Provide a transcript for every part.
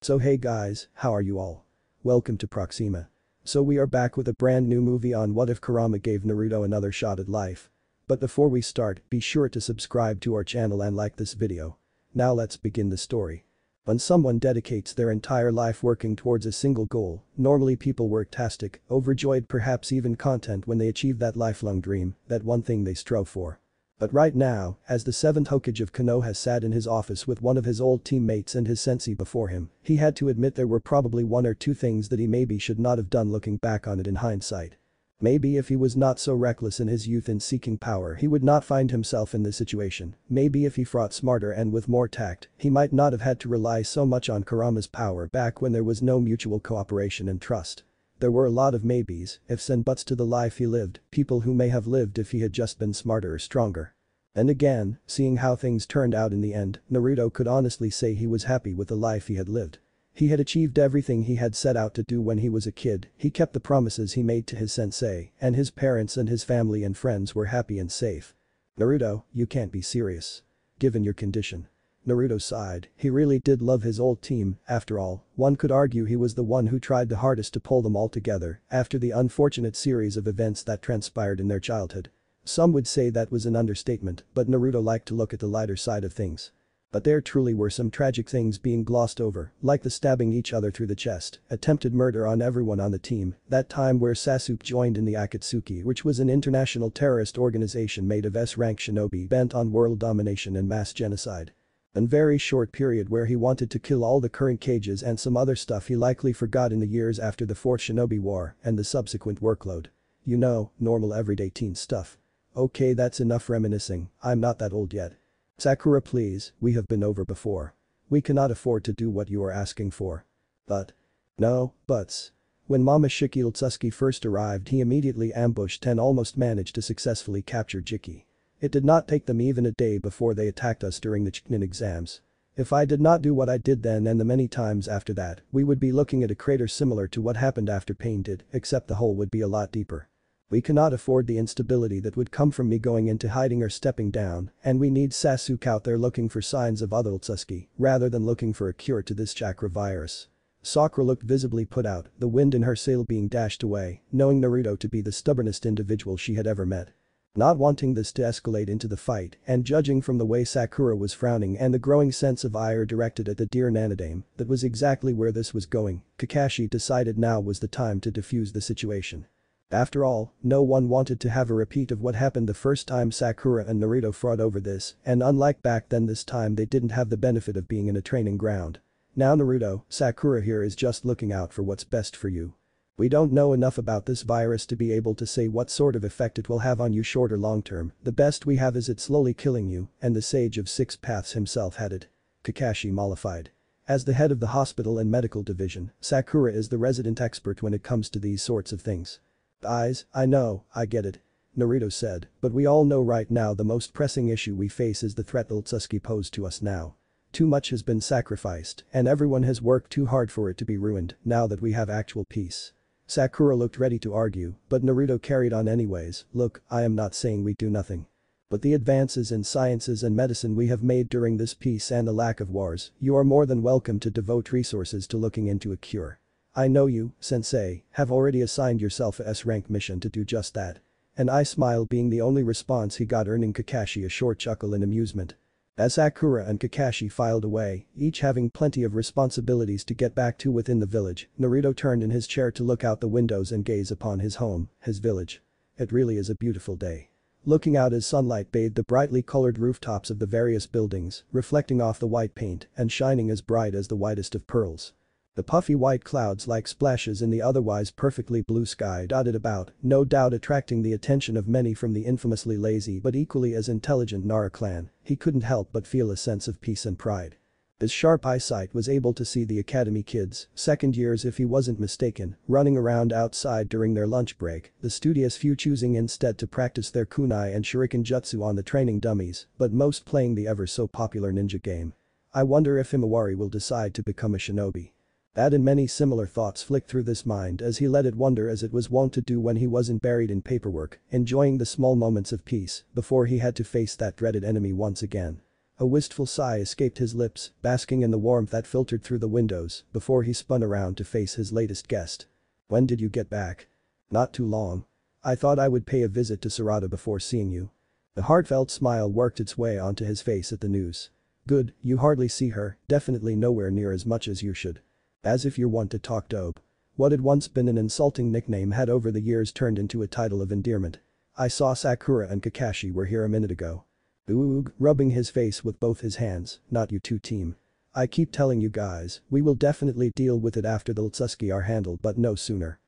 So hey guys, how are you all? Welcome to Proxima. So we are back with a brand new movie on what if Kurama gave Naruto another shot at life. But before we start, be sure to subscribe to our channel and like this video. Now let's begin the story. When someone dedicates their entire life working towards a single goal, normally people were ecstatic, overjoyed, perhaps even content when they achieve that lifelong dream, that one thing they strove for. But right now, as the 7th Hokage of Konoha sat in his office with one of his old teammates and his sensei before him, he had to admit there were probably one or two things that he maybe should not have done looking back on it in hindsight. Maybe if he was not so reckless in his youth in seeking power he would not find himself in this situation, maybe if he fought smarter and with more tact, he might not have had to rely so much on Kurama's power back when there was no mutual cooperation and trust. There were a lot of maybes, ifs and buts to the life he lived, people who may have lived if he had just been smarter or stronger. And again, seeing how things turned out in the end, Naruto could honestly say he was happy with the life he had lived. He had achieved everything he had set out to do when he was a kid, he kept the promises he made to his sensei, and his parents and his family and friends were happy and safe. Naruto, you can't be serious. Given your condition. Naruto sighed, he really did love his old team, after all, one could argue he was the one who tried the hardest to pull them all together after the unfortunate series of events that transpired in their childhood. Some would say that was an understatement, but Naruto liked to look at the lighter side of things. But there truly were some tragic things being glossed over, like the stabbing each other through the chest, attempted murder on everyone on the team, that time where Sasuke joined in the Akatsuki, which was an international terrorist organization made of S-rank shinobi bent on world domination and mass genocide. A very short period where he wanted to kill all the current Kages and some other stuff he likely forgot in the years after the 4th Shinobi War and the subsequent workload. You know, normal everyday teen stuff. Okay, that's enough reminiscing, I'm not that old yet. Sakura, please, we have been over before. We cannot afford to do what you are asking for. But. No, buts. When Mama Shikiltsuki first arrived he immediately ambushed and almost managed to successfully capture Jiki. It did not take them even a day before they attacked us during the Chunin exams. If I did not do what I did then and the many times after that, we would be looking at a crater similar to what happened after Pain did, except the hole would be a lot deeper. We cannot afford the instability that would come from me going into hiding or stepping down, and we need Sasuke out there looking for signs of other Utsuki, rather than looking for a cure to this chakra virus. Sakura looked visibly put out, the wind in her sail being dashed away, knowing Naruto to be the stubbornest individual she had ever met. Not wanting this to escalate into the fight, and judging from the way Sakura was frowning and the growing sense of ire directed at the dear Nanadame, that was exactly where this was going, Kakashi decided now was the time to defuse the situation. After all, no one wanted to have a repeat of what happened the first time Sakura and Naruto fought over this, and unlike back then this time they didn't have the benefit of being in a training ground. Now Naruto, Sakura here is just looking out for what's best for you. We don't know enough about this virus to be able to say what sort of effect it will have on you short or long term, the best we have is it slowly killing you, and the Sage of Six Paths himself had it. Kakashi mollified. As the head of the hospital and medical division, Sakura is the resident expert when it comes to these sorts of things. I know, I get it. Naruto said, but we all know right now the most pressing issue we face is the threat Utsuki pose to us now. Too much has been sacrificed, and everyone has worked too hard for it to be ruined now that we have actual peace. Sakura looked ready to argue, but Naruto carried on anyways, look, I am not saying we do nothing. But the advances in sciences and medicine we have made during this peace and the lack of wars, you are more than welcome to devote resources to looking into a cure. I know you, sensei, have already assigned yourself a S-rank mission to do just that. And I smile being the only response he got, earning Kakashi a short chuckle in amusement. As Sakura and Kakashi filed away, each having plenty of responsibilities to get back to within the village, Naruto turned in his chair to look out the windows and gaze upon his home, his village. It really is a beautiful day. Looking out as sunlight bathed the brightly colored rooftops of the various buildings, reflecting off the white paint and shining as bright as the whitest of pearls. The puffy white clouds like splashes in the otherwise perfectly blue sky dotted about, no doubt attracting the attention of many from the infamously lazy but equally as intelligent Nara clan, he couldn't help but feel a sense of peace and pride. His sharp eyesight was able to see the academy kids, second years if he wasn't mistaken, running around outside during their lunch break, the studious few choosing instead to practice their kunai and shuriken jutsu on the training dummies, but most playing the ever so popular ninja game. I wonder if Himawari will decide to become a shinobi. That and many similar thoughts flicked through this mind as he let it wander as it was wont to do when he wasn't buried in paperwork, enjoying the small moments of peace before he had to face that dreaded enemy once again. A wistful sigh escaped his lips, basking in the warmth that filtered through the windows before he spun around to face his latest guest. "When did you get back?" "Not too long. I thought I would pay a visit to Sarada before seeing you." A heartfelt smile worked its way onto his face at the news. "Good, you hardly see her, definitely nowhere near as much as you should. As if you're one to talk dope." What had once been an insulting nickname had over the years turned into a title of endearment. "I saw Sakura and Kakashi were here a minute ago." Oog, rubbing his face with both his hands, "Not you two team. I keep telling you guys, we will definitely deal with it after the Lutsuski are handled but no sooner."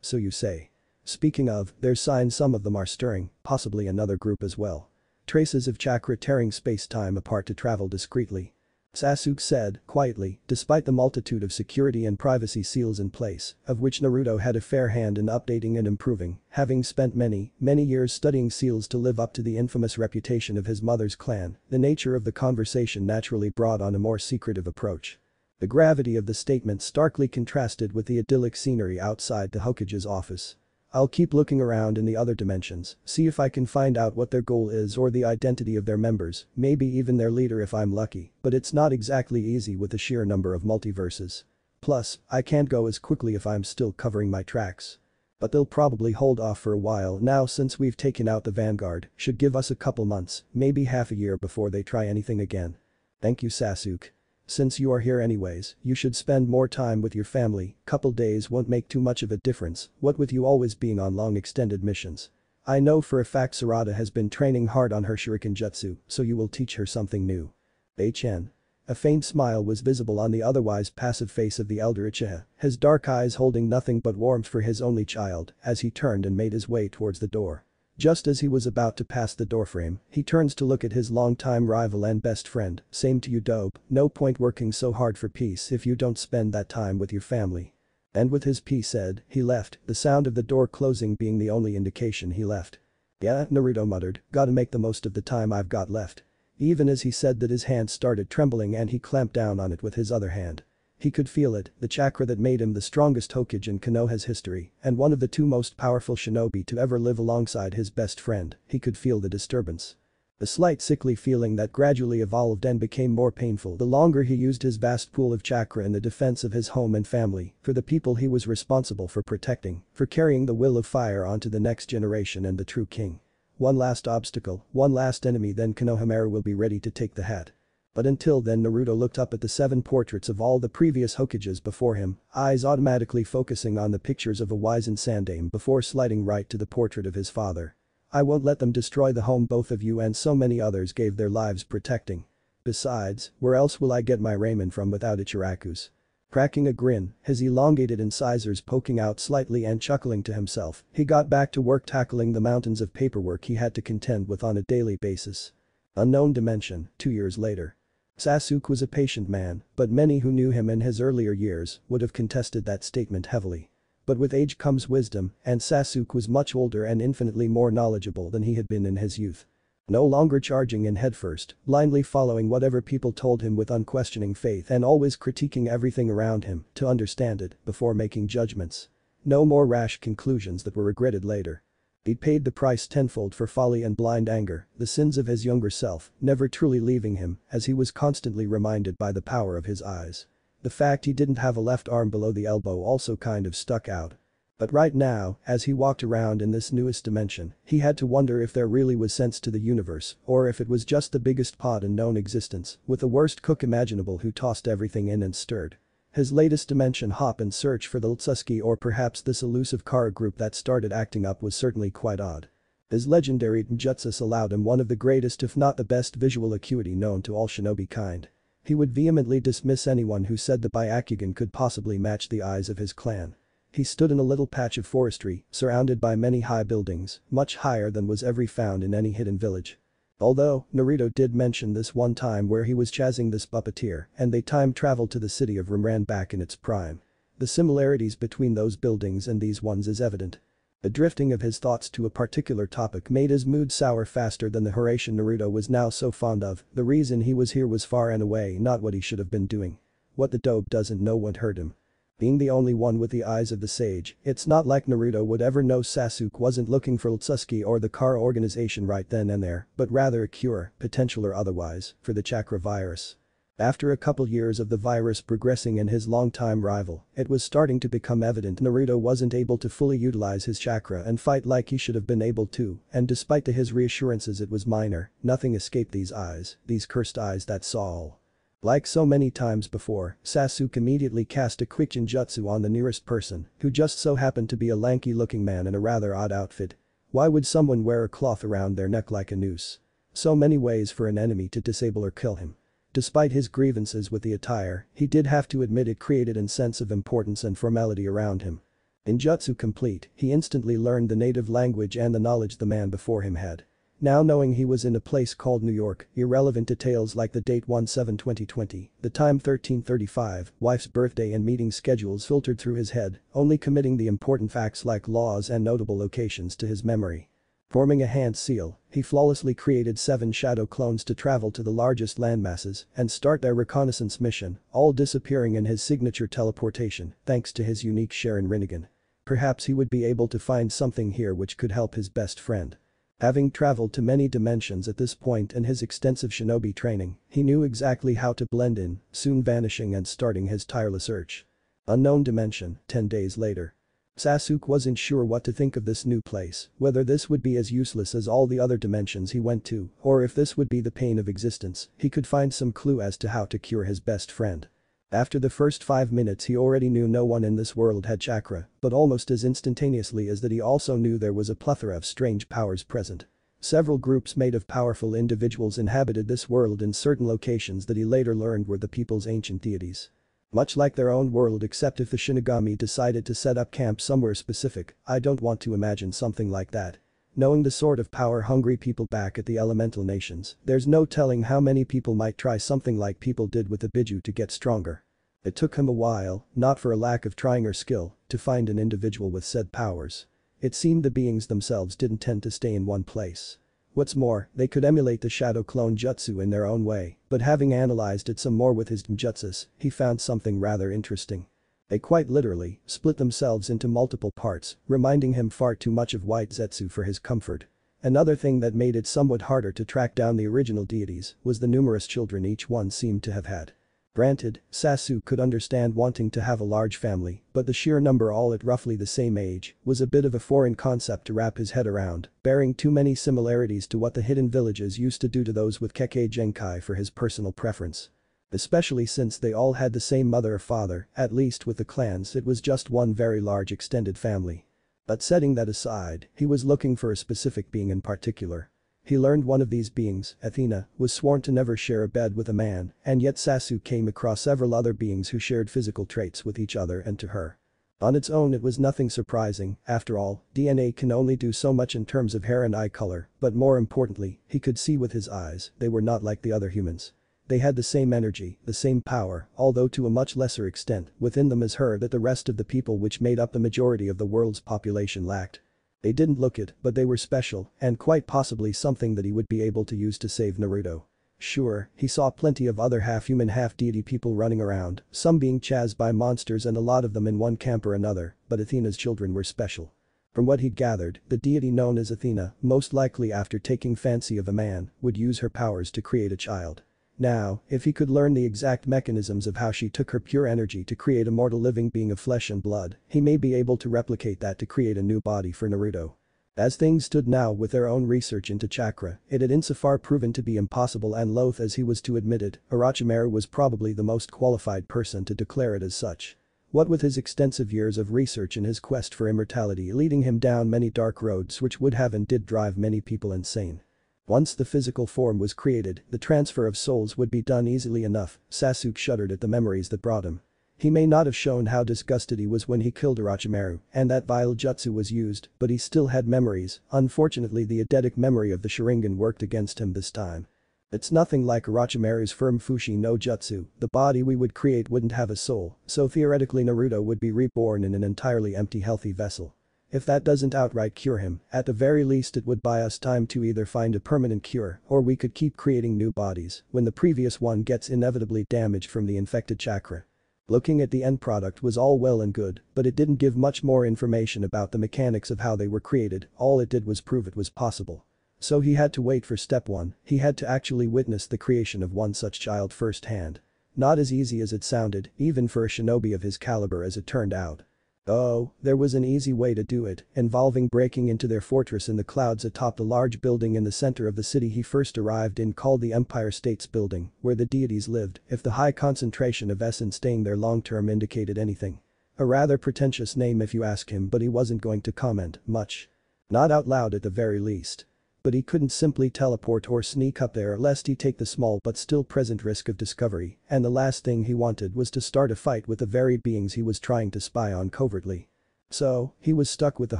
So you say. Speaking of, there's signs some of them are stirring, possibly another group as well. Traces of chakra tearing space-time apart to travel discreetly. Sasuke said, quietly, despite the multitude of security and privacy seals in place, of which Naruto had a fair hand in updating and improving, having spent many years studying seals to live up to the infamous reputation of his mother's clan, the nature of the conversation naturally brought on a more secretive approach. The gravity of the statement starkly contrasted with the idyllic scenery outside the Hokage's office. "I'll keep looking around in the other dimensions, see if I can find out what their goal is or the identity of their members, maybe even their leader if I'm lucky, but it's not exactly easy with the sheer number of multiverses. Plus, I can't go as quickly if I'm still covering my tracks. But they'll probably hold off for a while now since we've taken out the vanguard, should give us a couple months, maybe half a year before they try anything again." "Thank you Sasuke. Since you are here anyways, you should spend more time with your family, couple days won't make too much of a difference, what with you always being on long extended missions. I know for a fact Sarada has been training hard on her shuriken jutsu, so you will teach her something new." A faint smile was visible on the otherwise passive face of the elder Uchiha, his dark eyes holding nothing but warmth for his only child as he turned and made his way towards the door. Just as he was about to pass the doorframe, he turns to look at his longtime rival and best friend, "Same to you dope, no point working so hard for peace if you don't spend that time with your family." And with his piece said, he left, the sound of the door closing being the only indication he left. "Yeah," Naruto muttered, "gotta make the most of the time I've got left." Even as he said that his hand started trembling and he clamped down on it with his other hand. He could feel it, the chakra that made him the strongest Hokage in Konoha's history and one of the two most powerful shinobi to ever live alongside his best friend, he could feel the disturbance. The slight sickly feeling that gradually evolved and became more painful the longer he used his vast pool of chakra in the defense of his home and family, for the people he was responsible for protecting, for carrying the will of fire onto the next generation and the true king. One last obstacle, one last enemy, then Konohamaru will be ready to take the hat. But until then Naruto looked up at the 7 portraits of all the previous Hokages before him, eyes automatically focusing on the pictures of a wizened Sandaime before sliding right to the portrait of his father. "I won't let them destroy the home both of you and so many others gave their lives protecting. Besides, where else will I get my ramen from without Ichiraku's?" Cracking a grin, his elongated incisors poking out slightly and chuckling to himself, he got back to work tackling the mountains of paperwork he had to contend with on a daily basis. Unknown dimension, 2 years later. Sasuke was a patient man, but many who knew him in his earlier years would have contested that statement heavily. But with age comes wisdom, and Sasuke was much older and infinitely more knowledgeable than he had been in his youth. No longer charging in headfirst, blindly following whatever people told him with unquestioning faith and always critiquing everything around him to understand it before making judgments. No more rash conclusions that were regretted later. He'd paid the price tenfold for folly and blind anger, the sins of his younger self, never truly leaving him as he was constantly reminded by the power of his eyes. The fact he didn't have a left arm below the elbow also kind of stuck out. But right now, as he walked around in this newest dimension, he had to wonder if there really was sense to the universe or if it was just the biggest pot in known existence with the worst cook imaginable who tossed everything in and stirred. His latest dimension hop and search for the Lutsuski or perhaps this elusive Kara group that started acting up was certainly quite odd. His legendary jutsus allowed him one of the greatest if not the best visual acuity known to all shinobi kind. He would vehemently dismiss anyone who said the Byakugan could possibly match the eyes of his clan. He stood in a little patch of forestry, surrounded by many high buildings, much higher than was ever found in any hidden village. Although, Naruto did mention this one time where he was chasing this puppeteer and they time traveled to the city of Rimran back in its prime. The similarities between those buildings and these ones is evident. The drifting of his thoughts to a particular topic made his mood sour faster than the Hiraishin Naruto was now so fond of. The reason he was here was far and away not what he should have been doing. What the dope doesn't know won't hurt him. Being the only one with the eyes of the sage, it's not like Naruto would ever know Sasuke wasn't looking for Utsuki or the Kara organization right then and there, but rather a cure, potential or otherwise, for the chakra virus. After a couple years of the virus progressing and his longtime rival, it was starting to become evident Naruto wasn't able to fully utilize his chakra and fight like he should have been able to, and despite his reassurances it was minor, nothing escaped these eyes, these cursed eyes that saw all. Like so many times before, Sasuke immediately cast a quick ninjutsu on the nearest person, who just so happened to be a lanky-looking man in a rather odd outfit. Why would someone wear a cloth around their neck like a noose? So many ways for an enemy to disable or kill him. Despite his grievances with the attire, he did have to admit it created a sense of importance and formality around him. Ninjutsu complete, he instantly learned the native language and the knowledge the man before him had. Now knowing he was in a place called New York, irrelevant details like the date 1/7/2020, the time 13:35, wife's birthday and meeting schedules filtered through his head, only committing the important facts like laws and notable locations to his memory. Forming a hand seal, he flawlessly created 7 shadow clones to travel to the largest landmasses and start their reconnaissance mission, all disappearing in his signature teleportation thanks to his unique Sharon Rinnegan. Perhaps he would be able to find something here which could help his best friend. Having traveled to many dimensions at this point in his extensive shinobi training, he knew exactly how to blend in, soon vanishing and starting his tireless search. Unknown dimension, 10 days later. Sasuke wasn't sure what to think of this new place, whether this would be as useless as all the other dimensions he went to, or if this would be the pain of existence, he could find some clue as to how to cure his best friend. After the first 5 minutes he already knew no one in this world had chakra, but almost as instantaneously as that he also knew there was a plethora of strange powers present. Several groups made of powerful individuals inhabited this world in certain locations that he later learned were the people's ancient deities. Much like their own world except if the Shinigami decided to set up camp somewhere specific, I don't want to imagine something like that. Knowing the sort of power-hungry people back at the elemental nations, there's no telling how many people might try something like people did with the Biju to get stronger. It took him a while, not for a lack of trying or skill, to find an individual with said powers. It seemed the beings themselves didn't tend to stay in one place. What's more, they could emulate the shadow clone jutsu in their own way, but having analyzed it some more with his jutsus, he found something rather interesting. They quite literally split themselves into multiple parts, reminding him far too much of White Zetsu for his comfort. Another thing that made it somewhat harder to track down the original deities was the numerous children each one seemed to have had. Granted, Sasuke could understand wanting to have a large family, but the sheer number all at roughly the same age was a bit of a foreign concept to wrap his head around, bearing too many similarities to what the hidden villages used to do to those with Kekkei Genkai for his personal preference. Especially since they all had the same mother or father, at least with the clans it was just one very large extended family. But setting that aside, he was looking for a specific being in particular. He learned one of these beings, Athena, was sworn to never share a bed with a man, and yet Sasuke came across several other beings who shared physical traits with each other and to her. On its own it was nothing surprising, after all, DNA can only do so much in terms of hair and eye color, but more importantly, he could see with his eyes, they were not like the other humans. They had the same energy, the same power, although to a much lesser extent, within them as her that the rest of the people which made up the majority of the world's population lacked. They didn't look it, but they were special, and quite possibly something that he would be able to use to save Naruto. Sure, he saw plenty of other half-human half-deity people running around, some being chased by monsters and a lot of them in one camp or another, but Athena's children were special. From what he'd gathered, the deity known as Athena, most likely after taking fancy of a man, would use her powers to create a child. Now, if he could learn the exact mechanisms of how she took her pure energy to create a mortal living being of flesh and blood, he may be able to replicate that to create a new body for Naruto. As things stood now with their own research into chakra, it had insofar proven to be impossible and loath as he was to admit it, Orochimaru was probably the most qualified person to declare it as such. What with his extensive years of research and his quest for immortality leading him down many dark roads which would have and did drive many people insane. Once the physical form was created, the transfer of souls would be done easily enough. Sasuke shuddered at the memories that brought him. He may not have shown how disgusted he was when he killed Orochimaru and that vile jutsu was used, but he still had memories. Unfortunately the eidetic memory of the Sharingan worked against him this time. It's nothing like Orochimaru's firm Fushi no Jutsu, the body we would create wouldn't have a soul, so theoretically Naruto would be reborn in an entirely empty healthy vessel. If that doesn't outright cure him, at the very least it would buy us time to either find a permanent cure or we could keep creating new bodies when the previous one gets inevitably damaged from the infected chakra. Looking at the end product was all well and good, but it didn't give much more information about the mechanics of how they were created, all it did was prove it was possible. So he had to wait for step 1, he had to actually witness the creation of one such child firsthand. Not as easy as it sounded, even for a shinobi of his caliber as it turned out. Oh, there was an easy way to do it, involving breaking into their fortress in the clouds atop the large building in the center of the city he first arrived in called the Empire States Building, where the deities lived, if the high concentration of essence staying there long-term indicated anything. A rather pretentious name if you ask him, but he wasn't going to comment much. Not out loud at the very least. But he couldn't simply teleport or sneak up there lest he take the small but still present risk of discovery, and the last thing he wanted was to start a fight with the very beings he was trying to spy on covertly. So, he was stuck with the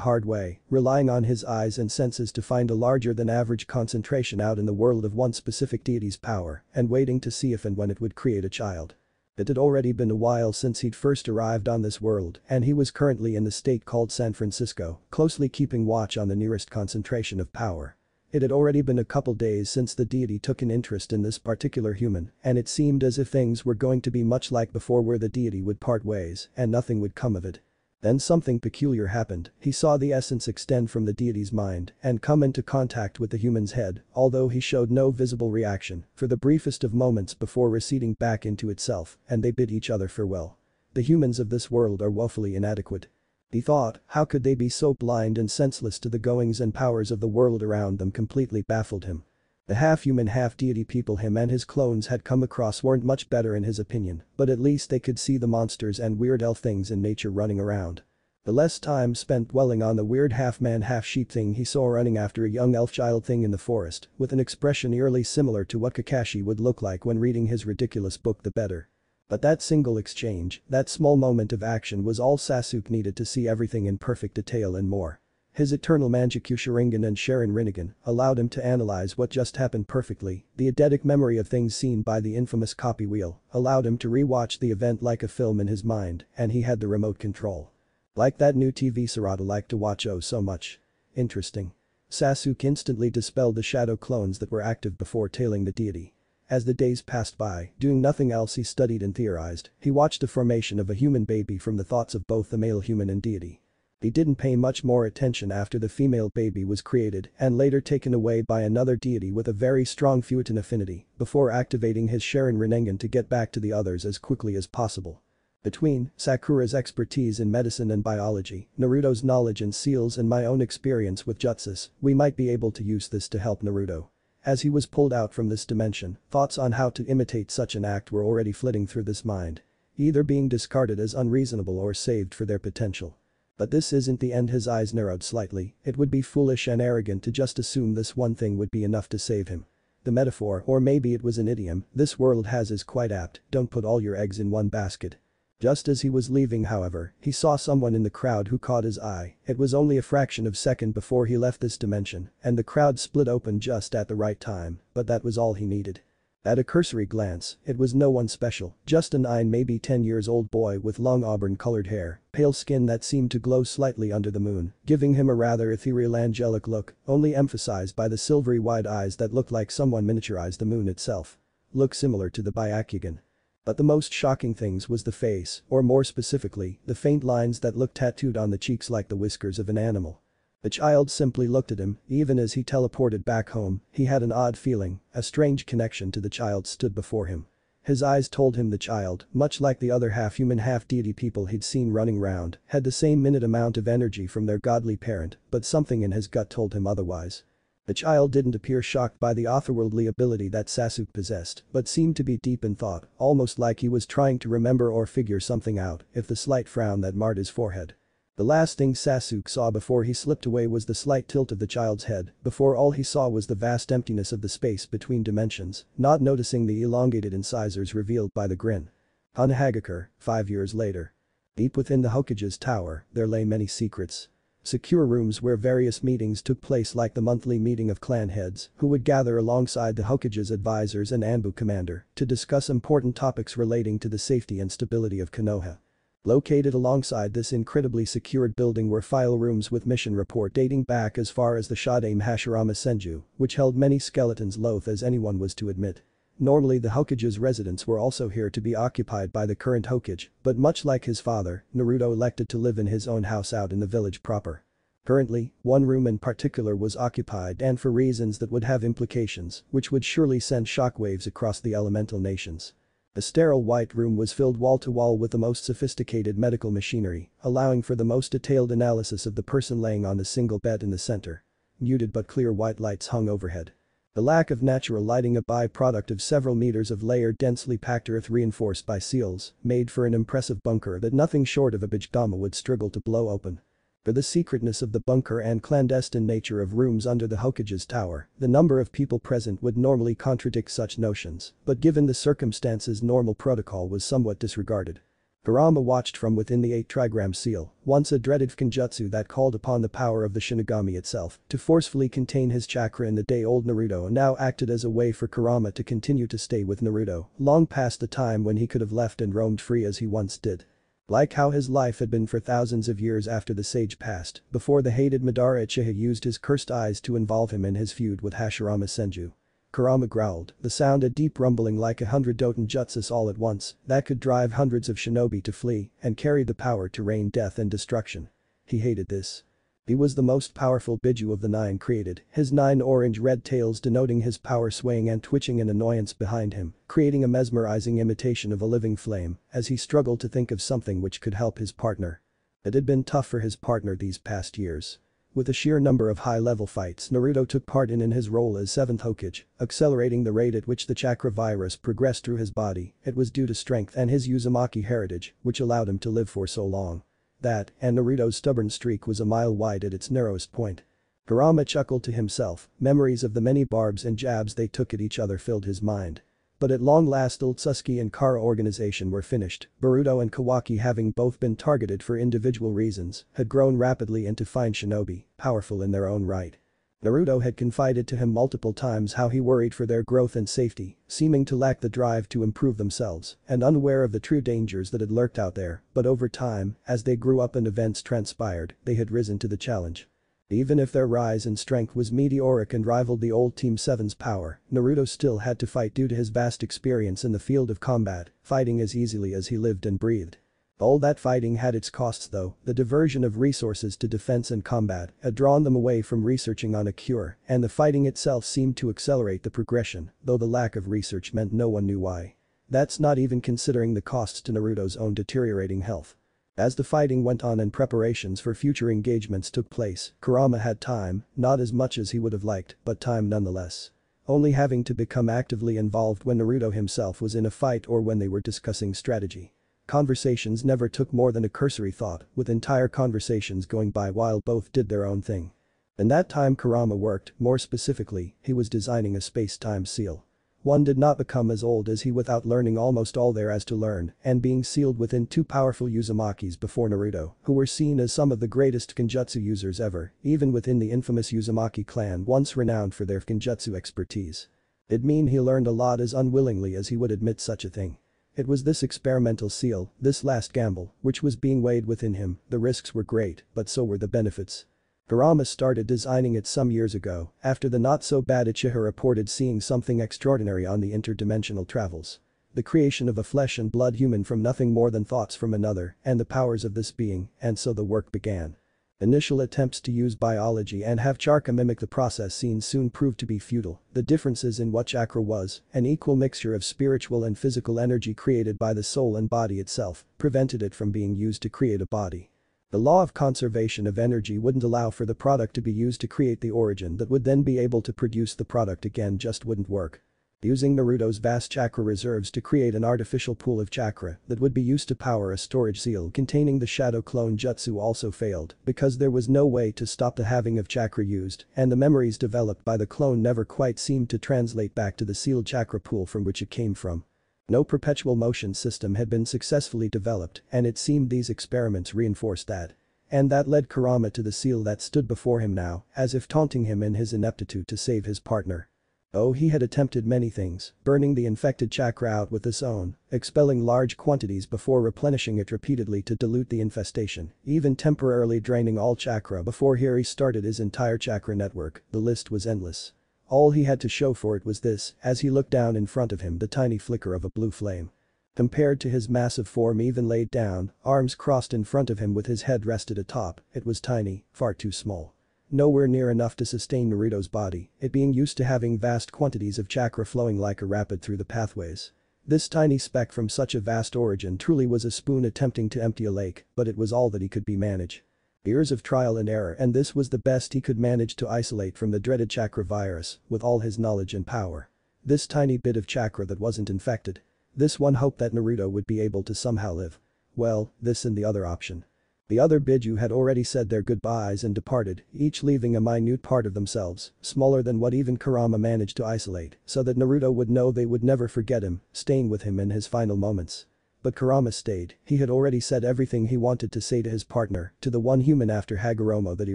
hard way, relying on his eyes and senses to find a larger than average concentration out in the world of one specific deity's power, and waiting to see if and when it would create a child. It had already been a while since he'd first arrived on this world, and he was currently in the state called San Francisco, closely keeping watch on the nearest concentration of power. It had already been a couple days since the deity took an interest in this particular human, and it seemed as if things were going to be much like before where the deity would part ways and nothing would come of it. Then something peculiar happened, he saw the essence extend from the deity's mind and come into contact with the human's head, although he showed no visible reaction, for the briefest of moments before receding back into itself, and they bid each other farewell. The humans of this world are woefully inadequate. He thought, how could they be so blind and senseless to the goings and powers of the world around them completely baffled him. The half-human half-deity people him and his clones had come across weren't much better in his opinion, but at least they could see the monsters and weird elf things in nature running around. The less time spent dwelling on the weird half-man half-sheep thing he saw running after a young elf child thing in the forest, with an expression eerily similar to what Kakashi would look like when reading his ridiculous book the better. But that single exchange, that small moment of action was all Sasuke needed to see everything in perfect detail and more. His eternal Mangekyou Sharingan and Sharin Rinnegan allowed him to analyze what just happened perfectly, the eidetic memory of things seen by the infamous copy wheel allowed him to re-watch the event like a film in his mind, and he had the remote control. Like that new TV Sarada liked to watch oh so much. Interesting. Sasuke instantly dispelled the shadow clones that were active before tailing the deity. As the days passed by, doing nothing else he studied and theorized, he watched the formation of a human baby from the thoughts of both the male human and deity. He didn't pay much more attention after the female baby was created and later taken away by another deity with a very strong Fuetan affinity, before activating his Sharin Rinnegan to get back to the others as quickly as possible. Between Sakura's expertise in medicine and biology, Naruto's knowledge in seals and my own experience with jutsus, we might be able to use this to help Naruto. As he was pulled out from this dimension, thoughts on how to imitate such an act were already flitting through this mind. Either being discarded as unreasonable or saved for their potential. But this isn't the end. His eyes narrowed slightly, it would be foolish and arrogant to just assume this one thing would be enough to save him. The metaphor, or maybe it was an idiom, this world has is quite apt, don't put all your eggs in one basket. Just as he was leaving however, he saw someone in the crowd who caught his eye, it was only a fraction of a second before he left this dimension, and the crowd split open just at the right time, but that was all he needed. At a cursory glance, it was no one special, just a 9 maybe 10 years old boy with long auburn-colored hair, pale skin that seemed to glow slightly under the moon, giving him a rather ethereal angelic look, only emphasized by the silvery wide eyes that looked like someone miniaturized the moon itself. Look similar to the Byakugan. But the most shocking things was the face, or more specifically, the faint lines that looked tattooed on the cheeks like the whiskers of an animal. The child simply looked at him, even as he teleported back home, he had an odd feeling, a strange connection to the child stood before him. His eyes told him the child, much like the other half-human half-deity people he'd seen running round, had the same minute amount of energy from their godly parent, but something in his gut told him otherwise. The child didn't appear shocked by the otherworldly ability that Sasuke possessed, but seemed to be deep in thought, almost like he was trying to remember or figure something out, if the slight frown that marred his forehead. The last thing Sasuke saw before he slipped away was the slight tilt of the child's head, before all he saw was the vast emptiness of the space between dimensions, not noticing the elongated incisors revealed by the grin. Hagakure, 5 years later. Deep within the Hokage's tower, there lay many secrets. Secure rooms where various meetings took place, like the monthly meeting of clan heads, who would gather alongside the Hokage's advisors and Anbu commander to discuss important topics relating to the safety and stability of Konoha. Located alongside this incredibly secured building were file rooms with mission report dating back as far as the Shodaime Hashirama Senju, which held many skeletons loath as anyone was to admit. Normally the Hokage's residents were also here to be occupied by the current Hokage, but much like his father, Naruto elected to live in his own house out in the village proper. Currently, one room in particular was occupied and for reasons that would have implications, which would surely send shockwaves across the elemental nations. The sterile white room was filled wall to wall with the most sophisticated medical machinery, allowing for the most detailed analysis of the person laying on the single bed in the center. Muted but clear white lights hung overhead. The lack of natural lighting, a byproduct of several meters of layered densely packed earth reinforced by seals, made for an impressive bunker that nothing short of a Bijgama would struggle to blow open. For the secretness of the bunker and clandestine nature of rooms under the Hokage's tower, the number of people present would normally contradict such notions, but given the circumstances normal protocol was somewhat disregarded. Kurama watched from within the 8-trigram seal, once a dreaded genjutsu that called upon the power of the Shinigami itself to forcefully contain his chakra in the day-old Naruto now acted as a way for Kurama to continue to stay with Naruto, long past the time when he could have left and roamed free as he once did. Like how his life had been for thousands of years after the sage passed, before the hated Madara Uchiha used his cursed eyes to involve him in his feud with Hashirama Senju. Kurama growled, the sound a deep rumbling like 100 Doton jutsus all at once that could drive hundreds of shinobi to flee and carry the power to rain death and destruction. He hated this. He was the most powerful Biju of the 9 created, his 9 orange-red tails denoting his power swaying and twitching in annoyance behind him, creating a mesmerizing imitation of a living flame as he struggled to think of something which could help his partner. It had been tough for his partner these past years. With the sheer number of high-level fights Naruto took part in his role as 7th Hokage, accelerating the rate at which the chakra virus progressed through his body, it was due to strength and his Uzumaki heritage, which allowed him to live for so long. That, and Naruto's stubborn streak was a mile wide at its narrowest point. Kurama chuckled to himself, memories of the many barbs and jabs they took at each other filled his mind. But at long last old Sasuke and Kara organization were finished, Boruto and Kawaki having both been targeted for individual reasons, had grown rapidly into fine shinobi, powerful in their own right. Naruto had confided to him multiple times how he worried for their growth and safety, seeming to lack the drive to improve themselves and unaware of the true dangers that had lurked out there, but over time, as they grew up and events transpired, they had risen to the challenge. Even if their rise in strength was meteoric and rivaled the old Team 7's power, Naruto still had to fight due to his vast experience in the field of combat, fighting as easily as he lived and breathed. All that fighting had its costs though, the diversion of resources to defense and combat had drawn them away from researching on a cure, and the fighting itself seemed to accelerate the progression, though the lack of research meant no one knew why. That's not even considering the costs to Naruto's own deteriorating health. As the fighting went on and preparations for future engagements took place, Kurama had time, not as much as he would have liked, but time nonetheless. Only having to become actively involved when Naruto himself was in a fight or when they were discussing strategy. Conversations never took more than a cursory thought, with entire conversations going by while both did their own thing. In that time Kurama worked, more specifically, he was designing a space-time seal. One did not become as old as he without learning almost all there is to learn and being sealed within 2 powerful Uzumakis before Naruto, who were seen as some of the greatest genjutsu users ever, even within the infamous Uzumaki clan once renowned for their genjutsu expertise. It'd mean he learned a lot as unwillingly as he would admit such a thing. It was this experimental seal, this last gamble, which was being weighed within him. The risks were great, but so were the benefits. Kurama started designing it some years ago, after the not-so-bad Uchiha reported seeing something extraordinary on the interdimensional travels. The creation of a flesh and blood human from nothing more than thoughts from another, and the powers of this being, and so the work began. Initial attempts to use biology and have chakra mimic the process soon proved to be futile. The differences in what chakra was, an equal mixture of spiritual and physical energy created by the soul and body itself, prevented it from being used to create a body. The law of conservation of energy wouldn't allow for the product to be used to create the origin that would then be able to produce the product again just wouldn't work. Using Naruto's vast chakra reserves to create an artificial pool of chakra that would be used to power a storage seal containing the shadow clone jutsu also failed because there was no way to stop the halving of chakra used and the memories developed by the clone never quite seemed to translate back to the sealed chakra pool from which it came from. No perpetual motion system had been successfully developed and it seemed these experiments reinforced that. And that led Kurama to the seal that stood before him now, as if taunting him in his ineptitude to save his partner. Oh, he had attempted many things, burning the infected chakra out with his own, expelling large quantities before replenishing it repeatedly to dilute the infestation, even temporarily draining all chakra before he restarted his entire chakra network, the list was endless. All he had to show for it was this, as he looked down in front of him the tiny flicker of a blue flame. Compared to his massive form even laid down, arms crossed in front of him with his head rested atop, it was tiny, far too small. Nowhere near enough to sustain Naruto's body, it being used to having vast quantities of chakra flowing like a rapid through the pathways. This tiny speck from such a vast origin truly was a spoon attempting to empty a lake, but it was all that he could manage. Years of trial and error and this was the best he could manage to isolate from the dreaded chakra virus, with all his knowledge and power. This tiny bit of chakra that wasn't infected. This one hope that Naruto would be able to somehow live. Well, this and the other option. The other Biju had already said their goodbyes and departed, each leaving a minute part of themselves, smaller than what even Kurama managed to isolate, so that Naruto would know they would never forget him, staying with him in his final moments. But Kurama stayed, he had already said everything he wanted to say to his partner, to the one human after Hagoromo that he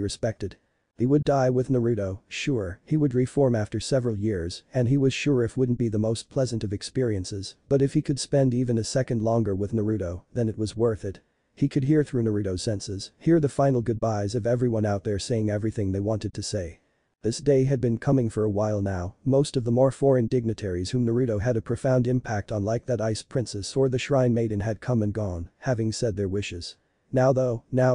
respected. He would die with Naruto, sure, he would reform after several years, and he was sure it wouldn't be the most pleasant of experiences, but if he could spend even a second longer with Naruto, then it was worth it. He could hear through Naruto's senses, hear the final goodbyes of everyone out there saying everything they wanted to say. This day had been coming for a while now, most of the more foreign dignitaries whom Naruto had a profound impact on like that ice princess or the shrine maiden had come and gone, having said their wishes. Now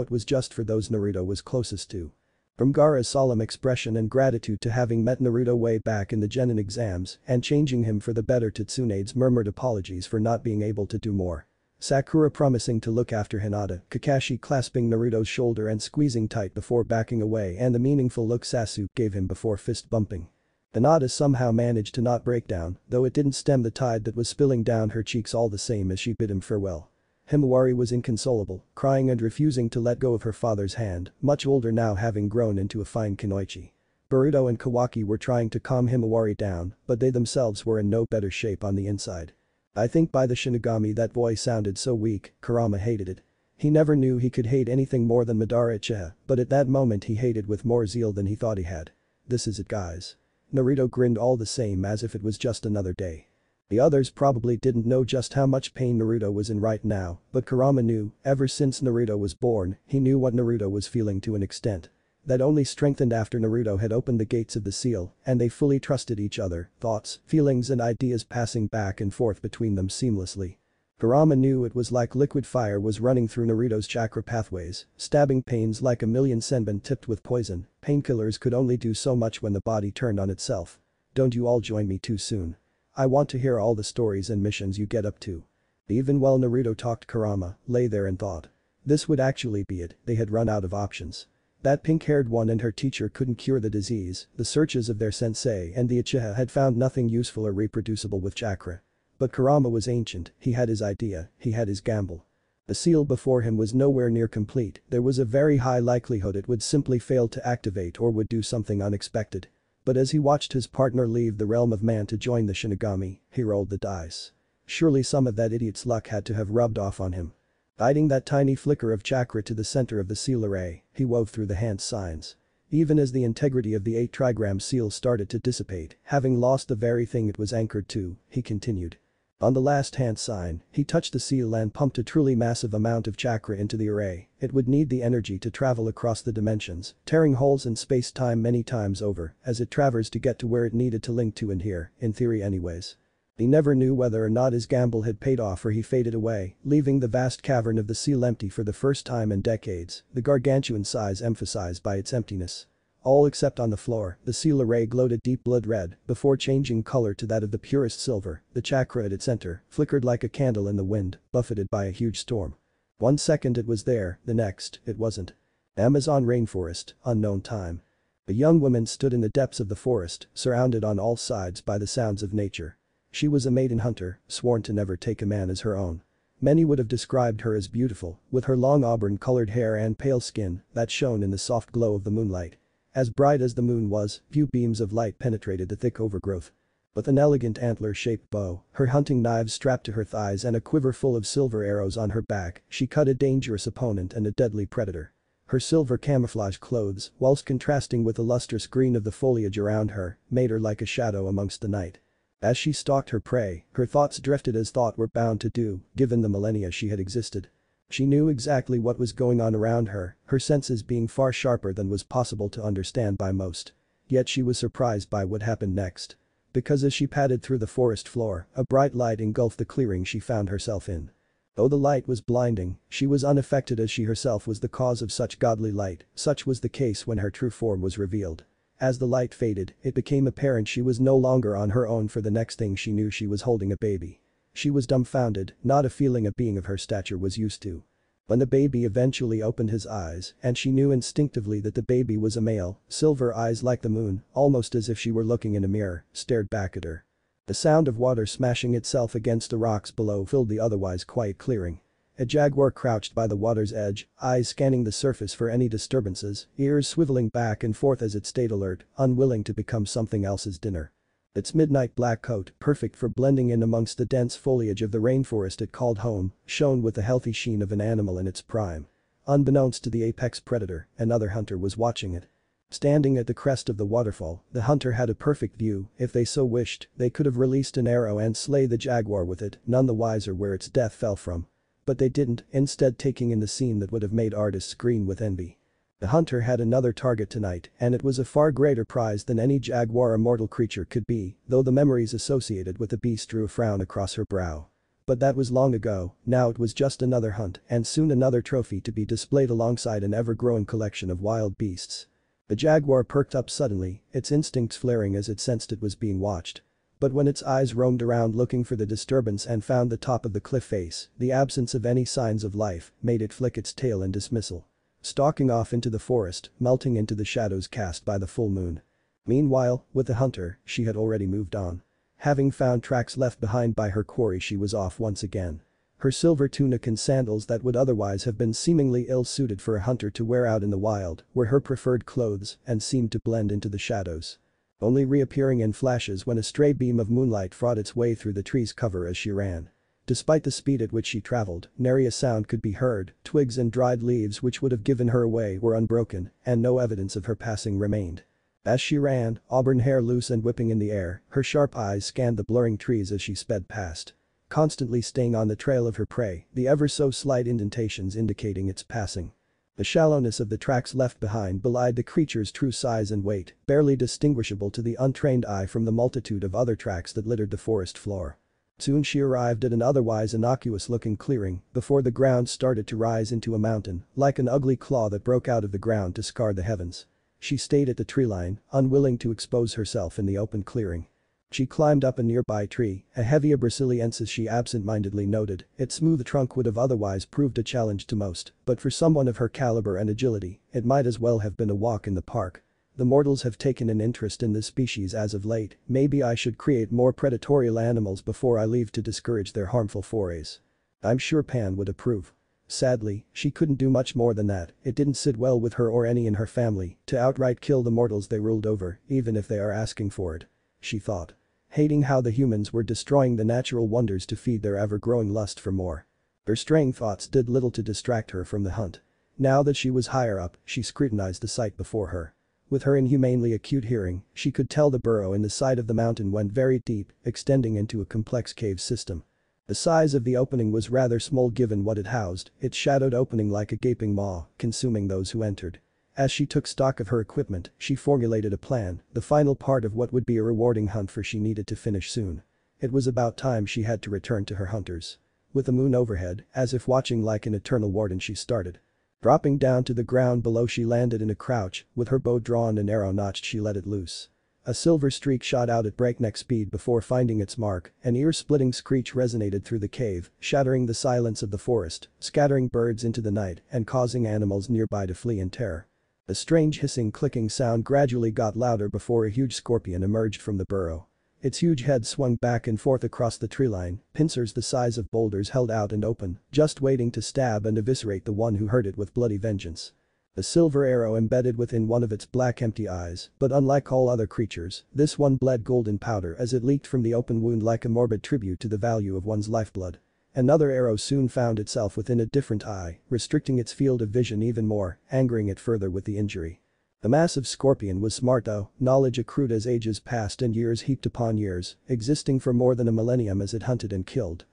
it was just for those Naruto was closest to. From Gaara's solemn expression and gratitude to having met Naruto way back in the Genin exams and changing him for the better to Tsunade's murmured apologies for not being able to do more. Sakura promising to look after Hinata, Kakashi clasping Naruto's shoulder and squeezing tight before backing away and the meaningful look Sasuke gave him before fist bumping. Hinata somehow managed to not break down, though it didn't stem the tide that was spilling down her cheeks all the same as she bid him farewell. Himawari was inconsolable, crying and refusing to let go of her father's hand, much older now having grown into a fine kunoichi. Boruto and Kawaki were trying to calm Himawari down, but they themselves were in no better shape on the inside. I think by the Shinigami that voice sounded so weak, Kurama hated it. He never knew he could hate anything more than Madara Uchiha, but at that moment he hated with more zeal than he thought he had. This is it guys. Naruto grinned all the same as if it was just another day. The others probably didn't know just how much pain Naruto was in right now, but Kurama knew, ever since Naruto was born, he knew what Naruto was feeling to an extent. That only strengthened after Naruto had opened the gates of the seal and they fully trusted each other, thoughts, feelings and ideas passing back and forth between them seamlessly. Kurama knew it was like liquid fire was running through Naruto's chakra pathways, stabbing pains like a million senbon tipped with poison, painkillers could only do so much when the body turned on itself. Don't you all join me too soon. I want to hear all the stories and missions you get up to. Even while Naruto talked Kurama lay there and thought. This would actually be it, they had run out of options. That pink-haired one and her teacher couldn't cure the disease, the searches of their sensei and the Uchiha had found nothing useful or reproducible with chakra. But Kurama was ancient, he had his idea, he had his gamble. The seal before him was nowhere near complete, there was a very high likelihood it would simply fail to activate or would do something unexpected. But as he watched his partner leave the realm of man to join the Shinigami, he rolled the dice. Surely some of that idiot's luck had to have rubbed off on him. Guiding that tiny flicker of chakra to the center of the seal array, he wove through the hand signs. Even as the integrity of the 8 trigram seal started to dissipate, having lost the very thing it was anchored to, he continued. On the last hand sign, he touched the seal and pumped a truly massive amount of chakra into the array, it would need the energy to travel across the dimensions, tearing holes in space-time many times over, as it traversed to get to where it needed to link to and here, in theory anyways. He never knew whether or not his gamble had paid off or he faded away, leaving the vast cavern of the seal empty for the first time in decades, the gargantuan size emphasized by its emptiness. All except on the floor, the seal array glowed a deep blood red before changing color to that of the purest silver, the chakra at its center flickered like a candle in the wind, buffeted by a huge storm. 1 second it was there, the next, it wasn't. Amazon rainforest, unknown time. A young woman stood in the depths of the forest, surrounded on all sides by the sounds of nature. She was a maiden hunter, sworn to never take a man as her own. Many would have described her as beautiful, with her long auburn-colored hair and pale skin that shone in the soft glow of the moonlight. As bright as the moon was, few beams of light penetrated the thick overgrowth. With an elegant antler-shaped bow, her hunting knives strapped to her thighs and a quiver full of silver arrows on her back, she cut a dangerous opponent and a deadly predator. Her silver camouflage clothes, whilst contrasting with the lustrous green of the foliage around her, made her like a shadow amongst the night. As she stalked her prey, her thoughts drifted as thought were bound to do, given the millennia she had existed. She knew exactly what was going on around her senses being far sharper than was possible to understand by most. yet she was surprised by what happened next. Because as she padded through the forest floor, a bright light engulfed the clearing she found herself in. Though the light was blinding, she was unaffected as she herself was the cause of such godly light. Such was the case when her true form was revealed. As the light faded, it became apparent she was no longer on her own. For the next thing she knew, she was holding a baby. She was dumbfounded, not a feeling a being of her stature was used to. When the baby eventually opened his eyes, and she knew instinctively that the baby was a male, silver eyes like the moon, almost as if she were looking in a mirror, stared back at her. The sound of water smashing itself against the rocks below filled the otherwise quiet clearing. A jaguar crouched by the water's edge, eyes scanning the surface for any disturbances, ears swiveling back and forth as it stayed alert, unwilling to become something else's dinner. Its midnight black coat, perfect for blending in amongst the dense foliage of the rainforest it called home, shone with the healthy sheen of an animal in its prime. Unbeknownst to the apex predator, another hunter was watching it. Standing at the crest of the waterfall, the hunter had a perfect view. If they so wished, they could have released an arrow and slay the jaguar with it, none the wiser where its death fell from. But they didn't, instead taking in the scene that would have made artists green with envy. The hunter had another target tonight, and it was a far greater prize than any jaguar or mortal creature could be, though the memories associated with the beast drew a frown across her brow. But that was long ago, now it was just another hunt and soon another trophy to be displayed alongside an ever-growing collection of wild beasts. The jaguar perked up suddenly, its instincts flaring as it sensed it was being watched. But when its eyes roamed around looking for the disturbance and found the top of the cliff face, the absence of any signs of life made it flick its tail in dismissal. Stalking off into the forest, melting into the shadows cast by the full moon. Meanwhile, with the hunter, she had already moved on. Having found tracks left behind by her quarry, she was off once again. Her silver tunic and sandals that would otherwise have been seemingly ill-suited for a hunter to wear out in the wild were her preferred clothes and seemed to blend into the shadows. Only reappearing in flashes when a stray beam of moonlight fought its way through the tree's cover as she ran. Despite the speed at which she traveled, nary a sound could be heard. Twigs and dried leaves which would have given her away were unbroken, and no evidence of her passing remained. As she ran, auburn hair loose and whipping in the air, her sharp eyes scanned the blurring trees as she sped past. Constantly staying on the trail of her prey, the ever so slight indentations indicating its passing. The shallowness of the tracks left behind belied the creature's true size and weight, barely distinguishable to the untrained eye from the multitude of other tracks that littered the forest floor. Soon she arrived at an otherwise innocuous-looking clearing before the ground started to rise into a mountain, like an ugly claw that broke out of the ground to scar the heavens. She stayed at the treeline, unwilling to expose herself in the open clearing. She climbed up a nearby tree, a heavy Brasiliensis she absent-mindedly noted. Its smooth trunk would have otherwise proved a challenge to most, but for someone of her caliber and agility, it might as well have been a walk in the park. The mortals have taken an interest in this species as of late, maybe I should create more predatorial animals before I leave to discourage their harmful forays. I'm sure Pan would approve. Sadly, she couldn't do much more than that. It didn't sit well with her or any in her family to outright kill the mortals they ruled over, even if they are asking for it. She thought. Hating how the humans were destroying the natural wonders to feed their ever-growing lust for more. Her straying thoughts did little to distract her from the hunt. Now that she was higher up, she scrutinized the sight before her. With her inhumanely acute hearing, she could tell the burrow in the side of the mountain went very deep, extending into a complex cave system. The size of the opening was rather small given what it housed, its shadowed opening like a gaping maw, consuming those who entered. As she took stock of her equipment, she formulated a plan, the final part of what would be a rewarding hunt, for she needed to finish soon. It was about time she had to return to her hunters. With the moon overhead, as if watching like an eternal warden, she started. Dropping down to the ground below, she landed in a crouch, with her bow drawn and arrow notched. She let it loose. A silver streak shot out at breakneck speed before finding its mark. An ear-splitting screech resonated through the cave, shattering the silence of the forest, scattering birds into the night and causing animals nearby to flee in terror. A strange hissing clicking sound gradually got louder before a huge scorpion emerged from the burrow. Its huge head swung back and forth across the treeline, pincers the size of boulders held out and open, just waiting to stab and eviscerate the one who heard it with bloody vengeance. A silver arrow embedded within one of its black empty eyes, but unlike all other creatures, this one bled golden powder as it leaked from the open wound like a morbid tribute to the value of one's lifeblood. Another arrow soon found itself within a different eye, restricting its field of vision even more, angering it further with the injury. The massive scorpion was smart though, knowledge accrued as ages passed and years heaped upon years, existing for more than a millennium as it hunted and killed,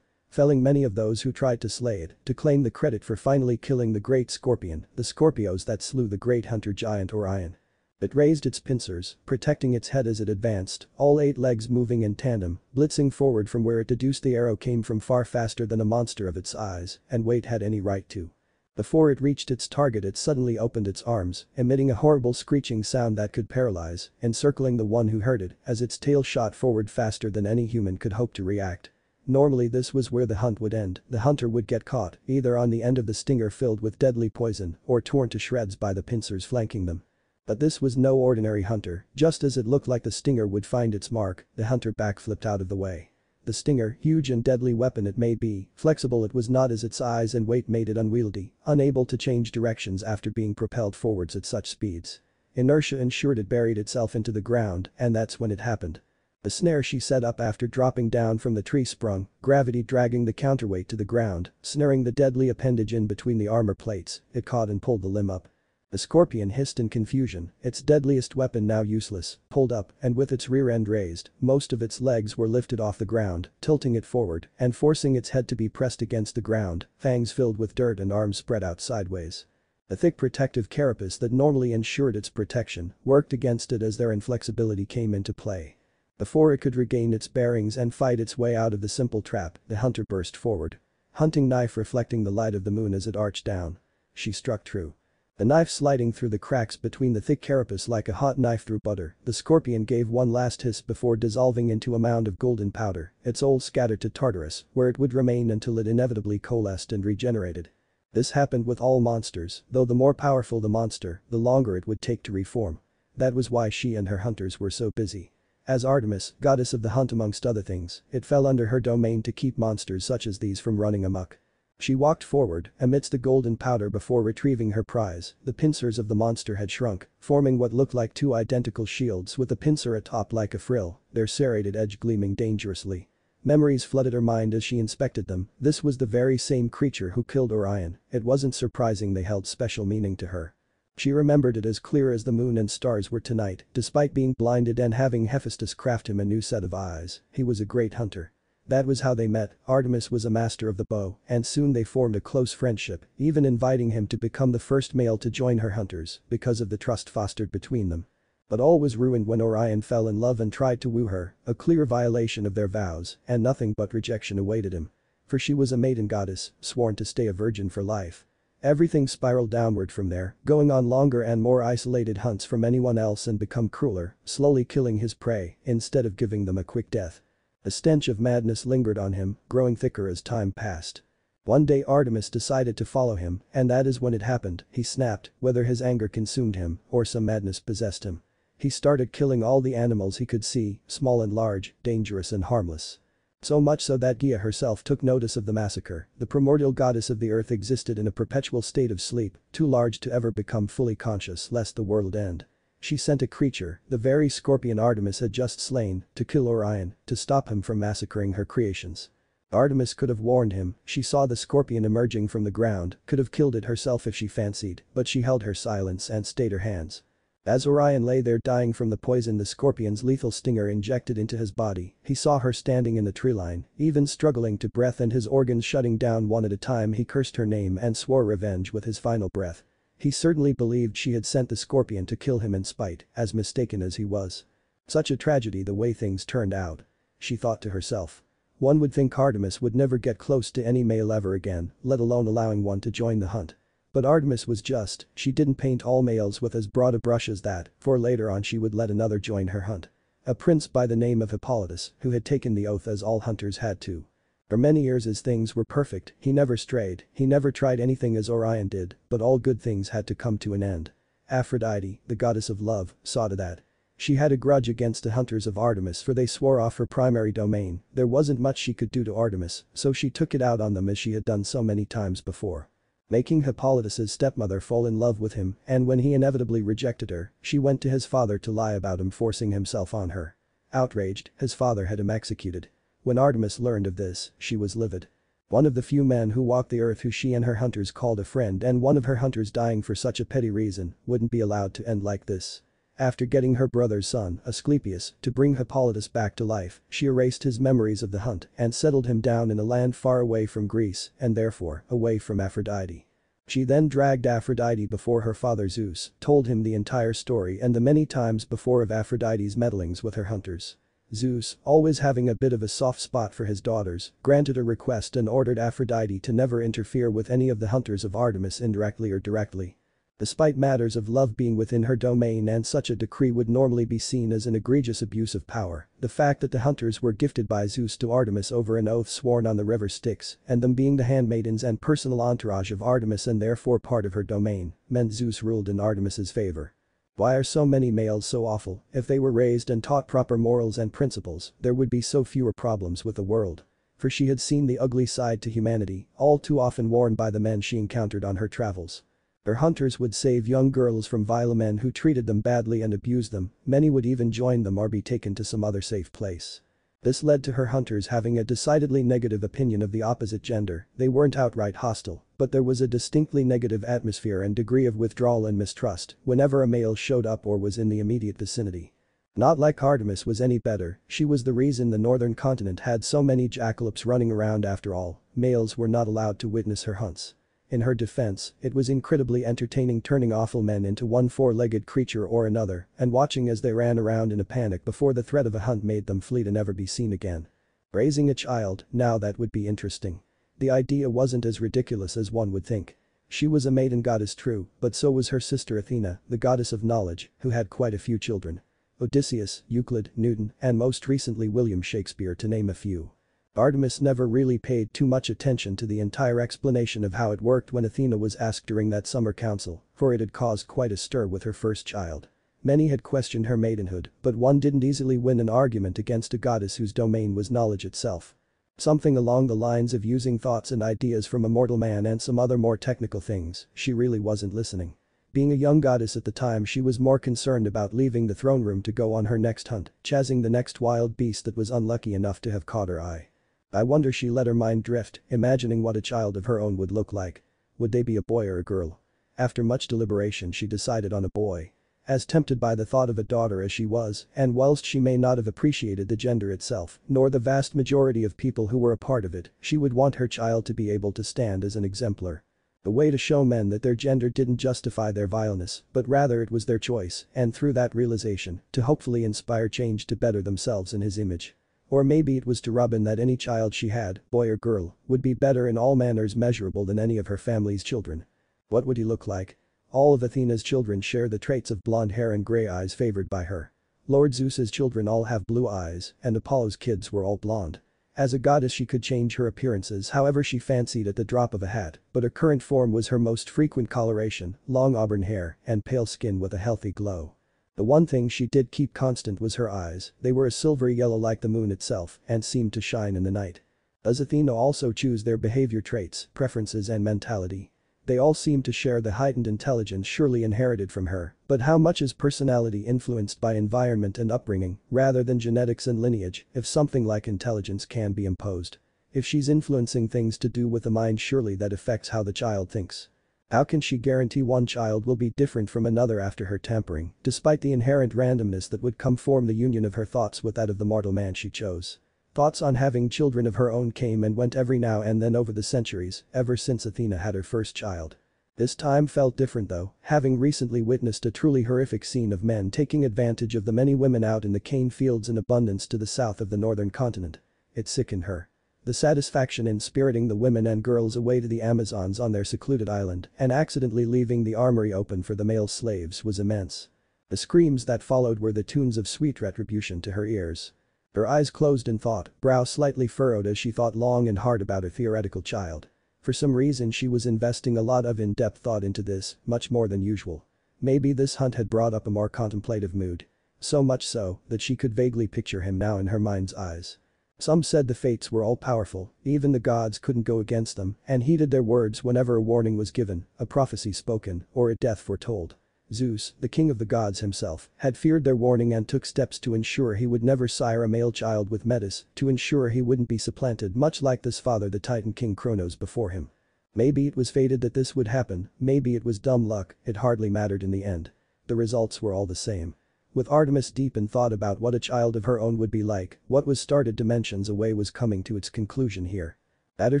felling many of those who tried to slay it, to claim the credit for finally killing the great scorpion, the Scorpios that slew the great hunter giant Orion. It raised its pincers, protecting its head as it advanced, all 8 legs moving in tandem, blitzing forward from where it deduced the arrow came from far faster than a monster of its size and weight had any right to. Before it reached its target it suddenly opened its arms, emitting a horrible screeching sound that could paralyze, encircling the one who heard it as its tail shot forward faster than any human could hope to react. Normally this was where the hunt would end, the hunter would get caught, either on the end of the stinger filled with deadly poison or torn to shreds by the pincers flanking them. But this was no ordinary hunter, just as it looked like the stinger would find its mark, the hunter backflipped out of the way. The stinger, huge and deadly weapon it may be, flexible it was not as its size and weight made it unwieldy, unable to change directions after being propelled forwards at such speeds. Inertia ensured it buried itself into the ground, and that's when it happened. The snare she set up after dropping down from the tree sprung, gravity dragging the counterweight to the ground, snaring the deadly appendage in between the armor plates, it caught and pulled the limb up. The scorpion hissed in confusion, its deadliest weapon now useless, pulled up, and with its rear end raised, most of its legs were lifted off the ground, tilting it forward and forcing its head to be pressed against the ground, fangs filled with dirt and arms spread out sideways. The thick protective carapace that normally ensured its protection worked against it as their inflexibility came into play. Before it could regain its bearings and fight its way out of the simple trap, the hunter burst forward. Hunting knife reflecting the light of the moon as it arched down. She struck true. The knife sliding through the cracks between the thick carapace like a hot knife through butter, the scorpion gave one last hiss before dissolving into a mound of golden powder, its soul scattered to Tartarus, where it would remain until it inevitably coalesced and regenerated. This happened with all monsters, though the more powerful the monster, the longer it would take to reform. That was why she and her hunters were so busy. As Artemis, goddess of the hunt amongst other things, it fell under her domain to keep monsters such as these from running amok. She walked forward amidst the golden powder before retrieving her prize. The pincers of the monster had shrunk, forming what looked like 2 identical shields with a pincer atop like a frill, their serrated edge gleaming dangerously. Memories flooded her mind as she inspected them. This was the very same creature who killed Orion. It wasn't surprising they held special meaning to her. She remembered it as clear as the moon and stars were tonight, despite being blinded and having Hephaestus craft him a new set of eyes. He was a great hunter. That was how they met. Artemis was a master of the bow, and soon they formed a close friendship, even inviting him to become the first male to join her hunters because of the trust fostered between them. But all was ruined when Orion fell in love and tried to woo her, a clear violation of their vows, and nothing but rejection awaited him. For she was a maiden goddess, sworn to stay a virgin for life. Everything spiraled downward from there, going on longer and more isolated hunts from anyone else and become crueler, slowly killing his prey instead of giving them a quick death. The stench of madness lingered on him, growing thicker as time passed. One day Artemis decided to follow him, and that is when it happened. He snapped, whether his anger consumed him or some madness possessed him. He started killing all the animals he could see, small and large, dangerous and harmless. So much so that Gaia herself took notice of the massacre. The primordial goddess of the earth existed in a perpetual state of sleep, too large to ever become fully conscious lest the world end. She sent a creature, the very scorpion Artemis had just slain, to kill Orion, to stop him from massacring her creations. Artemis could have warned him. She saw the scorpion emerging from the ground, could have killed it herself if she fancied, but she held her silence and stayed her hands. As Orion lay there dying from the poison the scorpion's lethal stinger injected into his body, he saw her standing in the tree line, even struggling to breath and his organs shutting down one at a time. He cursed her name and swore revenge with his final breath. He certainly believed she had sent the scorpion to kill him in spite, as mistaken as he was. Such a tragedy the way things turned out. She thought to herself. One would think Artemis would never get close to any male ever again, let alone allowing one to join the hunt. But Artemis was just, she didn't paint all males with as broad a brush as that, for later on she would let another join her hunt. A prince by the name of Hippolytus, who had taken the oath as all hunters had to. For many years as things were perfect, he never strayed, he never tried anything as Orion did, but all good things had to come to an end. Aphrodite, the goddess of love, saw to that. She had a grudge against the hunters of Artemis for they swore off her primary domain. There wasn't much she could do to Artemis, so she took it out on them as she had done so many times before. Making Hippolytus's stepmother fall in love with him, and when he inevitably rejected her, she went to his father to lie about him forcing himself on her. Outraged, his father had him executed. When Artemis learned of this, she was livid. One of the few men who walked the earth who she and her hunters called a friend and one of her hunters dying for such a petty reason wouldn't be allowed to end like this. After getting her brother's son, Asclepius, to bring Hippolytus back to life, she erased his memories of the hunt and settled him down in a land far away from Greece and therefore away from Aphrodite. She then dragged Aphrodite before her father Zeus, told him the entire story and the many times before of Aphrodite's meddlings with her hunters. Zeus, always having a bit of a soft spot for his daughters, granted her request and ordered Aphrodite to never interfere with any of the hunters of Artemis indirectly or directly. Despite matters of love being within her domain and such a decree would normally be seen as an egregious abuse of power, the fact that the hunters were gifted by Zeus to Artemis over an oath sworn on the river Styx, and them being the handmaidens and personal entourage of Artemis and therefore part of her domain, meant Zeus ruled in Artemis's favor. Why are so many males so awful? If they were raised and taught proper morals and principles, there would be so fewer problems with the world. For she had seen the ugly side to humanity, all too often worn by the men she encountered on her travels. Her hunters would save young girls from vile men who treated them badly and abused them, many would even join them or be taken to some other safe place. This led to her hunters having a decidedly negative opinion of the opposite gender. They weren't outright hostile, but there was a distinctly negative atmosphere and degree of withdrawal and mistrust whenever a male showed up or was in the immediate vicinity. Not like Artemis was any better, she was the reason the northern continent had so many jackalopes running around after all, males were not allowed to witness her hunts. In her defense, it was incredibly entertaining turning awful men into one four-legged creature or another and watching as they ran around in a panic before the threat of a hunt made them flee to never be seen again. Raising a child, now that would be interesting. The idea wasn't as ridiculous as one would think. She was a maiden goddess true, but so was her sister Athena, the goddess of knowledge, who had quite a few children. Odysseus, Euclid, Newton, and most recently William Shakespeare to name a few. Artemis never really paid too much attention to the entire explanation of how it worked when Athena was asked during that summer council, for it had caused quite a stir with her first child. Many had questioned her maidenhood, but one didn't easily win an argument against a goddess whose domain was knowledge itself. Something along the lines of using thoughts and ideas from a mortal man and some other more technical things, she really wasn't listening. Being a young goddess at the time, she was more concerned about leaving the throne room to go on her next hunt, chasing the next wild beast that was unlucky enough to have caught her eye. I wonder she let her mind drift, imagining what a child of her own would look like. Would they be a boy or a girl? After much deliberation she decided on a boy. As tempted by the thought of a daughter as she was, and whilst she may not have appreciated the gender itself, nor the vast majority of people who were a part of it, she would want her child to be able to stand as an exemplar. A way to show men that their gender didn't justify their vileness, but rather it was their choice, and through that realization, to hopefully inspire change to better themselves in his image. Or maybe it was to rub in that any child she had, boy or girl, would be better in all manners measurable than any of her family's children. What would he look like? All of Athena's children share the traits of blonde hair and gray eyes favored by her. Lord Zeus's children all have blue eyes, and Apollo's kids were all blonde. As a goddess she could change her appearances however she fancied at the drop of a hat, but her current form was her most frequent coloration, long auburn hair, and pale skin with a healthy glow. The one thing she did keep constant was her eyes, they were a silvery yellow like the moon itself and seemed to shine in the night. Does Athena also choose their behavior traits, preferences and mentality? They all seem to share the heightened intelligence surely inherited from her, but how much is personality influenced by environment and upbringing, rather than genetics and lineage, if something like intelligence can be imposed? If she's influencing things to do with the mind, surely that affects how the child thinks. How can she guarantee one child will be different from another after her tampering, despite the inherent randomness that would come from the union of her thoughts with that of the mortal man she chose? Thoughts on having children of her own came and went every now and then over the centuries, ever since Athena had her first child. This time felt different though, having recently witnessed a truly horrific scene of men taking advantage of the many women out in the cane fields in abundance to the south of the northern continent. It sickened her. The satisfaction in spiriting the women and girls away to the Amazons on their secluded island and accidentally leaving the armory open for the male slaves was immense. The screams that followed were the tunes of sweet retribution to her ears. Her eyes closed in thought, brow slightly furrowed as she thought long and hard about her theoretical child. For some reason she was investing a lot of in-depth thought into this, much more than usual. Maybe this hunt had brought up a more contemplative mood. So much so that she could vaguely picture him now in her mind's eyes. Some said the fates were all-powerful, even the gods couldn't go against them, and heeded their words whenever a warning was given, a prophecy spoken, or a death foretold. Zeus, the king of the gods himself, had feared their warning and took steps to ensure he would never sire a male child with Metis, to ensure he wouldn't be supplanted much like this father the Titan king Kronos before him. Maybe it was fated that this would happen, maybe it was dumb luck, it hardly mattered in the end. The results were all the same. With Artemis deep in thought about what a child of her own would be like, what was started dimensions away was coming to its conclusion here. At her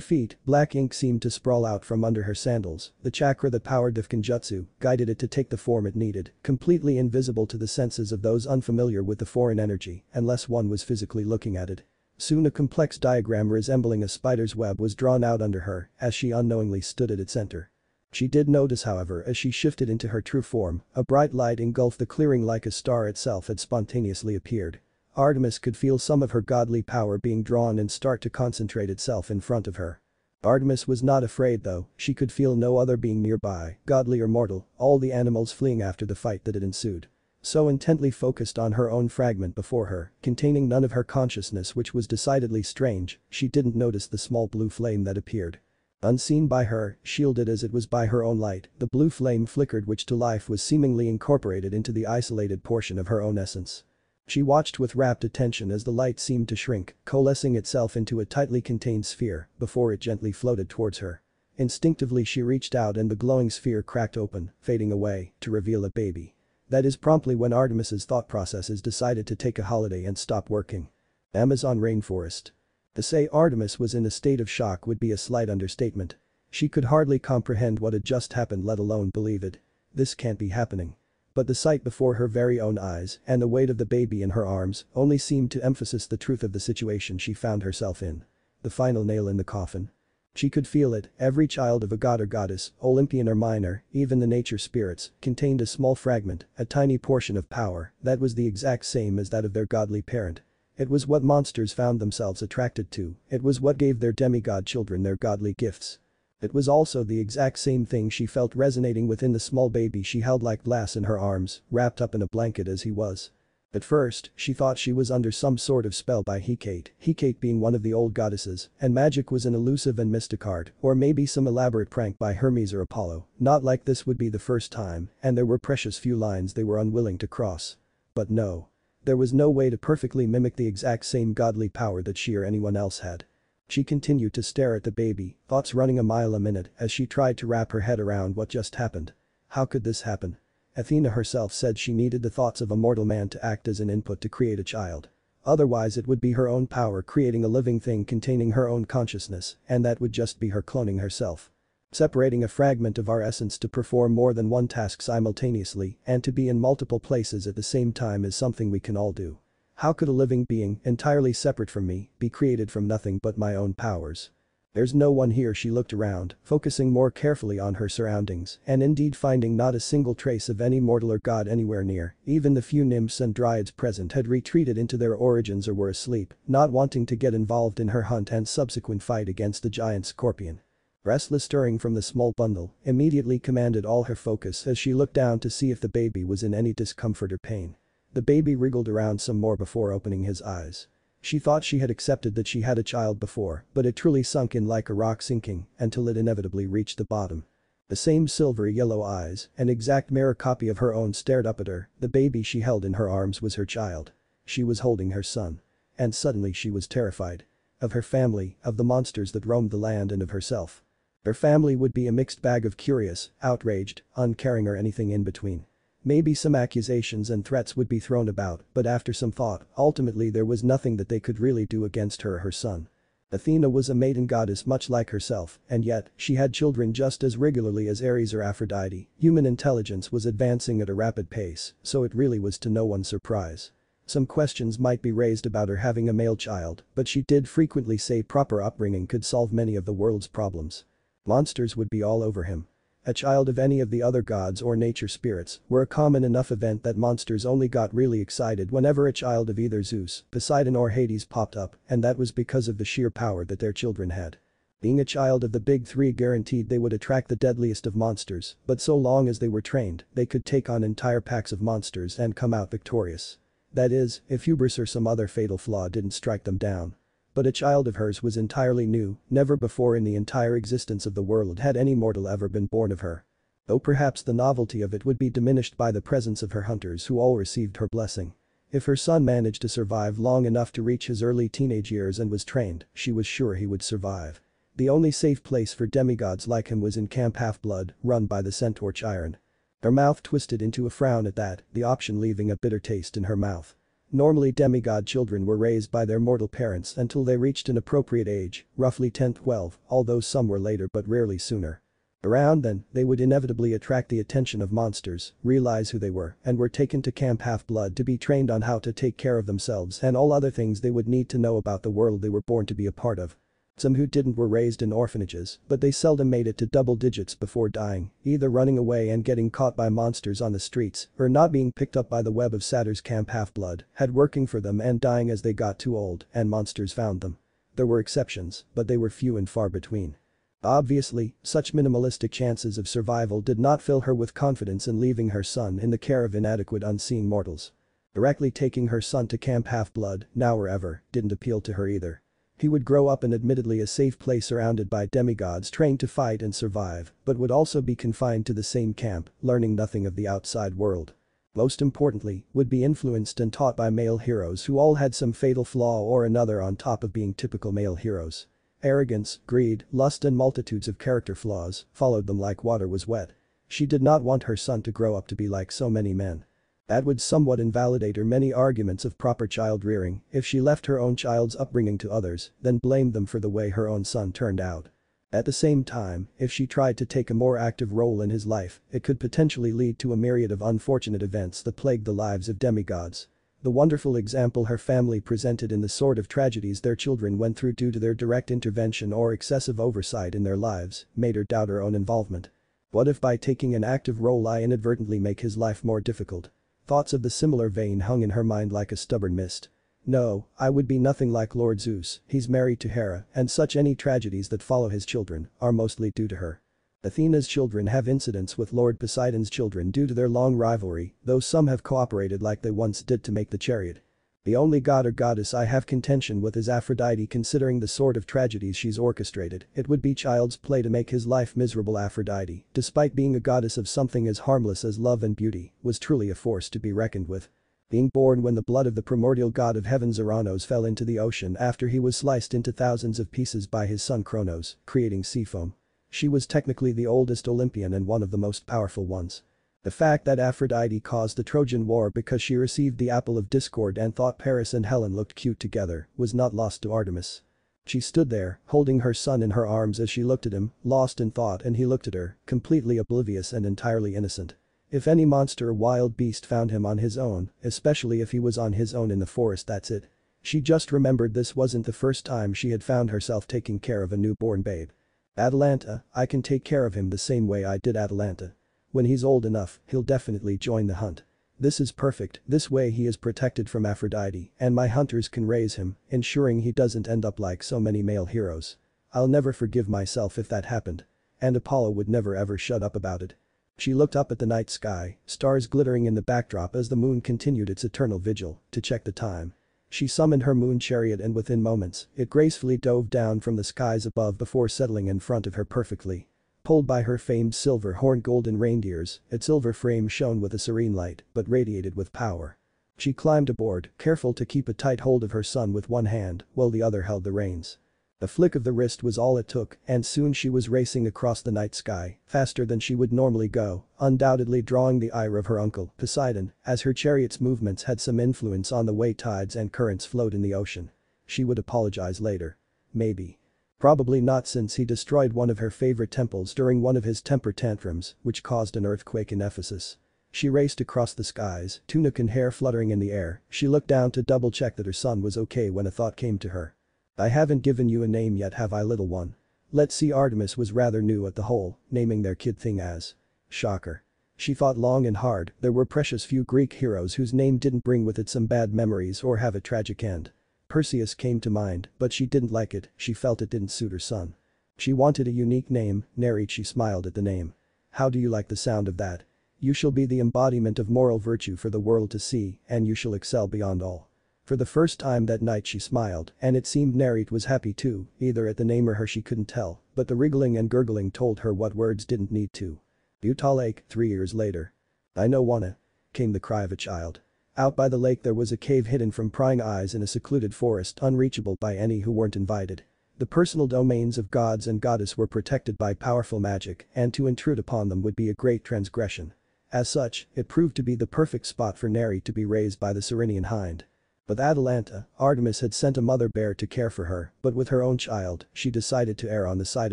feet, black ink seemed to sprawl out from under her sandals, the chakra that powered the Kenjutsu guided it to take the form it needed, completely invisible to the senses of those unfamiliar with the foreign energy, unless one was physically looking at it. Soon a complex diagram resembling a spider's web was drawn out under her as she unknowingly stood at its center. She did notice, however, as she shifted into her true form, a bright light engulfed the clearing like a star itself had spontaneously appeared. Artemis could feel some of her godly power being drawn and start to concentrate itself in front of her. Artemis was not afraid though, she could feel no other being nearby, godly or mortal, all the animals fleeing after the fight that had ensued. So intently focused on her own fragment before her, containing none of her consciousness, which was decidedly strange, she didn't notice the small blue flame that appeared. Unseen by her, shielded as it was by her own light, the blue flame flickered, which to life was seemingly incorporated into the isolated portion of her own essence. She watched with rapt attention as the light seemed to shrink, coalescing itself into a tightly contained sphere before it gently floated towards her. Instinctively she reached out and the glowing sphere cracked open, fading away, to reveal a baby. That is promptly when Artemis's thought processes decided to take a holiday and stop working. Amazon rainforest. To say Artemis was in a state of shock would be a slight understatement. She could hardly comprehend what had just happened, let alone believe it. This can't be happening. But the sight before her very own eyes and the weight of the baby in her arms only seemed to emphasize the truth of the situation she found herself in. The final nail in the coffin. She could feel it, every child of a god or goddess, Olympian or minor, even the nature spirits, contained a small fragment, a tiny portion of power that was the exact same as that of their godly parent. It was what monsters found themselves attracted to, it was what gave their demigod children their godly gifts. It was also the exact same thing she felt resonating within the small baby she held like glass in her arms, wrapped up in a blanket as he was. At first, she thought she was under some sort of spell by Hecate being one of the old goddesses, and magic was an elusive and mystic art, or maybe some elaborate prank by Hermes or Apollo, not like this would be the first time, and there were precious few lines they were unwilling to cross. But no. There was no way to perfectly mimic the exact same godly power that she or anyone else had. She continued to stare at the baby, thoughts running a mile a minute as she tried to wrap her head around what just happened. How could this happen? Athena herself said she needed the thoughts of a mortal man to act as an input to create a child. Otherwise it would be her own power creating a living thing containing her own consciousness, and that would just be her cloning herself. Separating a fragment of our essence to perform more than one task simultaneously and to be in multiple places at the same time is something we can all do. How could a living being, entirely separate from me, be created from nothing but my own powers? There's no one here. She looked around, focusing more carefully on her surroundings and indeed finding not a single trace of any mortal or god anywhere near. Even the few nymphs and dryads present had retreated into their origins or were asleep, not wanting to get involved in her hunt and subsequent fight against the giant scorpion. Restless stirring from the small bundle immediately commanded all her focus as she looked down to see if the baby was in any discomfort or pain. The baby wriggled around some more before opening his eyes. She thought she had accepted that she had a child before, but it truly sunk in like a rock sinking until it inevitably reached the bottom. The same silvery yellow eyes, an exact mirror copy of her own, stared up at her. The baby she held in her arms was her child. She was holding her son. And suddenly she was terrified. Of her family, of the monsters that roamed the land, and of herself. Her family would be a mixed bag of curious, outraged, uncaring, or anything in between. Maybe some accusations and threats would be thrown about, but after some thought, ultimately there was nothing that they could really do against her or her son. Athena was a maiden goddess much like herself, and yet, she had children just as regularly as Ares or Aphrodite. Human intelligence was advancing at a rapid pace, so it really was to no one's surprise. Some questions might be raised about her having a male child, but she did frequently say proper upbringing could solve many of the world's problems. Monsters would be all over him. A child of any of the other gods or nature spirits were a common enough event that monsters only got really excited whenever a child of either Zeus, Poseidon or Hades popped up, and that was because of the sheer power that their children had. Being a child of the big three guaranteed they would attract the deadliest of monsters, but so long as they were trained, they could take on entire packs of monsters and come out victorious. That is, if hubris or some other fatal flaw didn't strike them down. But a child of hers was entirely new, never before in the entire existence of the world had any mortal ever been born of her. Though perhaps the novelty of it would be diminished by the presence of her hunters who all received her blessing. If her son managed to survive long enough to reach his early teenage years and was trained, she was sure he would survive. The only safe place for demigods like him was in Camp Half-Blood, run by the centaur Chiron. Her mouth twisted into a frown at that, the option leaving a bitter taste in her mouth. Normally demigod children were raised by their mortal parents until they reached an appropriate age, roughly 10-12, although some were later but rarely sooner. Around then, they would inevitably attract the attention of monsters, realize who they were, and were taken to Camp Half-Blood to be trained on how to take care of themselves and all other things they would need to know about the world they were born to be a part of. Some who didn't were raised in orphanages, but they seldom made it to double digits before dying, either running away and getting caught by monsters on the streets or not being picked up by the web of Satyr's Camp Half-Blood, had working for them and dying as they got too old and monsters found them. There were exceptions, but they were few and far between. Obviously, such minimalistic chances of survival did not fill her with confidence in leaving her son in the care of inadequate unseen mortals. Directly taking her son to Camp Half-Blood, now or ever, didn't appeal to her either. He would grow up in admittedly a safe place surrounded by demigods trained to fight and survive, but would also be confined to the same camp, learning nothing of the outside world. Most importantly, would be influenced and taught by male heroes who all had some fatal flaw or another on top of being typical male heroes. Arrogance, greed, lust and multitudes of character flaws followed them like water was wet. She did not want her son to grow up to be like so many men. That would somewhat invalidate her many arguments of proper child rearing if she left her own child's upbringing to others, then blamed them for the way her own son turned out. At the same time, if she tried to take a more active role in his life, it could potentially lead to a myriad of unfortunate events that plagued the lives of demigods. The wonderful example her family presented in the sort of tragedies their children went through due to their direct intervention or excessive oversight in their lives made her doubt her own involvement. What if by taking an active role I inadvertently make his life more difficult? Thoughts of the similar vein hung in her mind like a stubborn mist. No, I would be nothing like Lord Zeus, he's married to Hera, and such any tragedies that follow his children are mostly due to her. Athena's children have incidents with Lord Poseidon's children due to their long rivalry, though some have cooperated like they once did to make the chariot. The only god or goddess I have contention with is Aphrodite considering the sort of tragedies she's orchestrated. It would be child's play to make his life miserable. Aphrodite, despite being a goddess of something as harmless as love and beauty, was truly a force to be reckoned with. Being born when the blood of the primordial god of heaven Zeranos fell into the ocean after he was sliced into thousands of pieces by his son Kronos, creating sea foam. She was technically the oldest Olympian and one of the most powerful ones. The fact that Aphrodite caused the Trojan War because she received the apple of discord and thought Paris and Helen looked cute together was not lost to Artemis. She stood there, holding her son in her arms as she looked at him, lost in thought, and he looked at her, completely oblivious and entirely innocent. If any monster or wild beast found him on his own, especially if he was on his own in the forest, that's it. She just remembered this wasn't the first time she had found herself taking care of a newborn babe. Atalanta, I can take care of him the same way I did Atalanta. When he's old enough, he'll definitely join the hunt. This is perfect, this way he is protected from Aphrodite and my hunters can raise him, ensuring he doesn't end up like so many male heroes. I'll never forgive myself if that happened. And Apollo would never ever shut up about it. She looked up at the night sky, stars glittering in the backdrop as the moon continued its eternal vigil, to check the time. She summoned her moon chariot and within moments, it gracefully dove down from the skies above before settling in front of her perfectly. Pulled by her famed silver-horned golden reindeers, its silver frame shone with a serene light, but radiated with power. She climbed aboard, careful to keep a tight hold of her son with one hand, while the other held the reins. A flick of the wrist was all it took, and soon she was racing across the night sky, faster than she would normally go, undoubtedly drawing the ire of her uncle, Poseidon, as her chariot's movements had some influence on the way tides and currents flowed in the ocean. She would apologize later. Maybe. Probably not, since he destroyed one of her favorite temples during one of his temper tantrums, which caused an earthquake in Ephesus. She raced across the skies, tunic and hair fluttering in the air. She looked down to double-check that her son was okay when a thought came to her. I haven't given you a name yet, have I, little one? Let's see. Artemis was rather new at the whole naming their kid thing as. Shocker. She thought long and hard. There were precious few Greek heroes whose name didn't bring with it some bad memories or have a tragic end. Perseus came to mind, but she didn't like it, she felt it didn't suit her son. She wanted a unique name, Nereid. She smiled at the name. How do you like the sound of that? You shall be the embodiment of moral virtue for the world to see, and you shall excel beyond all. For the first time that night she smiled, and it seemed Nereid was happy too, either at the name or her she couldn't tell, but the wriggling and gurgling told her what words didn't need to. Utah Lake, 3 years later. I know wanna. Came the cry of a child. Out by the lake there was a cave hidden from prying eyes in a secluded forest unreachable by any who weren't invited. The personal domains of gods and goddess were protected by powerful magic, and to intrude upon them would be a great transgression. As such, it proved to be the perfect spot for Nereid to be raised by the Cyrenian hind. With Atalanta, Artemis had sent a mother bear to care for her, but with her own child, she decided to err on the side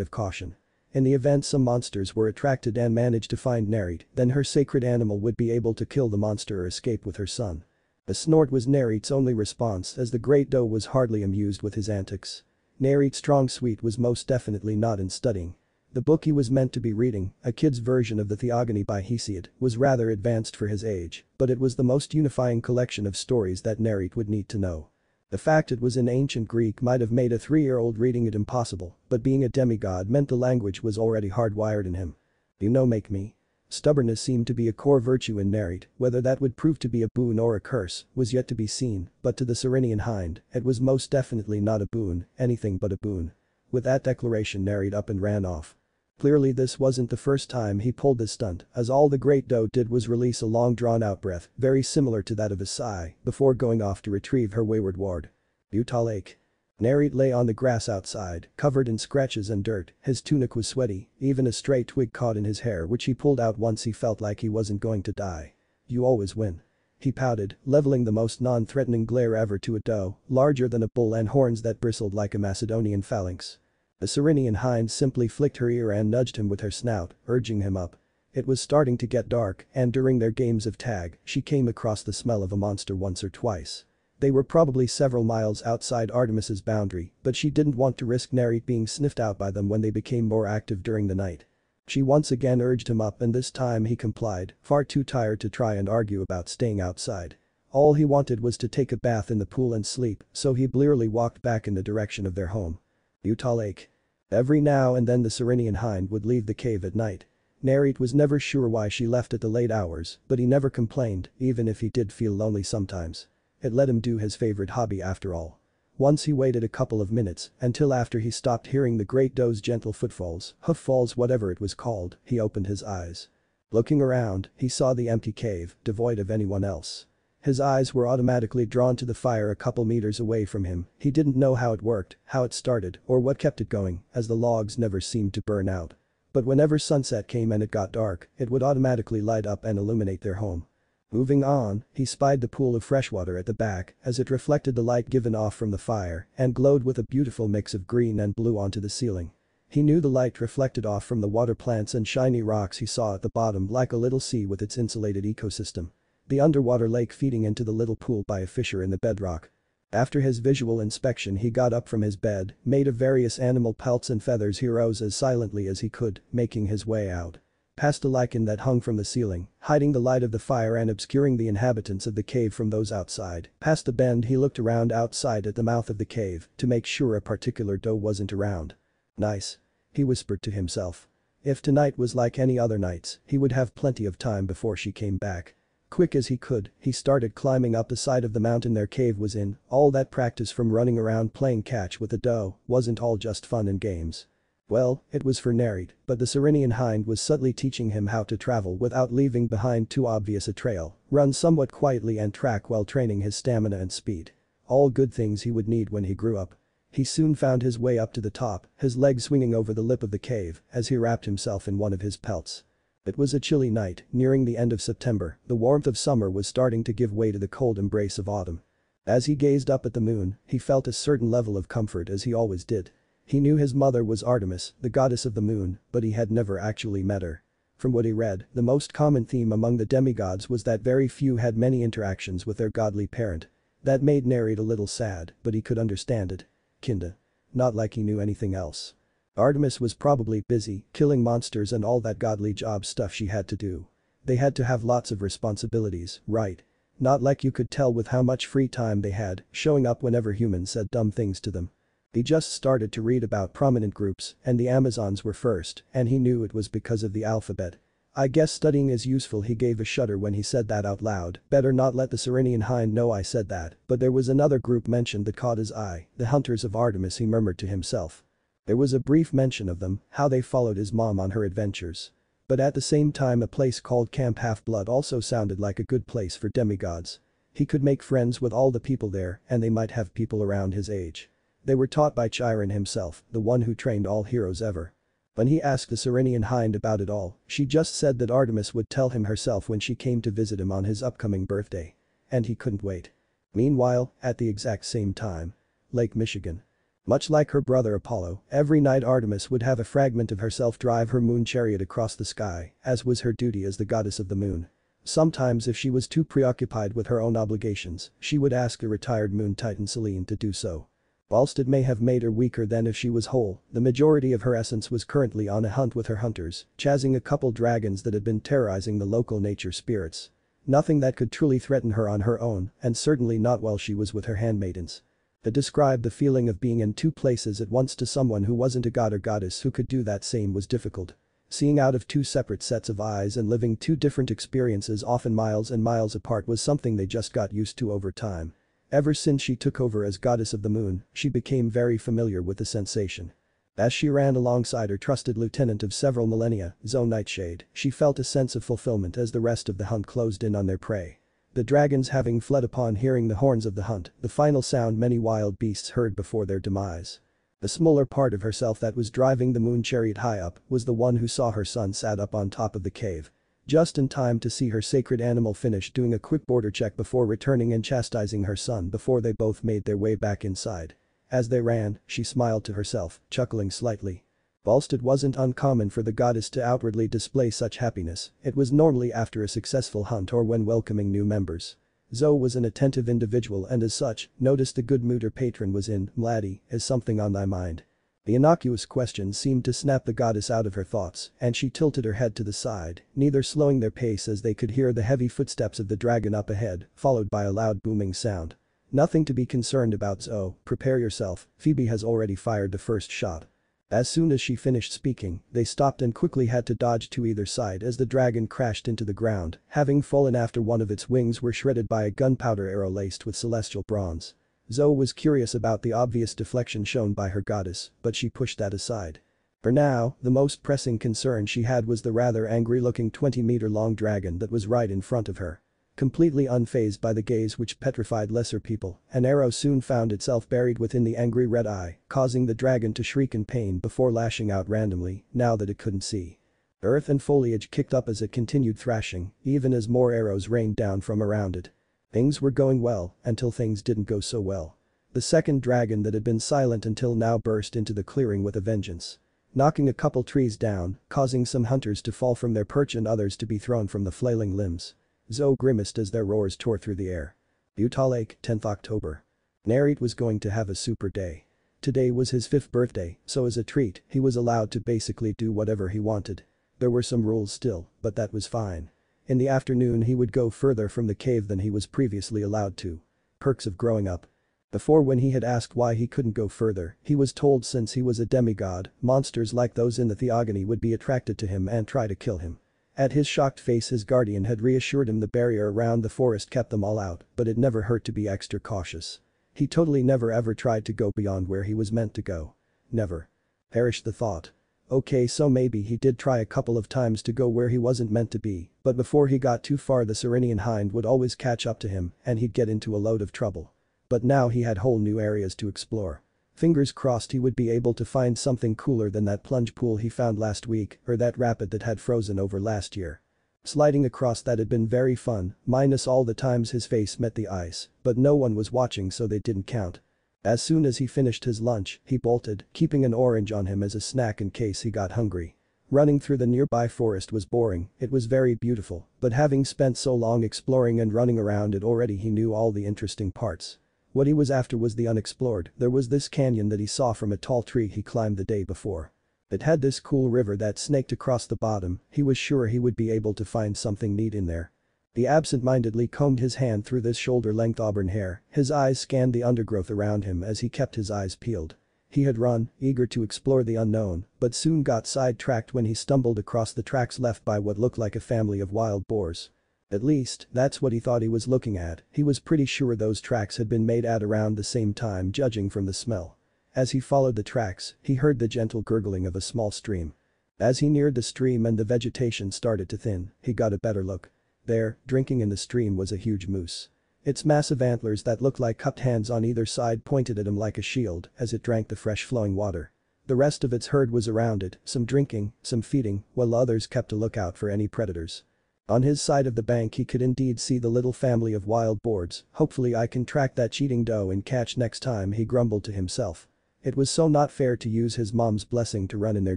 of caution. In the event some monsters were attracted and managed to find Nereid, then her sacred animal would be able to kill the monster or escape with her son. A snort was Nereid's only response as the great doe was hardly amused with his antics. Nereid's strong suit was most definitely not in studying. The book he was meant to be reading, a kid's version of the Theogony by Hesiod, was rather advanced for his age, but it was the most unifying collection of stories that Nereid would need to know. The fact it was in ancient Greek might have made a 3-year-old reading it impossible, but being a demigod meant the language was already hardwired in him. Make me. Stubbornness seemed to be a core virtue in Nereid, whether that would prove to be a boon or a curse was yet to be seen, but to the Cyrenian hind, it was most definitely not a boon, anything but a boon. With that declaration Nereid up and ran off. Clearly this wasn't the first time he pulled this stunt, as all the great doe did was release a long drawn-out breath, very similar to that of a sigh, before going off to retrieve her wayward ward. Utah Lake. Nereid lay on the grass outside, covered in scratches and dirt, his tunic was sweaty, even a stray twig caught in his hair which he pulled out once he felt like he wasn't going to die. You always win. He pouted, leveling the most non-threatening glare ever to a doe, larger than a bull and horns that bristled like a Macedonian phalanx. The Cyrenian hind simply flicked her ear and nudged him with her snout, urging him up. It was starting to get dark, and during their games of tag, she came across the smell of a monster once or twice. They were probably several miles outside Artemis's boundary, but she didn't want to risk Nereid being sniffed out by them when they became more active during the night. She once again urged him up and this time he complied, far too tired to try and argue about staying outside. All he wanted was to take a bath in the pool and sleep, so he blearily walked back in the direction of their home. Utah Lake. Every now and then the Cyrenian hind would leave the cave at night. Nereid was never sure why she left at the late hours, but he never complained, even if he did feel lonely sometimes. It let him do his favorite hobby after all. Once he waited a couple of minutes, until after he stopped hearing the great doe's gentle footfalls, hoof-falls whatever it was called, he opened his eyes. Looking around, he saw the empty cave, devoid of anyone else. His eyes were automatically drawn to the fire a couple meters away from him. He didn't know how it worked, how it started, or what kept it going, as the logs never seemed to burn out. But whenever sunset came and it got dark, it would automatically light up and illuminate their home. Moving on, he spied the pool of freshwater at the back as it reflected the light given off from the fire and glowed with a beautiful mix of green and blue onto the ceiling. He knew the light reflected off from the water plants and shiny rocks he saw at the bottom like a little sea with its insulated ecosystem. The underwater lake feeding into the little pool by a fissure in the bedrock. After his visual inspection he got up from his bed, made of various animal pelts and feathers he rose as silently as he could, making his way out. Past a lichen that hung from the ceiling, hiding the light of the fire and obscuring the inhabitants of the cave from those outside. Past the bend he looked around outside at the mouth of the cave to make sure a particular doe wasn't around. Nice. He whispered to himself. If tonight was like any other nights, he would have plenty of time before she came back. Quick as he could, he started climbing up the side of the mountain their cave was in. All that practice from running around playing catch with a doe wasn't all just fun and games. Well, it was for Nereid, but the Cyrenian hind was subtly teaching him how to travel without leaving behind too obvious a trail, run somewhat quietly and track while training his stamina and speed. All good things he would need when he grew up. He soon found his way up to the top, his legs swinging over the lip of the cave as he wrapped himself in one of his pelts. It was a chilly night, nearing the end of September, the warmth of summer was starting to give way to the cold embrace of autumn. As he gazed up at the moon, he felt a certain level of comfort as he always did. He knew his mother was Artemis, the goddess of the moon, but he had never actually met her. From what he read, the most common theme among the demigods was that very few had many interactions with their godly parent. That made Nereid a little sad, but he could understand it. Kinda. Not like he knew anything else. Artemis was probably busy, killing monsters and all that godly job stuff she had to do. They had to have lots of responsibilities, right? Not like you could tell with how much free time they had, showing up whenever humans said dumb things to them. He just started to read about prominent groups, and the Amazons were first, and he knew it was because of the alphabet. I guess studying is useful. He gave a shudder when he said that out loud. Better not let the Cyrenian hind know I said that, but there was another group mentioned that caught his eye, the Hunters of Artemis, he murmured to himself. There was a brief mention of them, how they followed his mom on her adventures. But at the same time a place called Camp Half-Blood also sounded like a good place for demigods. He could make friends with all the people there and they might have people around his age. They were taught by Chiron himself, the one who trained all heroes ever. When he asked the Cyrenian hind about it all, she just said that Artemis would tell him herself when she came to visit him on his upcoming birthday. And he couldn't wait. Meanwhile, at the exact same time. Lake Michigan. Much like her brother Apollo, every night Artemis would have a fragment of herself drive her moon chariot across the sky, as was her duty as the goddess of the moon. Sometimes if she was too preoccupied with her own obligations, she would ask the retired moon titan Selene to do so. Whilst it may have made her weaker than if she was whole, the majority of her essence was currently on a hunt with her hunters, chasing a couple dragons that had been terrorizing the local nature spirits. Nothing that could truly threaten her on her own, and certainly not while she was with her handmaidens. To describe the feeling of being in two places at once to someone who wasn't a god or goddess who could do that same was difficult. Seeing out of two separate sets of eyes and living two different experiences often miles and miles apart was something they just got used to over time. Ever since she took over as goddess of the moon, she became very familiar with the sensation. As she ran alongside her trusted lieutenant of several millennia, Zoe Nightshade, she felt a sense of fulfillment as the rest of the hunt closed in on their prey. The dragons having fled upon hearing the horns of the hunt, the final sound many wild beasts heard before their demise. The smaller part of herself that was driving the moon chariot high up was the one who saw her son sat up on top of the cave. Just in time to see her sacred animal finish doing a quick border check before returning and chastising her son before they both made their way back inside. As they ran, she smiled to herself, chuckling slightly. Whilst it wasn't uncommon for the goddess to outwardly display such happiness, it was normally after a successful hunt or when welcoming new members. Zoe was an attentive individual and as such, noticed the good mood her patron was in. "Laddie, is something on thy mind?" The innocuous question seemed to snap the goddess out of her thoughts, and she tilted her head to the side, neither slowing their pace as they could hear the heavy footsteps of the dragon up ahead, followed by a loud booming sound. "Nothing to be concerned about, Zoe, prepare yourself, Phoebe has already fired the first shot." As soon as she finished speaking, they stopped and quickly had to dodge to either side as the dragon crashed into the ground, having fallen after one of its wings were shredded by a gunpowder arrow laced with celestial bronze. Zoe was curious about the obvious deflection shown by her goddess, but she pushed that aside. For now, the most pressing concern she had was the rather angry-looking 20-meter-long dragon that was right in front of her. Completely unfazed by the gaze which petrified lesser people, an arrow soon found itself buried within the angry red eye, causing the dragon to shriek in pain before lashing out randomly, now that it couldn't see. Earth and foliage kicked up as it continued thrashing, even as more arrows rained down from around it. Things were going well, until things didn't go so well. The second dragon that had been silent until now burst into the clearing with a vengeance. Knocking a couple trees down, causing some hunters to fall from their perch and others to be thrown from the flailing limbs. Zoe grimaced as their roars tore through the air. Utah Lake, 10th October. Naruto was going to have a super day. Today was his 5th birthday, so as a treat, he was allowed to basically do whatever he wanted. There were some rules still, but that was fine. In the afternoon he would go further from the cave than he was previously allowed to. Perks of growing up. Before, when he had asked why he couldn't go further, he was told since he was a demigod, monsters like those in the Theogony would be attracted to him and try to kill him. At his shocked face, his guardian had reassured him the barrier around the forest kept them all out, but it never hurt to be extra cautious. He totally never ever tried to go beyond where he was meant to go. Never. Perished the thought. Okay, so maybe he did try a couple of times to go where he wasn't meant to be, but before he got too far the Serenian hind would always catch up to him and he'd get into a load of trouble. But now he had whole new areas to explore. Fingers crossed he would be able to find something cooler than that plunge pool he found last week or that rapid that had frozen over last year. Sliding across that had been very fun, minus all the times his face met the ice, but no one was watching so they didn't count. As soon as he finished his lunch, he bolted, keeping an orange on him as a snack in case he got hungry. Running through the nearby forest was boring, it was very beautiful, but having spent so long exploring and running around it already he knew all the interesting parts. What he was after was the unexplored. There was this canyon that he saw from a tall tree he climbed the day before. It had this cool river that snaked across the bottom, he was sure he would be able to find something neat in there. He absent-mindedly combed his hand through this shoulder-length auburn hair, his eyes scanned the undergrowth around him as he kept his eyes peeled. He had run, eager to explore the unknown, but soon got sidetracked when he stumbled across the tracks left by what looked like a family of wild boars. At least, that's what he thought he was looking at, he was pretty sure those tracks had been made at around the same time judging from the smell. As he followed the tracks, he heard the gentle gurgling of a small stream. As he neared the stream and the vegetation started to thin, he got a better look. There, drinking in the stream was a huge moose. Its massive antlers that looked like cupped hands on either side pointed at him like a shield as it drank the fresh flowing water. The rest of its herd was around it, some drinking, some feeding, while others kept a lookout for any predators. On his side of the bank he could indeed see the little family of wild boars. Hopefully I can track that cheating doe and catch next time, he grumbled to himself. It was so not fair to use his mom's blessing to run in their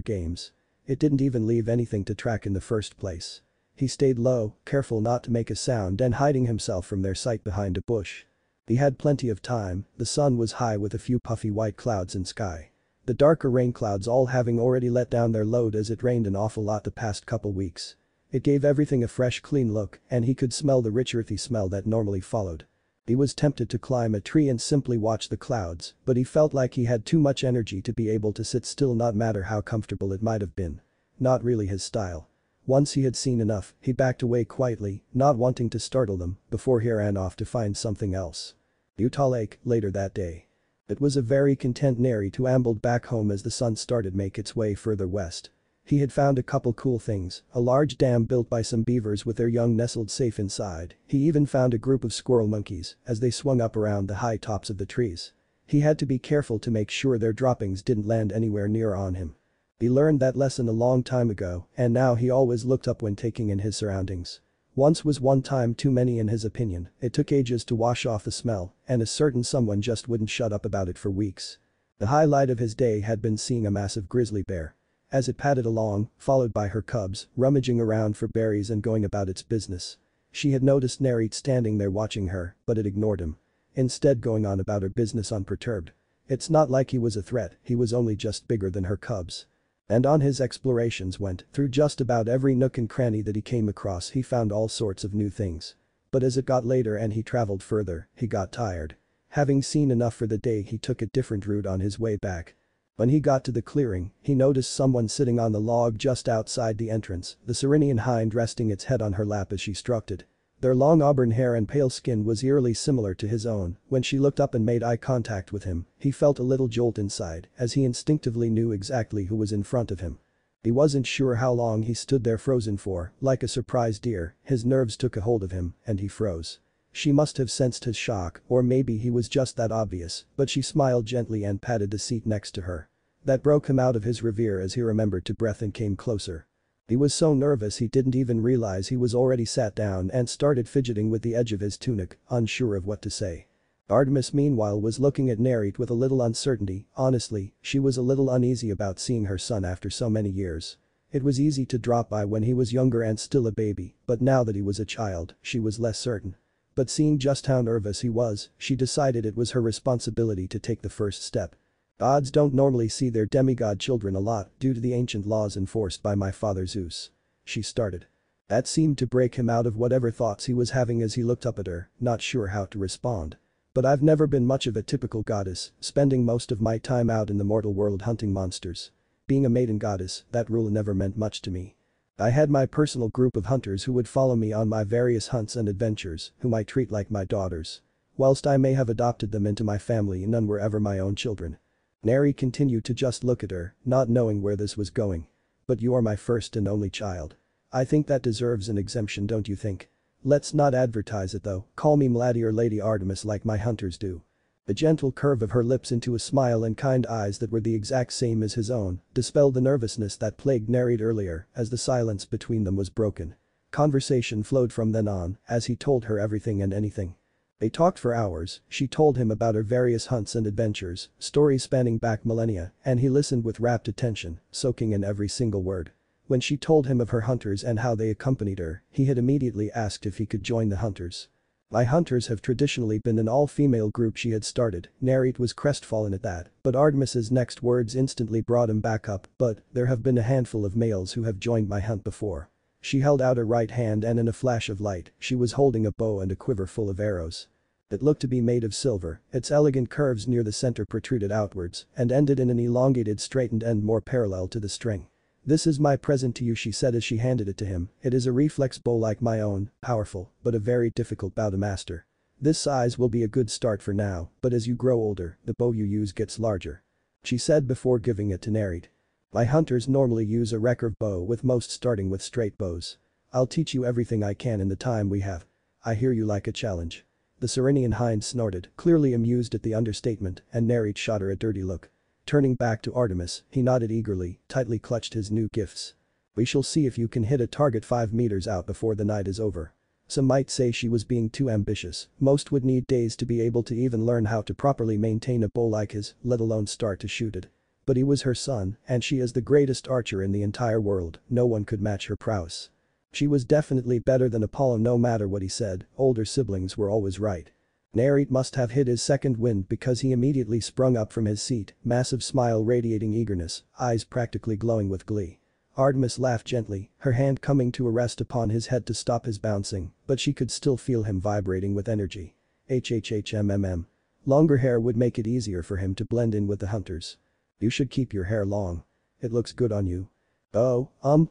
games. It didn't even leave anything to track in the first place. He stayed low, careful not to make a sound and hiding himself from their sight behind a bush. He had plenty of time, the sun was high with a few puffy white clouds in sky. The darker rain clouds all having already let down their load as it rained an awful lot the past couple weeks. It gave everything a fresh clean look and he could smell the rich earthy smell that normally followed. He was tempted to climb a tree and simply watch the clouds, but he felt like he had too much energy to be able to sit still, not matter how comfortable it might have been. Not really his style. Once he had seen enough, he backed away quietly, not wanting to startle them, before he ran off to find something else. Utah Lake, later that day. It was a very content Neri who ambled back home as the sun started make its way further west. He had found a couple cool things, a large dam built by some beavers with their young nestled safe inside. He even found a group of squirrel monkeys as they swung up around the high tops of the trees. He had to be careful to make sure their droppings didn't land anywhere near on him. He learned that lesson a long time ago and now he always looked up when taking in his surroundings. Once was one time too many in his opinion, it took ages to wash off the smell and a certain someone just wouldn't shut up about it for weeks. The highlight of his day had been seeing a massive grizzly bear. As it padded along, followed by her cubs, rummaging around for berries and going about its business. She had noticed Nerit standing there watching her, but it ignored him. Instead going on about her business unperturbed. It's not like he was a threat, he was only just bigger than her cubs. And on his explorations went through just about every nook and cranny that he came across, he found all sorts of new things. But as it got later and he traveled further, he got tired. Having seen enough for the day, he took a different route on his way back. When he got to the clearing, he noticed someone sitting on the log just outside the entrance, the Serenian hind resting its head on her lap as she stroked it. Their long auburn hair and pale skin was eerily similar to his own. When she looked up and made eye contact with him, he felt a little jolt inside as he instinctively knew exactly who was in front of him. He wasn't sure how long he stood there frozen for, like a surprised deer, his nerves took a hold of him and he froze. She must have sensed his shock, or maybe he was just that obvious, but she smiled gently and patted the seat next to her. That broke him out of his reverie as he remembered to breath and came closer. He was so nervous he didn't even realize he was already sat down and started fidgeting with the edge of his tunic, unsure of what to say. Artemis meanwhile was looking at Nerit with a little uncertainty, honestly, she was a little uneasy about seeing her son after so many years. It was easy to drop by when he was younger and still a baby, but now that he was a child, she was less certain. But seeing just how nervous he was, she decided it was her responsibility to take the first step. Gods don't normally see their demigod children a lot due to the ancient laws enforced by my father Zeus. She started. That seemed to break him out of whatever thoughts he was having as he looked up at her, not sure how to respond. But I've never been much of a typical goddess, spending most of my time out in the mortal world hunting monsters. Being a maiden goddess, that rule never meant much to me. I had my personal group of hunters who would follow me on my various hunts and adventures, whom I treat like my daughters. Whilst I may have adopted them into my family, none were ever my own children. Neri continued to just look at her, not knowing where this was going. But you are my first and only child. I think that deserves an exemption, don't you think? Let's not advertise it though, call me Mlady or Lady Artemis like my hunters do. The gentle curve of her lips into a smile and kind eyes that were the exact same as his own dispelled the nervousness that plagued Nerit earlier as the silence between them was broken. Conversation flowed from then on as he told her everything and anything. They talked for hours, she told him about her various hunts and adventures, stories spanning back millennia, and he listened with rapt attention, soaking in every single word. When she told him of her hunters and how they accompanied her, he had immediately asked if he could join the hunters. My hunters have traditionally been an all-female group she had started, Nerit was crestfallen at that, but Artemis's next words instantly brought him back up, but there have been a handful of males who have joined my hunt before. She held out her right hand and in a flash of light, she was holding a bow and a quiver full of arrows. It looked to be made of silver, its elegant curves near the center protruded outwards and ended in an elongated straightened end more parallel to the string. This is my present to you, she said as she handed it to him. It is a reflex bow like my own, powerful, but a very difficult bow to master. This size will be a good start for now, but as you grow older, the bow you use gets larger. She said before giving it to Nerit. My hunters normally use a recurve bow with most starting with straight bows. I'll teach you everything I can in the time we have. I hear you like a challenge. The Serenian hind snorted, clearly amused at the understatement, and Nerit shot her a dirty look. Turning back to Artemis, he nodded eagerly, tightly clutched his new gifts. We shall see if you can hit a target 5 meters out before the night is over. Some might say she was being too ambitious, most would need days to be able to even learn how to properly maintain a bow like his, let alone start to shoot it. But he was her son, and she is the greatest archer in the entire world, no one could match her prowess. She was definitely better than Apollo no matter what he said, older siblings were always right. Naruto must have hit his second wind because he immediately sprung up from his seat, massive smile radiating eagerness, eyes practically glowing with glee. Artemis laughed gently, her hand coming to a rest upon his head to stop his bouncing, but she could still feel him vibrating with energy. HHHMMM. Longer hair would make it easier for him to blend in with the hunters. You should keep your hair long. It looks good on you. Oh,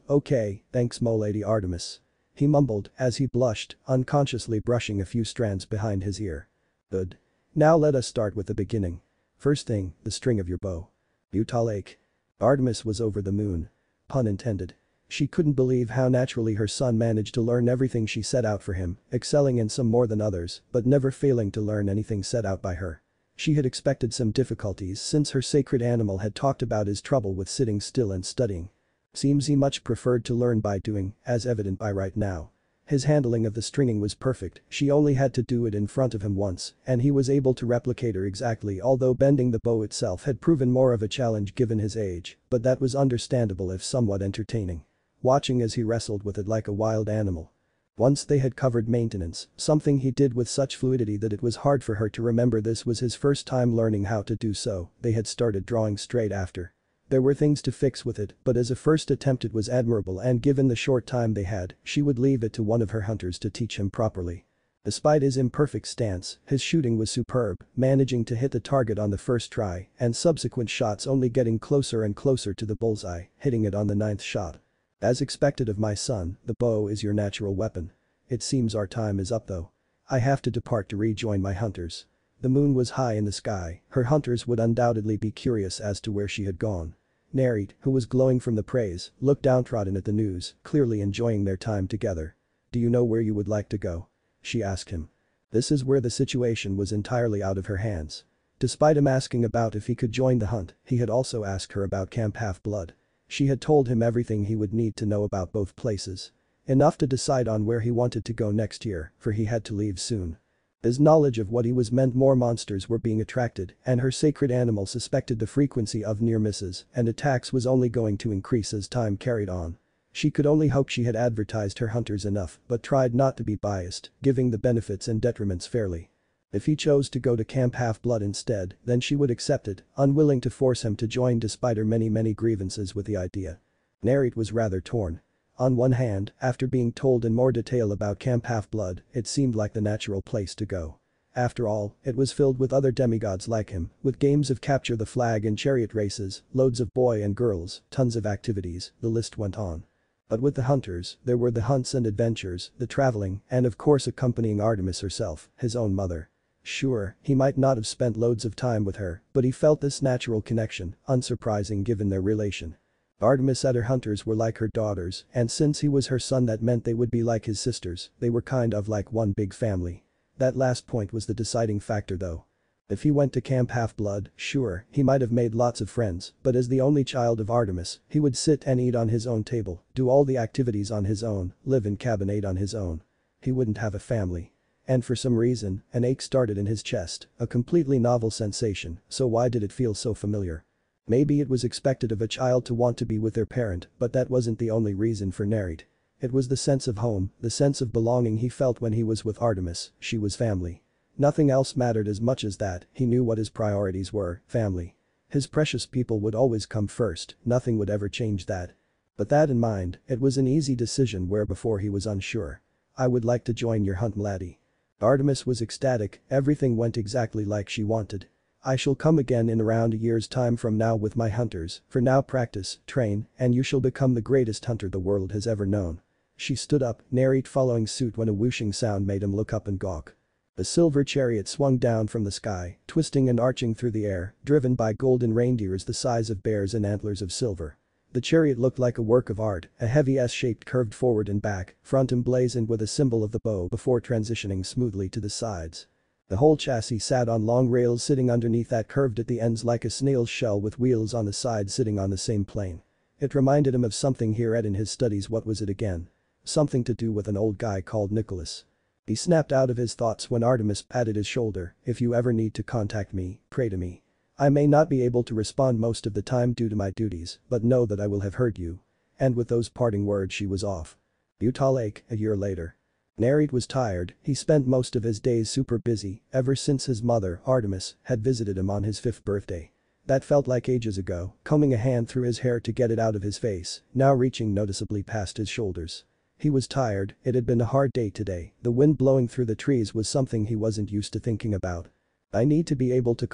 okay, thanks m'lady Artemis. He mumbled as he blushed, unconsciously brushing a few strands behind his ear. Good. Now let us start with the beginning. First thing, the string of your bow. Utah Lake. Artemis was over the moon. Pun intended. She couldn't believe how naturally her son managed to learn everything she set out for him, excelling in some more than others, but never failing to learn anything set out by her. She had expected some difficulties since her sacred animal had talked about his trouble with sitting still and studying. Seems he much preferred to learn by doing, as evident by right now. His handling of the stringing was perfect, she only had to do it in front of him once, and he was able to replicate her exactly although bending the bow itself had proven more of a challenge given his age, but that was understandable if somewhat entertaining. Watching as he wrestled with it like a wild animal. Once they had covered maintenance, something he did with such fluidity that it was hard for her to remember this was his first time learning how to do so, they had started drawing straight after. There were things to fix with it, but as a first attempt it was admirable and given the short time they had, she would leave it to one of her hunters to teach him properly. Despite his imperfect stance, his shooting was superb, managing to hit the target on the first try and subsequent shots only getting closer and closer to the bullseye, hitting it on the 9th shot. As expected of my son, the bow is your natural weapon. It seems our time is up though. I have to depart to rejoin my hunters. The moon was high in the sky, her hunters would undoubtedly be curious as to where she had gone. Naruto, who was glowing from the praise, looked downtrodden at the news, clearly enjoying their time together. Do you know where you would like to go? She asked him. This is where the situation was entirely out of her hands. Despite him asking about if he could join the hunt, he had also asked her about Camp Half-Blood. She had told him everything he would need to know about both places. Enough to decide on where he wanted to go next year, for he had to leave soon. His knowledge of what he was meant more monsters were being attracted and her sacred animal suspected the frequency of near misses and attacks was only going to increase as time carried on. She could only hope she had advertised her hunters enough but tried not to be biased, giving the benefits and detriments fairly. If he chose to go to Camp Half-Blood instead, then she would accept it, unwilling to force him to join despite her many grievances with the idea. Naruto was rather torn. On one hand, after being told in more detail about Camp Half-Blood, it seemed like the natural place to go. After all, it was filled with other demigods like him, with games of capture the flag and chariot races, loads of boy and girls, tons of activities, the list went on. But with the hunters, there were the hunts and adventures, the traveling, and of course accompanying Artemis herself, his own mother. Sure, he might not have spent loads of time with her, but he felt this natural connection, unsurprising given their relation. Artemis and her hunters were like her daughters, and since he was her son that meant they would be like his sisters, they were kind of like one big family. That last point was the deciding factor though. If he went to Camp Half-Blood, sure, he might have made lots of friends, but as the only child of Artemis, he would sit and eat on his own table, do all the activities on his own, live in cabinate on his own. He wouldn't have a family. And for some reason, an ache started in his chest, a completely novel sensation, so why did it feel so familiar? Maybe it was expected of a child to want to be with their parent, but that wasn't the only reason for Naruto. It was the sense of home, the sense of belonging he felt when he was with Artemis, she was family. Nothing else mattered as much as that, he knew what his priorities were, family. His precious people would always come first, nothing would ever change that. But that in mind, it was an easy decision where before he was unsure. I would like to join your hunt m'lady. Artemis was ecstatic, everything went exactly like she wanted. I shall come again in around a year's time from now with my hunters, for now practice, train, and you shall become the greatest hunter the world has ever known. She stood up, Naruto following suit when a whooshing sound made him look up and gawk. A silver chariot swung down from the sky, twisting and arching through the air, driven by golden reindeers the size of bears and antlers of silver. The chariot looked like a work of art, a heavy S-shaped curved forward and back, front emblazoned with a symbol of the bow before transitioning smoothly to the sides. The whole chassis sat on long rails sitting underneath that curved at the ends like a snail's shell with wheels on the side sitting on the same plane. It reminded him of something he read in his studies. What was it again? Something to do with an old guy called Nicholas. He snapped out of his thoughts when Artemis patted his shoulder. If you ever need to contact me, pray to me. I may not be able to respond most of the time due to my duties, but know that I will have heard you. And with those parting words she was off. Utah Lake, a year later. Naruto was tired. He spent most of his days super busy ever since his mother, Artemis, had visited him on his 5th birthday. That felt like ages ago, combing a hand through his hair to get it out of his face, now reaching noticeably past his shoulders. He was tired. It had been a hard day today. The wind blowing through the trees was something he wasn't used to thinking about. I need to be able to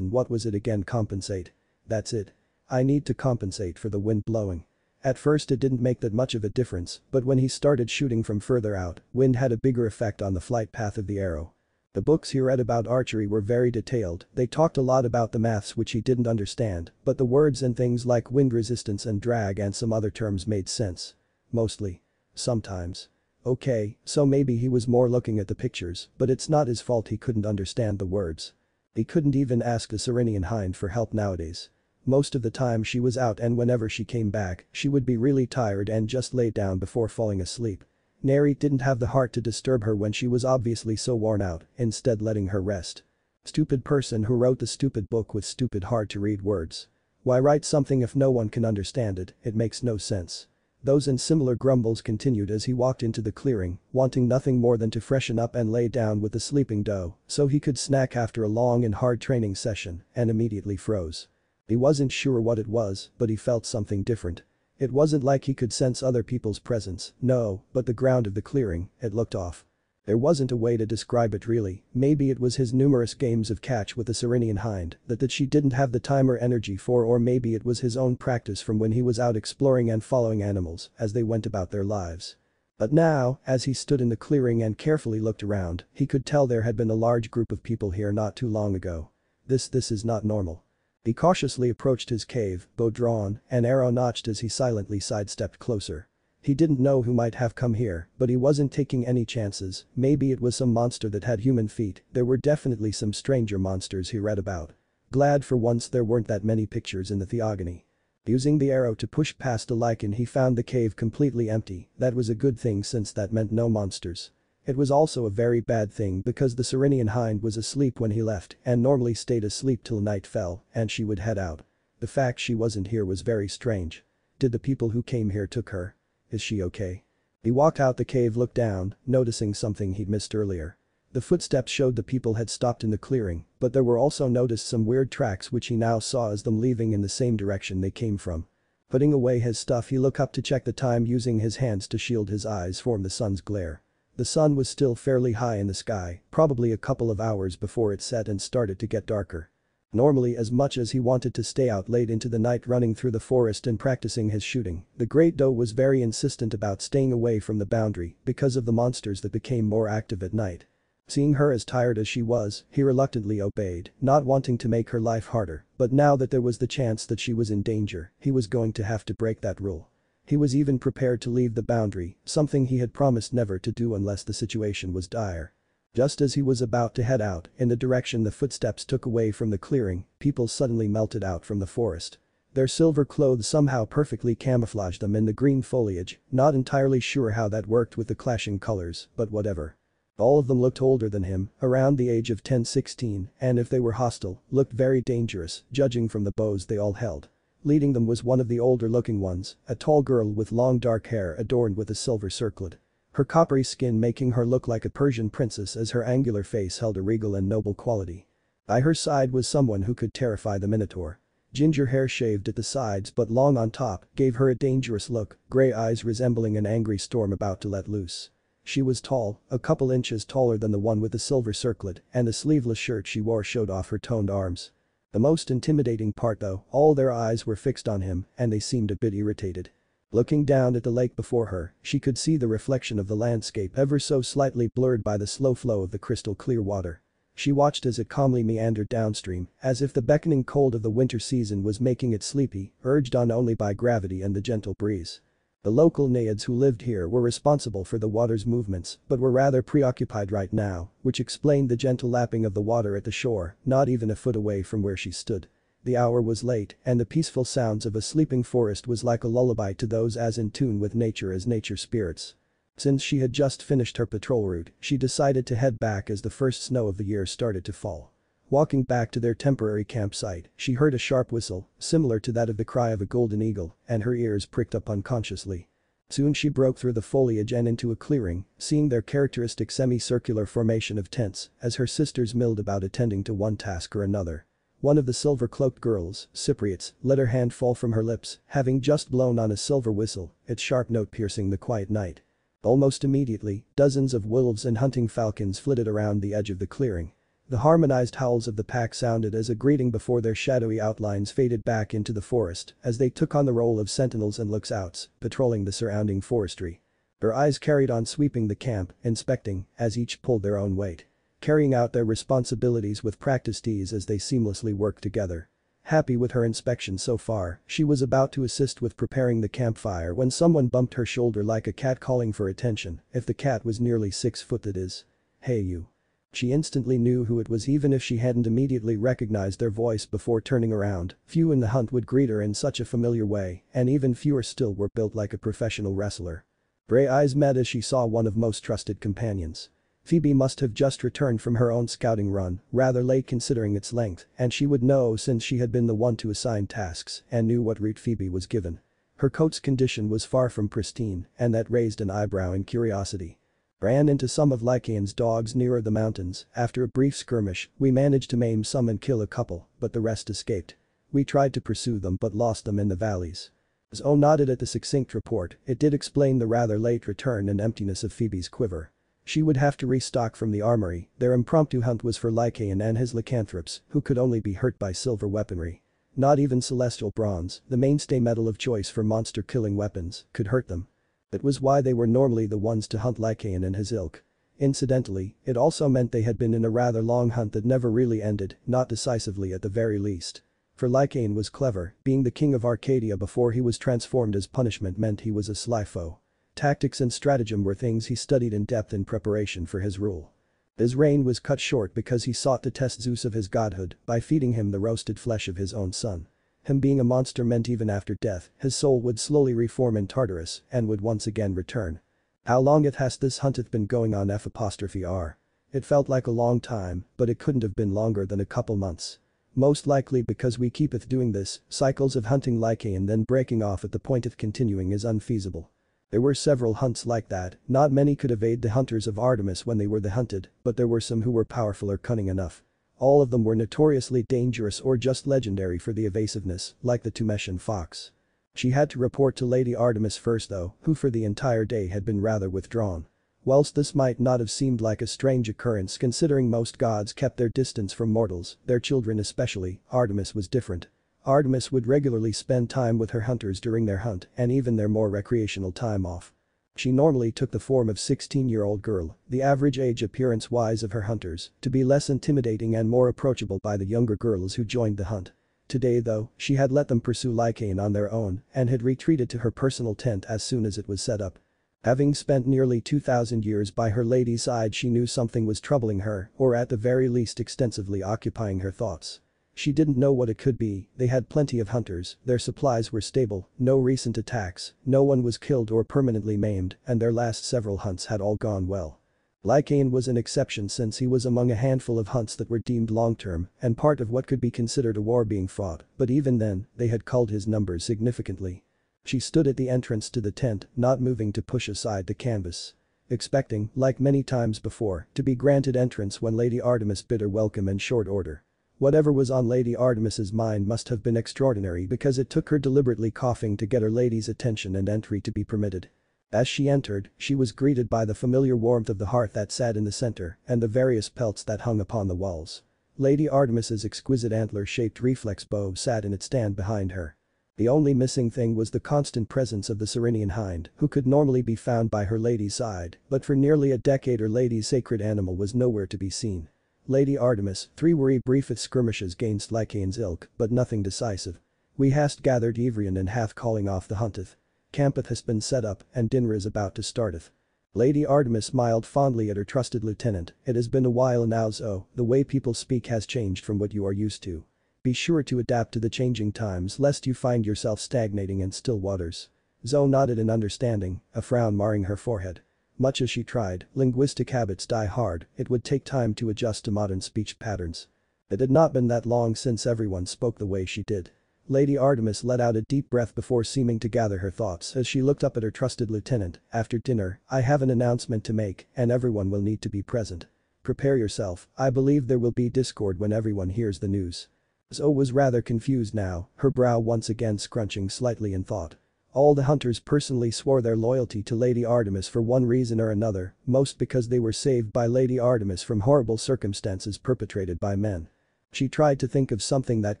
what was it again? Compensate. That's it. I need to compensate for the wind blowing. At first it didn't make that much of a difference, but when he started shooting from further out, wind had a bigger effect on the flight path of the arrow. The books he read about archery were very detailed. They talked a lot about the maths which he didn't understand, but the words and things like wind resistance and drag and some other terms made sense. Mostly. Sometimes. Okay, so maybe he was more looking at the pictures, but it's not his fault he couldn't understand the words. He couldn't even ask the Serenian hind for help nowadays. Most of the time she was out, and whenever she came back, she would be really tired and just lay down before falling asleep. Naruto didn't have the heart to disturb her when she was obviously so worn out, instead letting her rest. Stupid person who wrote the stupid book with stupid hard to read words. Why write something if no one can understand it? It makes no sense. Those and similar grumbles continued as he walked into the clearing, wanting nothing more than to freshen up and lay down with the sleeping doe so he could snack after a long and hard training session, and immediately froze. He wasn't sure what it was, but he felt something different. It wasn't like he could sense other people's presence, no, but the ground of the clearing, it looked off. There wasn't a way to describe it really. Maybe it was his numerous games of catch with the Serenian hind that she didn't have the time or energy for, or maybe it was his own practice from when he was out exploring and following animals as they went about their lives. But now, as he stood in the clearing and carefully looked around, he could tell there had been a large group of people here not too long ago. This is not normal. He cautiously approached his cave, bow drawn, and arrow notched as he silently sidestepped closer. He didn't know who might have come here, but he wasn't taking any chances. Maybe it was some monster that had human feet. There were definitely some stranger monsters he read about. Glad for once there weren't that many pictures in the theogony. Using the arrow to push past a lichen, he found the cave completely empty. That was a good thing since that meant no monsters. It was also a very bad thing because the Serenian hind was asleep when he left and normally stayed asleep till night fell and she would head out. The fact she wasn't here was very strange. Did the people who came here took her? Is she okay? He walked out the cave, looked down, noticing something he'd missed earlier. The footsteps showed the people had stopped in the clearing, but there were also noticed some weird tracks which he now saw as them leaving in the same direction they came from. Putting away his stuff, he looked up to check the time using his hands to shield his eyes from the sun's glare. The sun was still fairly high in the sky, probably a couple of hours before it set and started to get darker. Normally, as much as he wanted to stay out late into the night running through the forest and practicing his shooting, the great doe was very insistent about staying away from the boundary because of the monsters that became more active at night. Seeing her as tired as she was, he reluctantly obeyed, not wanting to make her life harder, but now that there was the chance that she was in danger, he was going to have to break that rule. He was even prepared to leave the boundary, something he had promised never to do unless the situation was dire. Just as he was about to head out, in the direction the footsteps took away from the clearing, people suddenly melted out from the forest. Their silver clothes somehow perfectly camouflaged them in the green foliage, not entirely sure how that worked with the clashing colors, but whatever. All of them looked older than him, around the age of 10-16, and if they were hostile, looked very dangerous, judging from the bows they all held. Leading them was one of the older-looking ones, a tall girl with long dark hair adorned with a silver circlet. Her coppery skin making her look like a Persian princess as her angular face held a regal and noble quality. By her side was someone who could terrify the Minotaur. Ginger hair shaved at the sides but long on top gave her a dangerous look, gray eyes resembling an angry storm about to let loose. She was tall, a couple inches taller than the one with the silver circlet, and the sleeveless shirt she wore showed off her toned arms. The most intimidating part though, all their eyes were fixed on him and they seemed a bit irritated. Looking down at the lake before her, she could see the reflection of the landscape ever so slightly blurred by the slow flow of the crystal clear water. She watched as it calmly meandered downstream, as if the beckoning cold of the winter season was making it sleepy, urged on only by gravity and the gentle breeze. The local naiads who lived here were responsible for the water's movements, but were rather preoccupied right now, which explained the gentle lapping of the water at the shore, not even a foot away from where she stood. The hour was late, and the peaceful sounds of a sleeping forest was like a lullaby to those as in tune with nature as nature spirits. Since she had just finished her patrol route, she decided to head back as the first snow of the year started to fall. Walking back to their temporary campsite, she heard a sharp whistle, similar to that of the cry of a golden eagle, and her ears pricked up unconsciously. Soon she broke through the foliage and into a clearing, seeing their characteristic semicircular formation of tents as her sisters milled about attending to one task or another. One of the silver-cloaked girls, Cypriots, let her hand fall from her lips, having just blown on a silver whistle, its sharp note piercing the quiet night. Almost immediately, dozens of wolves and hunting falcons flitted around the edge of the clearing. The harmonized howls of the pack sounded as a greeting before their shadowy outlines faded back into the forest as they took on the role of sentinels and looksouts, patrolling the surrounding forestry. Her eyes carried on sweeping the camp, inspecting, as each pulled their own weight. Carrying out their responsibilities with practiced ease as they seamlessly worked together. Happy with her inspection so far, she was about to assist with preparing the campfire when someone bumped her shoulder like a cat calling for attention, if the cat was nearly 6 foot that is. "Hey you." She instantly knew who it was even if she hadn't immediately recognized their voice before turning around. Few in the hunt would greet her in such a familiar way, and even fewer still were built like a professional wrestler. Gray eyes met as she saw one of most trusted companions. Phoebe must have just returned from her own scouting run, rather late considering its length, and she would know since she had been the one to assign tasks and knew what route Phoebe was given. Her coat's condition was far from pristine, and that raised an eyebrow in curiosity. "Ran into some of Lycaon's dogs nearer the mountains. After a brief skirmish, we managed to maim some and kill a couple, but the rest escaped. We tried to pursue them but lost them in the valleys." Zoe nodded at the succinct report. It did explain the rather late return and emptiness of Phoebe's quiver. She would have to restock from the armory. Their impromptu hunt was for Lycaon and his lycanthropes, who could only be hurt by silver weaponry. Not even celestial bronze, the mainstay metal of choice for monster-killing weapons, could hurt them. That was why they were normally the ones to hunt Lycaon and his ilk. Incidentally, it also meant they had been in a rather long hunt that never really ended, not decisively at the very least. For Lycaon was clever, being the king of Arcadia before he was transformed as punishment meant he was a sly foe. Tactics and stratagem were things he studied in depth in preparation for his rule. His reign was cut short because he sought to test Zeus of his godhood by feeding him the roasted flesh of his own son. Him being a monster meant even after death, his soul would slowly reform in Tartarus and would once again return. "How long it has this hunteth been going on f''r. It felt like a long time, but it couldn't have been longer than a couple months. Most likely because we keepeth doing this, cycles of hunting Lycaon then breaking off at the point of continuing is unfeasible. There were several hunts like that, not many could evade the hunters of Artemis when they were the hunted, but there were some who were powerful or cunning enough. All of them were notoriously dangerous or just legendary for the evasiveness, like the Tumeshan fox. She had to report to Lady Artemis first though, who for the entire day had been rather withdrawn. Whilst this might not have seemed like a strange occurrence considering most gods kept their distance from mortals, their children especially, Artemis was different. Artemis would regularly spend time with her hunters during their hunt and even their more recreational time off. She normally took the form of 16-year-old girl, the average age appearance-wise of her hunters, to be less intimidating and more approachable by the younger girls who joined the hunt. Today though, she had let them pursue Lycaon on their own and had retreated to her personal tent as soon as it was set up. Having spent nearly 2,000 years by her lady's side, she knew something was troubling her, or at the very least extensively occupying her thoughts. She didn't know what it could be. They had plenty of hunters, their supplies were stable, no recent attacks, no one was killed or permanently maimed, and their last several hunts had all gone well. Lycaon was an exception since he was among a handful of hunts that were deemed long-term and part of what could be considered a war being fought, but even then, they had culled his numbers significantly. She stood at the entrance to the tent, not moving to push aside the canvas. Expecting, like many times before, to be granted entrance when Lady Artemis bid her welcome in short order. Whatever was on Lady Artemis's mind must have been extraordinary because it took her deliberately coughing to get her lady's attention and entry to be permitted. As she entered, she was greeted by the familiar warmth of the hearth that sat in the center and the various pelts that hung upon the walls. Lady Artemis's exquisite antler-shaped reflex bow sat in its stand behind her. The only missing thing was the constant presence of the Cyrenian hind, who could normally be found by her lady's side, but for nearly a decade her lady's sacred animal was nowhere to be seen. Lady Artemis, 3 were brief skirmishes against Lycaon's ilk, but nothing decisive. We hast gathered Ivrian and hath calling off the hunteth. Campeth has been set up and dinner is about to starteth. Lady Artemis smiled fondly at her trusted lieutenant. It has been a while now Zoe, the way people speak has changed from what you are used to. Be sure to adapt to the changing times lest you find yourself stagnating in still waters. Zoe nodded in understanding, a frown marring her forehead. Much as she tried, linguistic habits die hard, it would take time to adjust to modern speech patterns. It had not been that long since everyone spoke the way she did. Lady Artemis let out a deep breath before seeming to gather her thoughts as she looked up at her trusted lieutenant. After dinner, I have an announcement to make and everyone will need to be present. Prepare yourself, I believe there will be discord when everyone hears the news. Zoe was rather confused now, her brow once again scrunching slightly in thought. All the hunters personally swore their loyalty to Lady Artemis for one reason or another, most because they were saved by Lady Artemis from horrible circumstances perpetrated by men. She tried to think of something that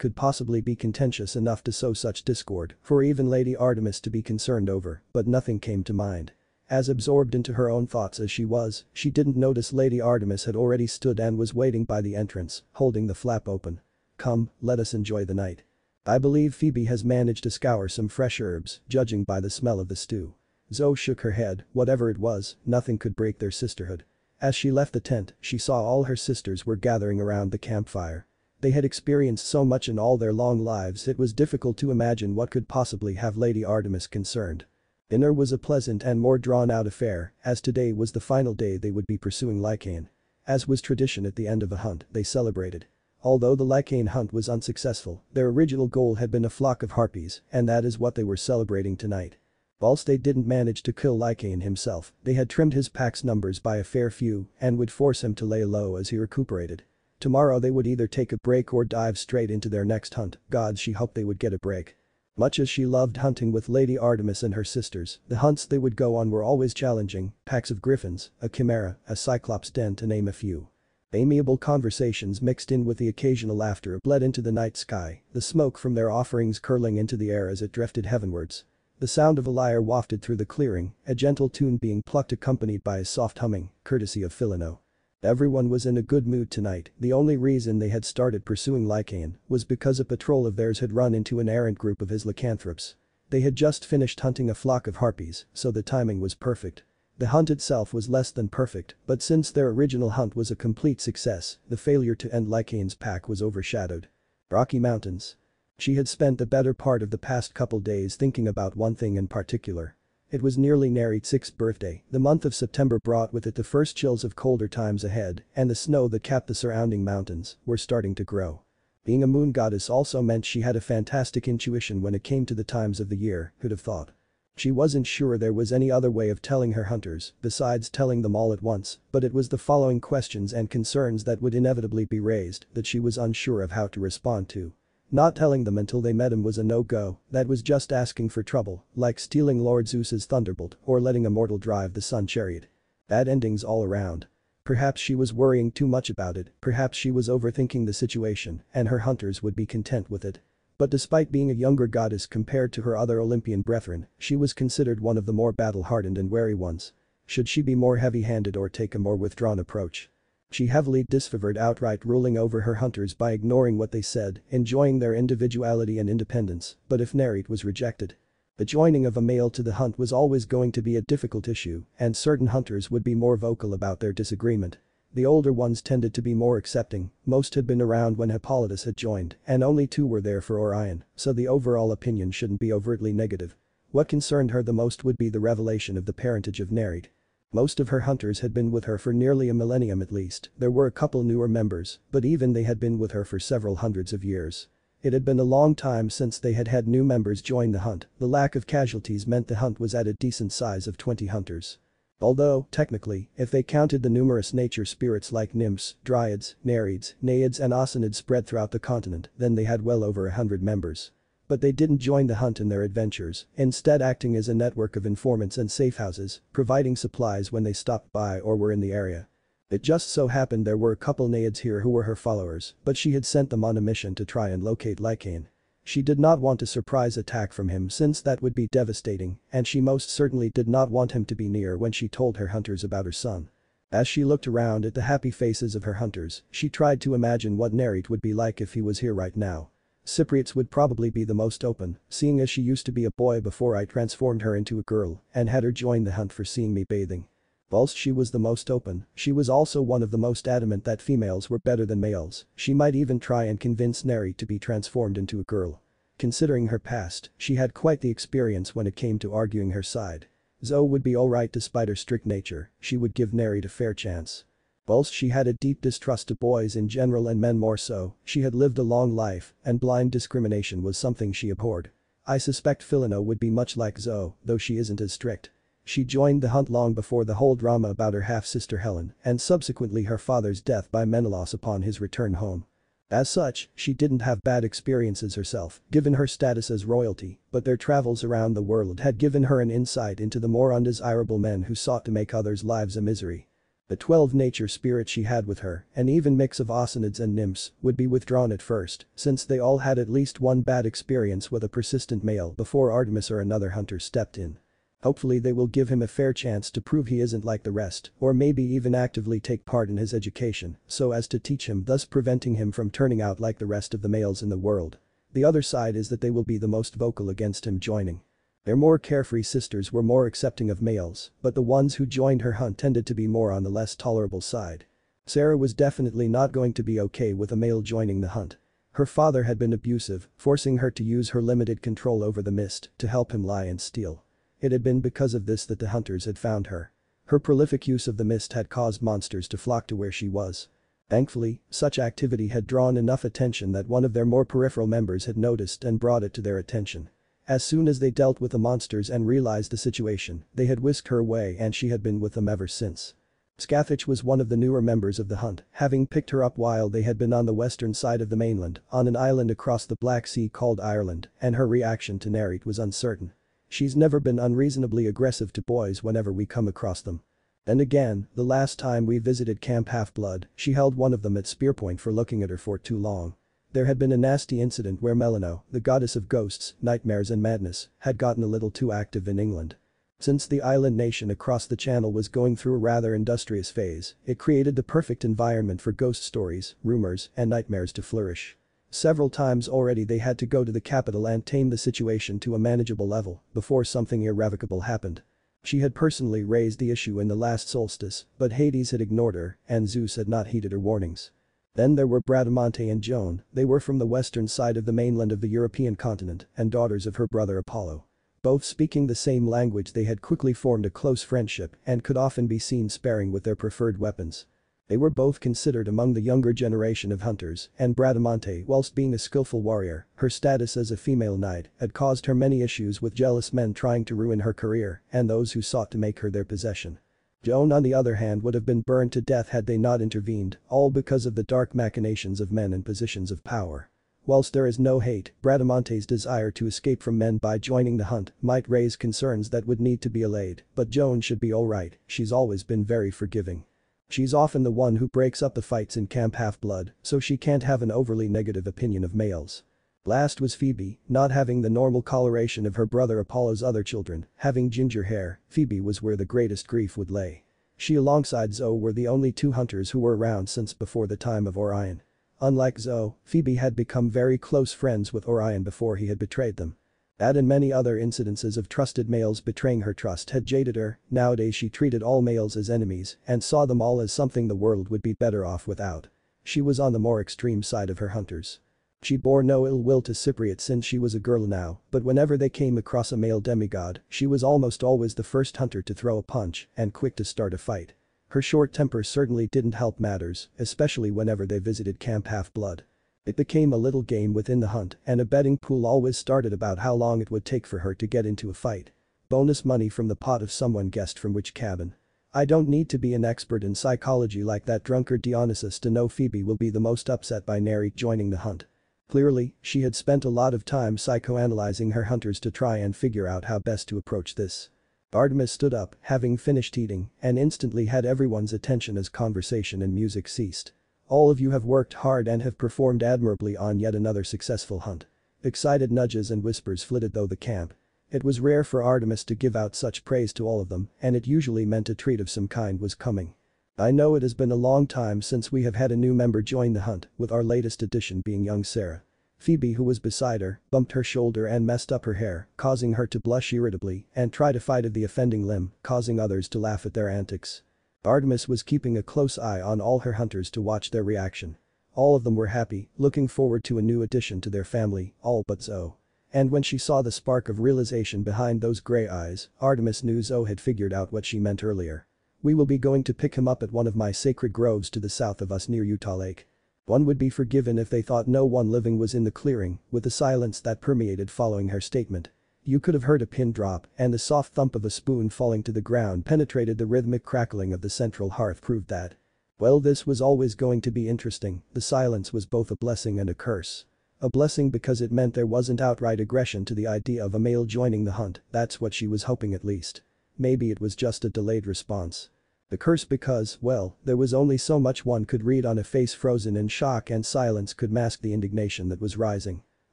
could possibly be contentious enough to sow such discord for even Lady Artemis to be concerned over, but nothing came to mind. As absorbed into her own thoughts as she was, she didn't notice Lady Artemis had already stood and was waiting by the entrance, holding the flap open. Come, let us enjoy the night. I believe Phoebe has managed to scour some fresh herbs, judging by the smell of the stew. Zoe shook her head, whatever it was, nothing could break their sisterhood. As she left the tent, she saw all her sisters were gathering around the campfire. They had experienced so much in all their long lives it was difficult to imagine what could possibly have Lady Artemis concerned. Dinner was a pleasant and more drawn-out affair, as today was the final day they would be pursuing Lycaon. As was tradition at the end of a hunt, they celebrated. Although the Lycaon hunt was unsuccessful, their original goal had been a flock of harpies, and that is what they were celebrating tonight. Whilst they didn't manage to kill Lycaon himself, they had trimmed his pack's numbers by a fair few and would force him to lay low as he recuperated. Tomorrow they would either take a break or dive straight into their next hunt. God, she hoped they would get a break. Much as she loved hunting with Lady Artemis and her sisters, the hunts they would go on were always challenging, packs of griffins, a chimera, a cyclops den to name a few. Amiable conversations mixed in with the occasional laughter bled into the night sky, the smoke from their offerings curling into the air as it drifted heavenwards. The sound of a lyre wafted through the clearing, a gentle tune being plucked accompanied by a soft humming, courtesy of Philino. Everyone was in a good mood tonight. The only reason they had started pursuing Lycaon was because a patrol of theirs had run into an errant group of his lycanthropes. They had just finished hunting a flock of harpies, so the timing was perfect. The hunt itself was less than perfect, but since their original hunt was a complete success, the failure to end Lycaon's pack was overshadowed. Rocky Mountains. She had spent the better part of the past couple days thinking about one thing in particular. It was nearly Nereid's 6th birthday. The month of September brought with it the first chills of colder times ahead, and the snow that capped the surrounding mountains were starting to grow. Being a moon goddess also meant she had a fantastic intuition when it came to the times of the year, who'd have thought. She wasn't sure there was any other way of telling her hunters besides telling them all at once, but it was the following questions and concerns that would inevitably be raised that she was unsure of how to respond to. Not telling them until they met him was a no-go, that was just asking for trouble, like stealing Lord Zeus's thunderbolt or letting a mortal drive the sun chariot. Bad endings all around. Perhaps she was worrying too much about it, perhaps she was overthinking the situation and her hunters would be content with it. But despite being a younger goddess compared to her other Olympian brethren, she was considered one of the more battle-hardened and wary ones. Should she be more heavy-handed or take a more withdrawn approach? She heavily disfavored outright ruling over her hunters by ignoring what they said, enjoying their individuality and independence, but if Nereid was rejected, the joining of a male to the hunt was always going to be a difficult issue, and certain hunters would be more vocal about their disagreement. The older ones tended to be more accepting, most had been around when Hippolytus had joined, and only 2 were there for Orion, so the overall opinion shouldn't be overtly negative. What concerned her the most would be the revelation of the parentage of Nereid. Most of her hunters had been with her for nearly a millennium at least, there were a couple newer members, but even they had been with her for several hundreds of years. It had been a long time since they had had new members join the hunt, the lack of casualties meant the hunt was at a decent size of 20 hunters. Although, technically, if they counted the numerous nature spirits like nymphs, dryads, nereids, naiads and osinids spread throughout the continent, then they had well over 100 members. But they didn't join the hunt in their adventures, instead acting as a network of informants and safehouses, providing supplies when they stopped by or were in the area. It just so happened there were a couple naiads here who were her followers, but she had sent them on a mission to try and locate Lycaon. She did not want a surprise attack from him since that would be devastating, and she most certainly did not want him to be near when she told her hunters about her son. As she looked around at the happy faces of her hunters, she tried to imagine what Nereid would be like if he was here right now. Cypriots would probably be the most open, seeing as she used to be a boy before I transformed her into a girl and had her join the hunt for seeing me bathing. Whilst she was the most open, she was also one of the most adamant that females were better than males. She might even try and convince Neri to be transformed into a girl. Considering her past, she had quite the experience when it came to arguing her side. Zoe would be alright despite her strict nature, she would give Neri a fair chance. Whilst she had a deep distrust of boys in general and men more so, she had lived a long life, and blind discrimination was something she abhorred. I suspect Philino would be much like Zoe, though she isn't as strict. She joined the hunt long before the whole drama about her half-sister Helen and subsequently her father's death by Menelaus upon his return home. As such, she didn't have bad experiences herself, given her status as royalty, but their travels around the world had given her an insight into the more undesirable men who sought to make others' lives a misery. The 12 nature spirits she had with her, an even mix of Osinids and nymphs, would be withdrawn at first, since they all had at least one bad experience with a persistent male before Artemis or another hunter stepped in. Hopefully they will give him a fair chance to prove he isn't like the rest, or maybe even actively take part in his education, so as to teach him, thus preventing him from turning out like the rest of the males in the world. The other side is that they will be the most vocal against him joining. Their more carefree sisters were more accepting of males, but the ones who joined her hunt tended to be more on the less tolerable side. Sarah was definitely not going to be okay with a male joining the hunt. Her father had been abusive, forcing her to use her limited control over the mist to help him lie and steal. It had been because of this that the hunters had found her. Her prolific use of the mist had caused monsters to flock to where she was. Thankfully, such activity had drawn enough attention that one of their more peripheral members had noticed and brought it to their attention. As soon as they dealt with the monsters and realized the situation, they had whisked her away and she had been with them ever since. Scathach was one of the newer members of the hunt, having picked her up while they had been on the western side of the mainland, on an island across the Black Sea called Ireland, and her reaction to Nereid was uncertain. She's never been unreasonably aggressive to boys whenever we come across them. And again, the last time we visited Camp Half-Blood, she held one of them at spearpoint for looking at her for too long. There had been a nasty incident where Melano, the goddess of ghosts, nightmares and madness, had gotten a little too active in England. Since the island nation across the channel was going through a rather industrious phase, it created the perfect environment for ghost stories, rumors, and nightmares to flourish. Several times already they had to go to the capital and tame the situation to a manageable level before something irrevocable happened. She had personally raised the issue in the last solstice, but Hades had ignored her, and Zeus had not heeded her warnings. Then there were Bradamante and Joan, they were from the western side of the mainland of the European continent and daughters of her brother Apollo. Both speaking the same language, they had quickly formed a close friendship and could often be seen sparring with their preferred weapons. They were both considered among the younger generation of hunters, and Bradamante, whilst being a skillful warrior, her status as a female knight had caused her many issues with jealous men trying to ruin her career and those who sought to make her their possession. Joan on the other hand would have been burned to death had they not intervened, all because of the dark machinations of men in positions of power. Whilst there is no hate, Bradamante's desire to escape from men by joining the hunt might raise concerns that would need to be allayed, but Joan should be alright, she's always been very forgiving. She's often the one who breaks up the fights in Camp Half-Blood, so she can't have an overly negative opinion of males. Last was Phoebe, not having the normal coloration of her brother Apollo's other children, having ginger hair, Phoebe was where the greatest grief would lay. She alongside Zoe were the only two hunters who were around since before the time of Orion. Unlike Zoe, Phoebe had become very close friends with Orion before he had betrayed them. That and many other incidences of trusted males betraying her trust had jaded her. Nowadays she treated all males as enemies and saw them all as something the world would be better off without. She was on the more extreme side of her hunters. She bore no ill will to Cypriot since she was a girl now, but whenever they came across a male demigod, she was almost always the first hunter to throw a punch and quick to start a fight. Her short temper certainly didn't help matters, especially whenever they visited Camp Half-Blood. It became a little game within the hunt and a betting pool always started about how long it would take for her to get into a fight. Bonus money from the pot if someone guessed from which cabin. I don't need to be an expert in psychology like that drunkard Dionysus to know Phoebe will be the most upset by Nereid joining the hunt. Clearly, she had spent a lot of time psychoanalyzing her hunters to try and figure out how best to approach this. Artemis stood up, having finished eating, and instantly had everyone's attention as conversation and music ceased. All of you have worked hard and have performed admirably on yet another successful hunt. Excited nudges and whispers flitted through the camp. It was rare for Artemis to give out such praise to all of them, and it usually meant a treat of some kind was coming. I know it has been a long time since we have had a new member join the hunt, with our latest addition being young Sarah. Phoebe, who was beside her, bumped her shoulder and messed up her hair, causing her to blush irritably and try to fight the offending limb, causing others to laugh at their antics. Artemis was keeping a close eye on all her hunters to watch their reaction. All of them were happy, looking forward to a new addition to their family, all but Zoe. And when she saw the spark of realization behind those gray eyes, Artemis knew Zoe had figured out what she meant earlier. "We will be going to pick him up at one of my sacred groves to the south of us near Utah Lake." One would be forgiven if they thought no one living was in the clearing, with the silence that permeated following her statement. You could have heard a pin drop, and the soft thump of a spoon falling to the ground penetrated the rhythmic crackling of the central hearth proved that. Well, this was always going to be interesting. The silence was both a blessing and a curse. A blessing because it meant there wasn't outright aggression to the idea of a male joining the hunt, that's what she was hoping at least. Maybe it was just a delayed response. The curse because, well, there was only so much one could read on a face frozen in shock and silence could mask the indignation that was rising.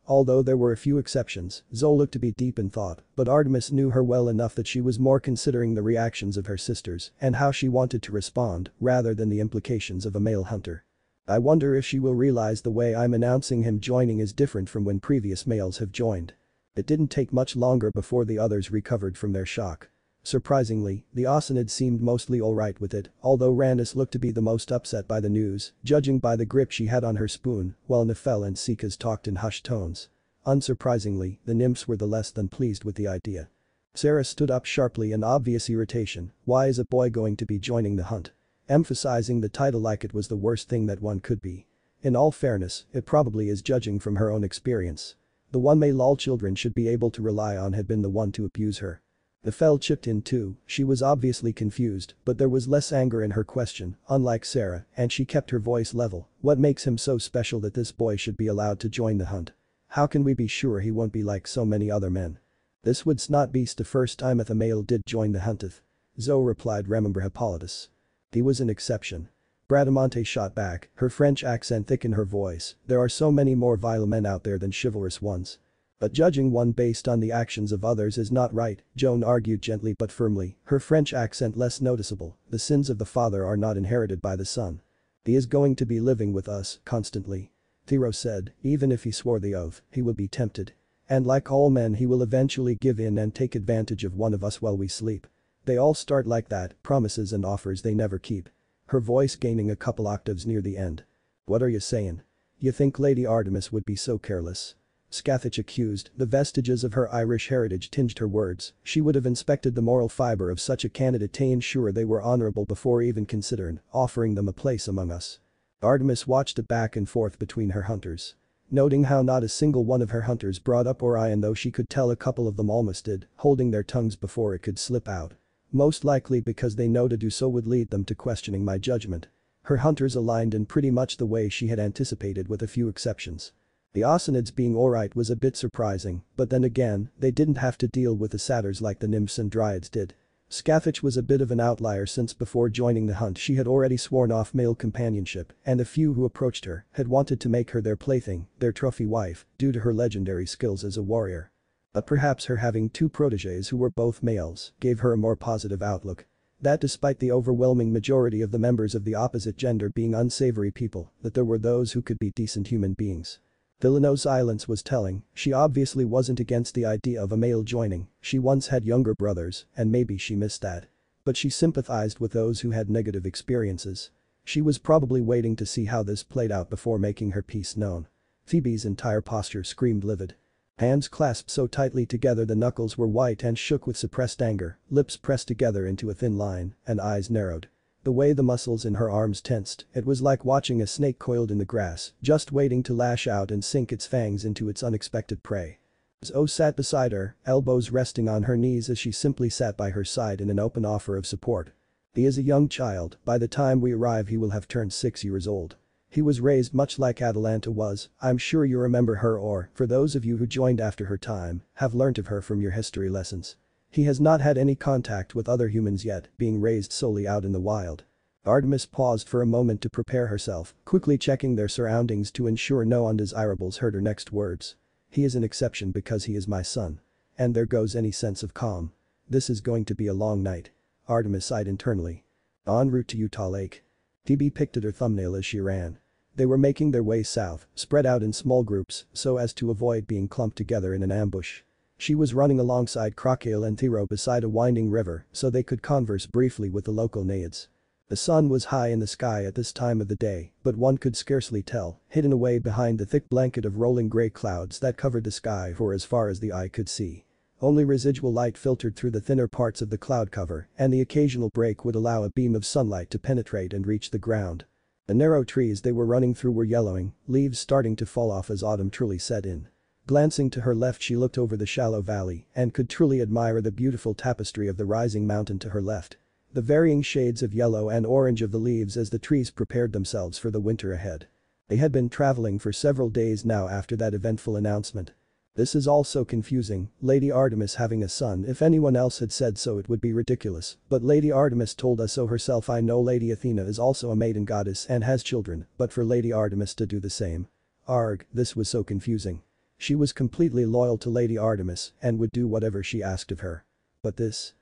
Although there were a few exceptions, Zoe looked to be deep in thought, but Artemis knew her well enough that she was more considering the reactions of her sisters and how she wanted to respond rather than the implications of a male hunter. I wonder if she will realize the way I'm announcing him joining is different from when previous males have joined. It didn't take much longer before the others recovered from their shock. Surprisingly, the Ocenid seemed mostly alright with it, although Randus looked to be the most upset by the news, judging by the grip she had on her spoon, while Nephel and Sikas talked in hushed tones. Unsurprisingly, the nymphs were the less than pleased with the idea. Sarah stood up sharply in obvious irritation. Why is a boy going to be joining the hunt? Emphasizing the title like it was the worst thing that one could be. In all fairness, it probably is judging from her own experience. The one male all children should be able to rely on had been the one to abuse her. Nephel chipped in too, she was obviously confused, but there was less anger in her question, unlike Sarah, and she kept her voice level. What makes him so special that this boy should be allowed to join the hunt? How can we be sure he won't be like so many other men? This would not be the first time a male did join the hunteth. Zoe replied, remember Hippolytus. He was an exception. Bradamante shot back, her French accent thick in her voice, there are so many more vile men out there than chivalrous ones. But judging one based on the actions of others is not right, Joan argued gently but firmly, her French accent less noticeable. The sins of the father are not inherited by the son. He is going to be living with us, constantly. Theo said, even if he swore the oath, he will be tempted. And like all men he will eventually give in and take advantage of one of us while we sleep. They all start like that, promises and offers they never keep. Her voice gaining a couple octaves near the end. What are you saying? You think Lady Artemis would be so careless? Scathach accused, the vestiges of her Irish heritage tinged her words, she would have inspected the moral fiber of such a candidate to ensure they were honorable before even considering offering them a place among us. Artemis watched the back and forth between her hunters. Noting how not a single one of her hunters brought up Orion though she could tell a couple of them almost did, holding their tongues before it could slip out. Most likely because they know to do so would lead them to questioning my judgment. Her hunters aligned in pretty much the way she had anticipated with a few exceptions. The Ocenids being alright was a bit surprising, but then again, they didn't have to deal with the satyrs like the nymphs and dryads did. Scathach was a bit of an outlier since before joining the hunt she had already sworn off male companionship and the few who approached her had wanted to make her their plaything, their trophy wife, due to her legendary skills as a warrior. But perhaps her having two proteges who were both males gave her a more positive outlook. That despite the overwhelming majority of the members of the opposite gender being unsavory people, that there were those who could be decent human beings. Villano's silence was telling, she obviously wasn't against the idea of a male joining, she once had younger brothers and maybe she missed that. But she sympathized with those who had negative experiences. She was probably waiting to see how this played out before making her piece known. Phoebe's entire posture screamed livid. Hands clasped so tightly together the knuckles were white and shook with suppressed anger, lips pressed together into a thin line, and eyes narrowed. The way the muscles in her arms tensed, it was like watching a snake coiled in the grass, just waiting to lash out and sink its fangs into its unexpected prey. Zoe sat beside her, elbows resting on her knees as she simply sat by her side in an open offer of support. He is a young child, by the time we arrive he will have turned 6 years old. He was raised much like Atalanta was, I'm sure you remember her or, for those of you who joined after her time, have learnt of her from your history lessons. He has not had any contact with other humans yet, being raised solely out in the wild. Artemis paused for a moment to prepare herself, quickly checking their surroundings to ensure no undesirables heard her next words. He is an exception because he is my son. And there goes any sense of calm. This is going to be a long night. Artemis sighed internally. En route to Utah Lake. Phoebe picked at her thumbnail as she ran. They were making their way south, spread out in small groups so as to avoid being clumped together in an ambush. She was running alongside Crocale and Thero beside a winding river so they could converse briefly with the local naiads. The sun was high in the sky at this time of the day, but one could scarcely tell, hidden away behind the thick blanket of rolling grey clouds that covered the sky for as far as the eye could see. Only residual light filtered through the thinner parts of the cloud cover, and the occasional break would allow a beam of sunlight to penetrate and reach the ground. The narrow trees they were running through were yellowing, leaves starting to fall off as autumn truly set in. Glancing to her left, she looked over the shallow valley and could truly admire the beautiful tapestry of the rising mountain to her left. The varying shades of yellow and orange of the leaves as the trees prepared themselves for the winter ahead. They had been traveling for several days now after that eventful announcement. This is all so confusing, Lady Artemis having a son. If anyone else had said so it would be ridiculous, but Lady Artemis told us so herself. I know Lady Athena is also a maiden goddess and has children, but for Lady Artemis to do the same. Arg, this was so confusing. She was completely loyal to Lady Artemis and would do whatever she asked of her. But this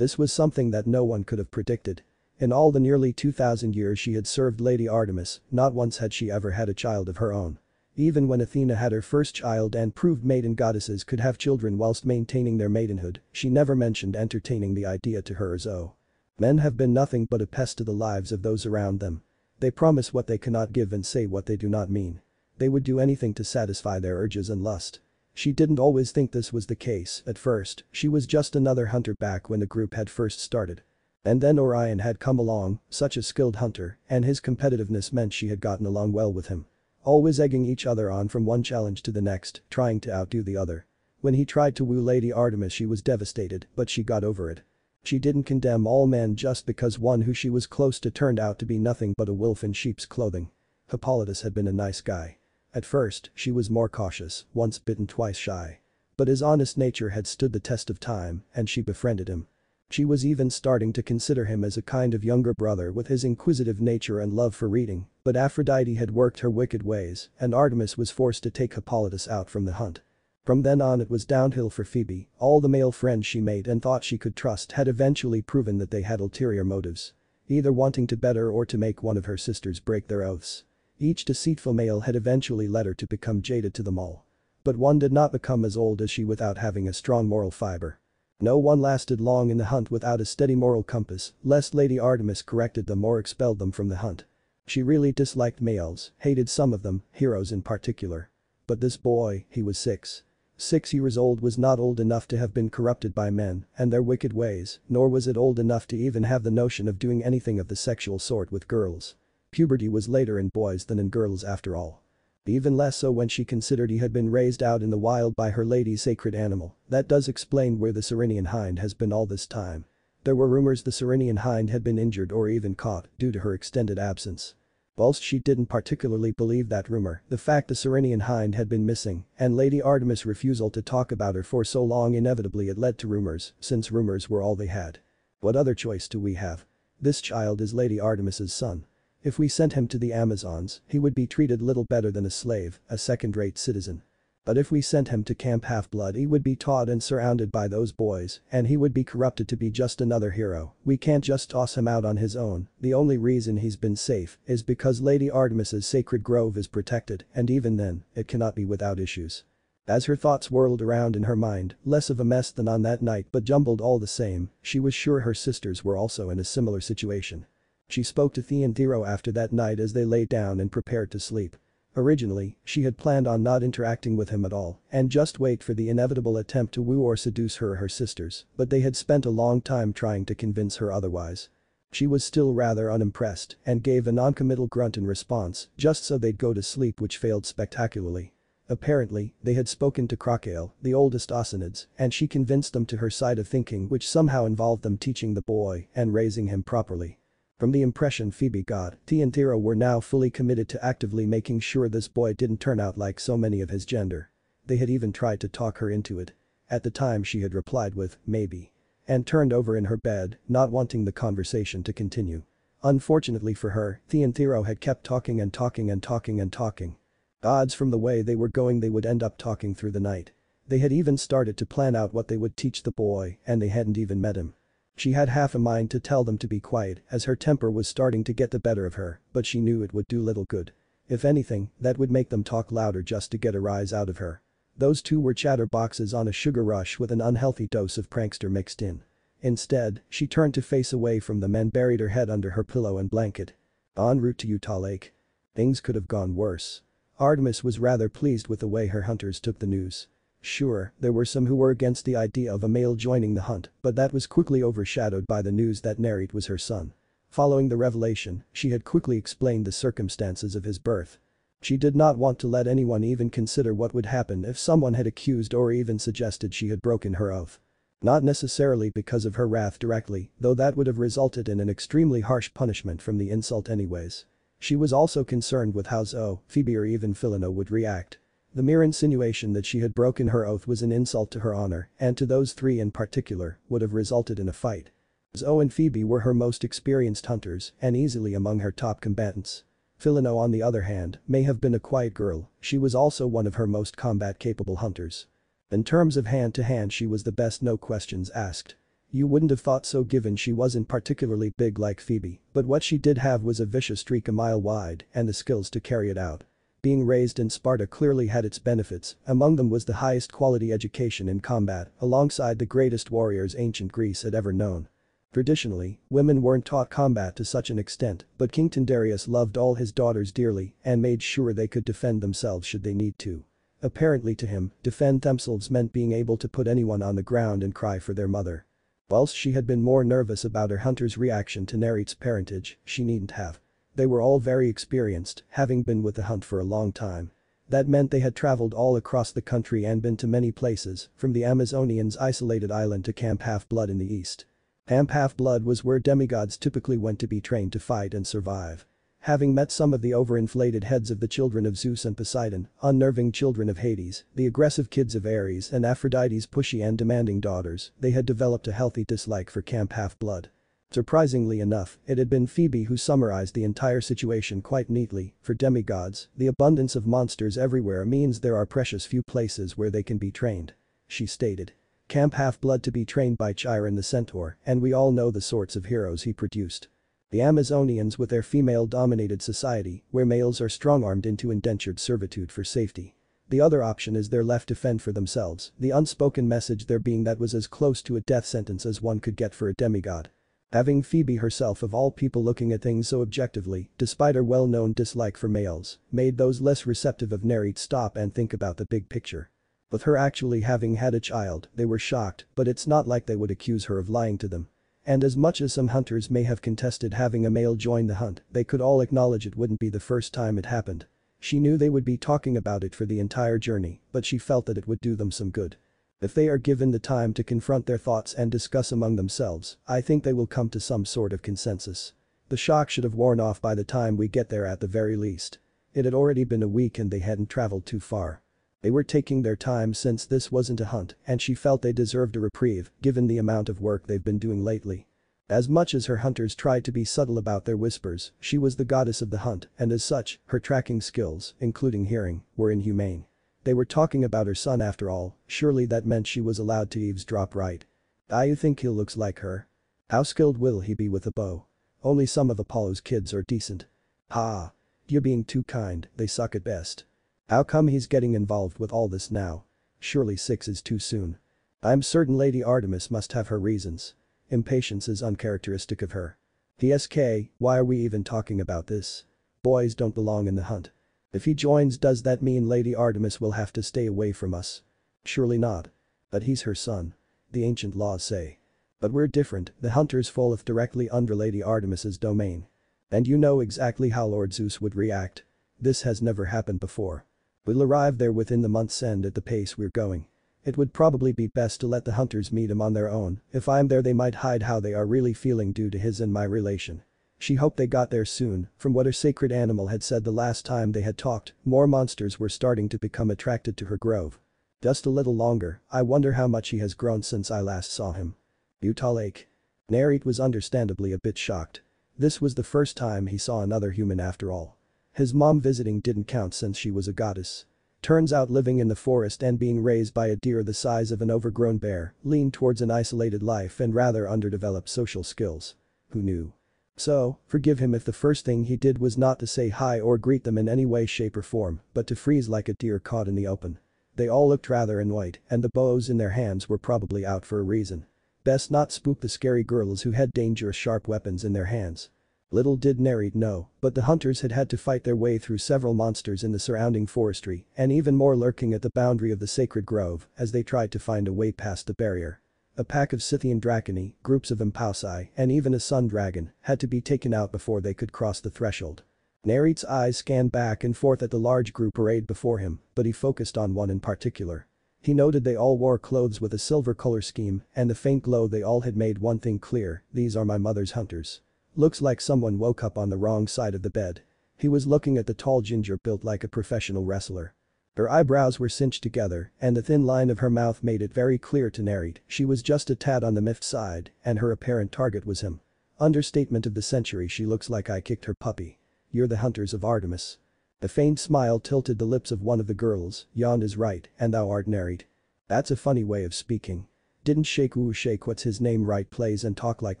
was something that no one could have predicted. In all the nearly 2,000 years she had served Lady Artemis, not once had she ever had a child of her own. Even when Athena had her first child and proved maiden goddesses could have children whilst maintaining their maidenhood, she never mentioned entertaining the idea to her as oh. Men have been nothing but a pest to the lives of those around them. They promise what they cannot give and say what they do not mean. They would do anything to satisfy their urges and lust. She didn't always think this was the case. At first, she was just another hunter back when the group had first started. And then Orion had come along, such a skilled hunter, and his competitiveness meant she had gotten along well with him. Always egging each other on from one challenge to the next, trying to outdo the other. When he tried to woo Lady Artemis she was devastated, but she got over it. She didn't condemn all men just because one who she was close to turned out to be nothing but a wolf in sheep's clothing. Hippolytus had been a nice guy. At first, she was more cautious, once bitten twice shy. But his honest nature had stood the test of time, and she befriended him. She was even starting to consider him as a kind of younger brother with his inquisitive nature and love for reading, but Aphrodite had worked her wicked ways, and Artemis was forced to take Hippolytus out from the hunt. From then on it was downhill for Phoebe. All the male friends she made and thought she could trust had eventually proven that they had ulterior motives. Either wanting to better or to make one of her sisters break their oaths. Each deceitful male had eventually led her to become jaded to them all. But one did not become as old as she without having a strong moral fiber. No one lasted long in the hunt without a steady moral compass, lest Lady Artemis corrected them or expelled them from the hunt. She really disliked males, hated some of them, heroes in particular. But this boy, he was 6. 6 years old was not old enough to have been corrupted by men and their wicked ways, nor was it old enough to even have the notion of doing anything of the sexual sort with girls. Puberty was later in boys than in girls after all. Even less so when she considered he had been raised out in the wild by her lady's sacred animal. That does explain where the Cyrenian hind has been all this time. There were rumors the Cyrenian hind had been injured or even caught due to her extended absence. Whilst she didn't particularly believe that rumor, the fact the Cyrenian hind had been missing and Lady Artemis' refusal to talk about her for so long inevitably it led to rumors, since rumors were all they had. What other choice do we have? This child is Lady Artemis's son. If we sent him to the Amazons, he would be treated little better than a slave, a second-rate citizen. But if we sent him to Camp Half-Blood he would be taught and surrounded by those boys, and he would be corrupted to be just another hero. We can't just toss him out on his own. The only reason he's been safe is because Lady Artemis's sacred grove is protected, and even then, it cannot be without issues. As her thoughts whirled around in her mind, less of a mess than on that night but jumbled all the same, she was sure her sisters were also in a similar situation. She spoke to Thea and Thero after that night as they lay down and prepared to sleep. Originally, she had planned on not interacting with him at all and just wait for the inevitable attempt to woo or seduce her or her sisters, but they had spent a long time trying to convince her otherwise. She was still rather unimpressed and gave a non-committal grunt in response just so they'd go to sleep, which failed spectacularly. Apparently, they had spoken to Crocale, the oldest Osinids, and she convinced them to her side of thinking, which somehow involved them teaching the boy and raising him properly. From the impression Phoebe got, Thea and Thero were now fully committed to actively making sure this boy didn't turn out like so many of his gender. They had even tried to talk her into it. At the time she had replied with, maybe. And turned over in her bed, not wanting the conversation to continue. Unfortunately for her, Thea and Thero had kept talking and talking and talking and talking. Odds from the way they were going they would end up talking through the night. They had even started to plan out what they would teach the boy, and they hadn't even met him. She had half a mind to tell them to be quiet as her temper was starting to get the better of her, but she knew it would do little good. If anything, that would make them talk louder just to get a rise out of her. Those two were chatterboxes on a sugar rush with an unhealthy dose of prankster mixed in. Instead, she turned to face away from them and buried her head under her pillow and blanket. En route to Utah Lake. Things could have gone worse. Artemis was rather pleased with the way her hunters took the news. Sure, there were some who were against the idea of a male joining the hunt, but that was quickly overshadowed by the news that Naruto was her son. Following the revelation, she had quickly explained the circumstances of his birth. She did not want to let anyone even consider what would happen if someone had accused or even suggested she had broken her oath. Not necessarily because of her wrath directly, though that would have resulted in an extremely harsh punishment from the insult anyways. She was also concerned with how Zoe, Phoebe or even Philino would react. The mere insinuation that she had broken her oath was an insult to her honor, and to those three in particular, would have resulted in a fight. Zoe and Phoebe were her most experienced hunters and easily among her top combatants. Philino on the other hand, may have been a quiet girl, she was also one of her most combat-capable hunters. In terms of hand-to-hand she was the best, no questions asked. You wouldn't have thought so given she wasn't particularly big like Phoebe, but what she did have was a vicious streak a mile wide and the skills to carry it out. Being raised in Sparta clearly had its benefits, among them was the highest quality education in combat, alongside the greatest warriors ancient Greece had ever known. Traditionally, women weren't taught combat to such an extent, but King Tyndareus loved all his daughters dearly and made sure they could defend themselves should they need to. Apparently to him, defend themselves meant being able to put anyone on the ground and cry for their mother. Whilst she had been more nervous about her hunter's reaction to Naruto's parentage, she needn't have. They were all very experienced, having been with the hunt for a long time. That meant they had traveled all across the country and been to many places, from the Amazonians' isolated island to Camp Half-Blood in the east. Camp Half-Blood was where demigods typically went to be trained to fight and survive. Having met some of the overinflated heads of the children of Zeus and Poseidon, unnerving children of Hades, the aggressive kids of Ares and Aphrodite's pushy and demanding daughters, they had developed a healthy dislike for Camp Half-Blood. Surprisingly enough, it had been Phoebe who summarized the entire situation quite neatly. For demigods, the abundance of monsters everywhere means there are precious few places where they can be trained. She stated. Camp Half-Blood to be trained by Chiron the Centaur, and we all know the sorts of heroes he produced. The Amazonians with their female-dominated society, where males are strong-armed into indentured servitude for safety. The other option is they're left to fend for themselves, the unspoken message there being that was as close to a death sentence as one could get for a demigod. Having Phoebe herself of all people looking at things so objectively, despite her well-known dislike for males, made those less receptive of Naruto stop and think about the big picture. With her actually having had a child, they were shocked, but it's not like they would accuse her of lying to them. And as much as some hunters may have contested having a male join the hunt, they could all acknowledge it wouldn't be the first time it happened. She knew they would be talking about it for the entire journey, but she felt that it would do them some good. If they are given the time to confront their thoughts and discuss among themselves, I think they will come to some sort of consensus. The shock should have worn off by the time we get there at the very least. It had already been a week and they hadn't traveled too far. They were taking their time since this wasn't a hunt and she felt they deserved a reprieve given the amount of work they've been doing lately. As much as her hunters tried to be subtle about their whispers, she was the goddess of the hunt and as such, her tracking skills, including hearing, were inhumane. They were talking about her son after all, surely that meant she was allowed to eavesdrop, right? You think he looks like her? How skilled will he be with a bow? Only some of Apollo's kids are decent. Ha! You're being too kind, they suck at best. How come he's getting involved with all this now? Surely 6 is too soon. I'm certain Lady Artemis must have her reasons. Impatience is uncharacteristic of her. PSK, why are we even talking about this? Boys don't belong in the hunt. If he joins, does that mean Lady Artemis will have to stay away from us? Surely not. But he's her son. The ancient laws say. But we're different, the hunters fall directly under Lady Artemis's domain. And you know exactly how Lord Zeus would react. This has never happened before. We'll arrive there within the month's end at the pace we're going. It would probably be best to let the hunters meet him on their own. If I'm there they might hide how they are really feeling due to his and my relation. She hoped they got there soon. From what her sacred animal had said the last time they had talked, more monsters were starting to become attracted to her grove. Just a little longer, I wonder how much he has grown since I last saw him. Utah Lake. Naruto was understandably a bit shocked. This was the first time he saw another human after all. His mom visiting didn't count since she was a goddess. Turns out living in the forest and being raised by a deer the size of an overgrown bear leaned towards an isolated life and rather underdeveloped social skills. Who knew? So, forgive him if the first thing he did was not to say hi or greet them in any way shape or form, but to freeze like a deer caught in the open. They all looked rather annoyed, and the bows in their hands were probably out for a reason. Best not spook the scary girls who had dangerous sharp weapons in their hands. Little did Nereid know, but the hunters had to fight their way through several monsters in the surrounding forestry, and even more lurking at the boundary of the sacred grove as they tried to find a way past the barrier. A pack of Scythian Draconi, groups of Impausi, and even a sun dragon had to be taken out before they could cross the threshold. Nereid's eyes scanned back and forth at the large group arrayed before him, but he focused on one in particular. He noted they all wore clothes with a silver color scheme, and the faint glow they all had made one thing clear: these are my mother's hunters. Looks like someone woke up on the wrong side of the bed. He was looking at the tall ginger built like a professional wrestler. Her eyebrows were cinched together, and the thin line of her mouth made it very clear to Nereid she was just a tad on the miffed side, and her apparent target was him. Understatement of the century: she looks like I kicked her puppy. You're the hunters of Artemis. A faint smile tilted the lips of one of the girls. Yon is right, and thou art Nereid. That's a funny way of speaking. Didn't Sheikh what's his name right plays and talk like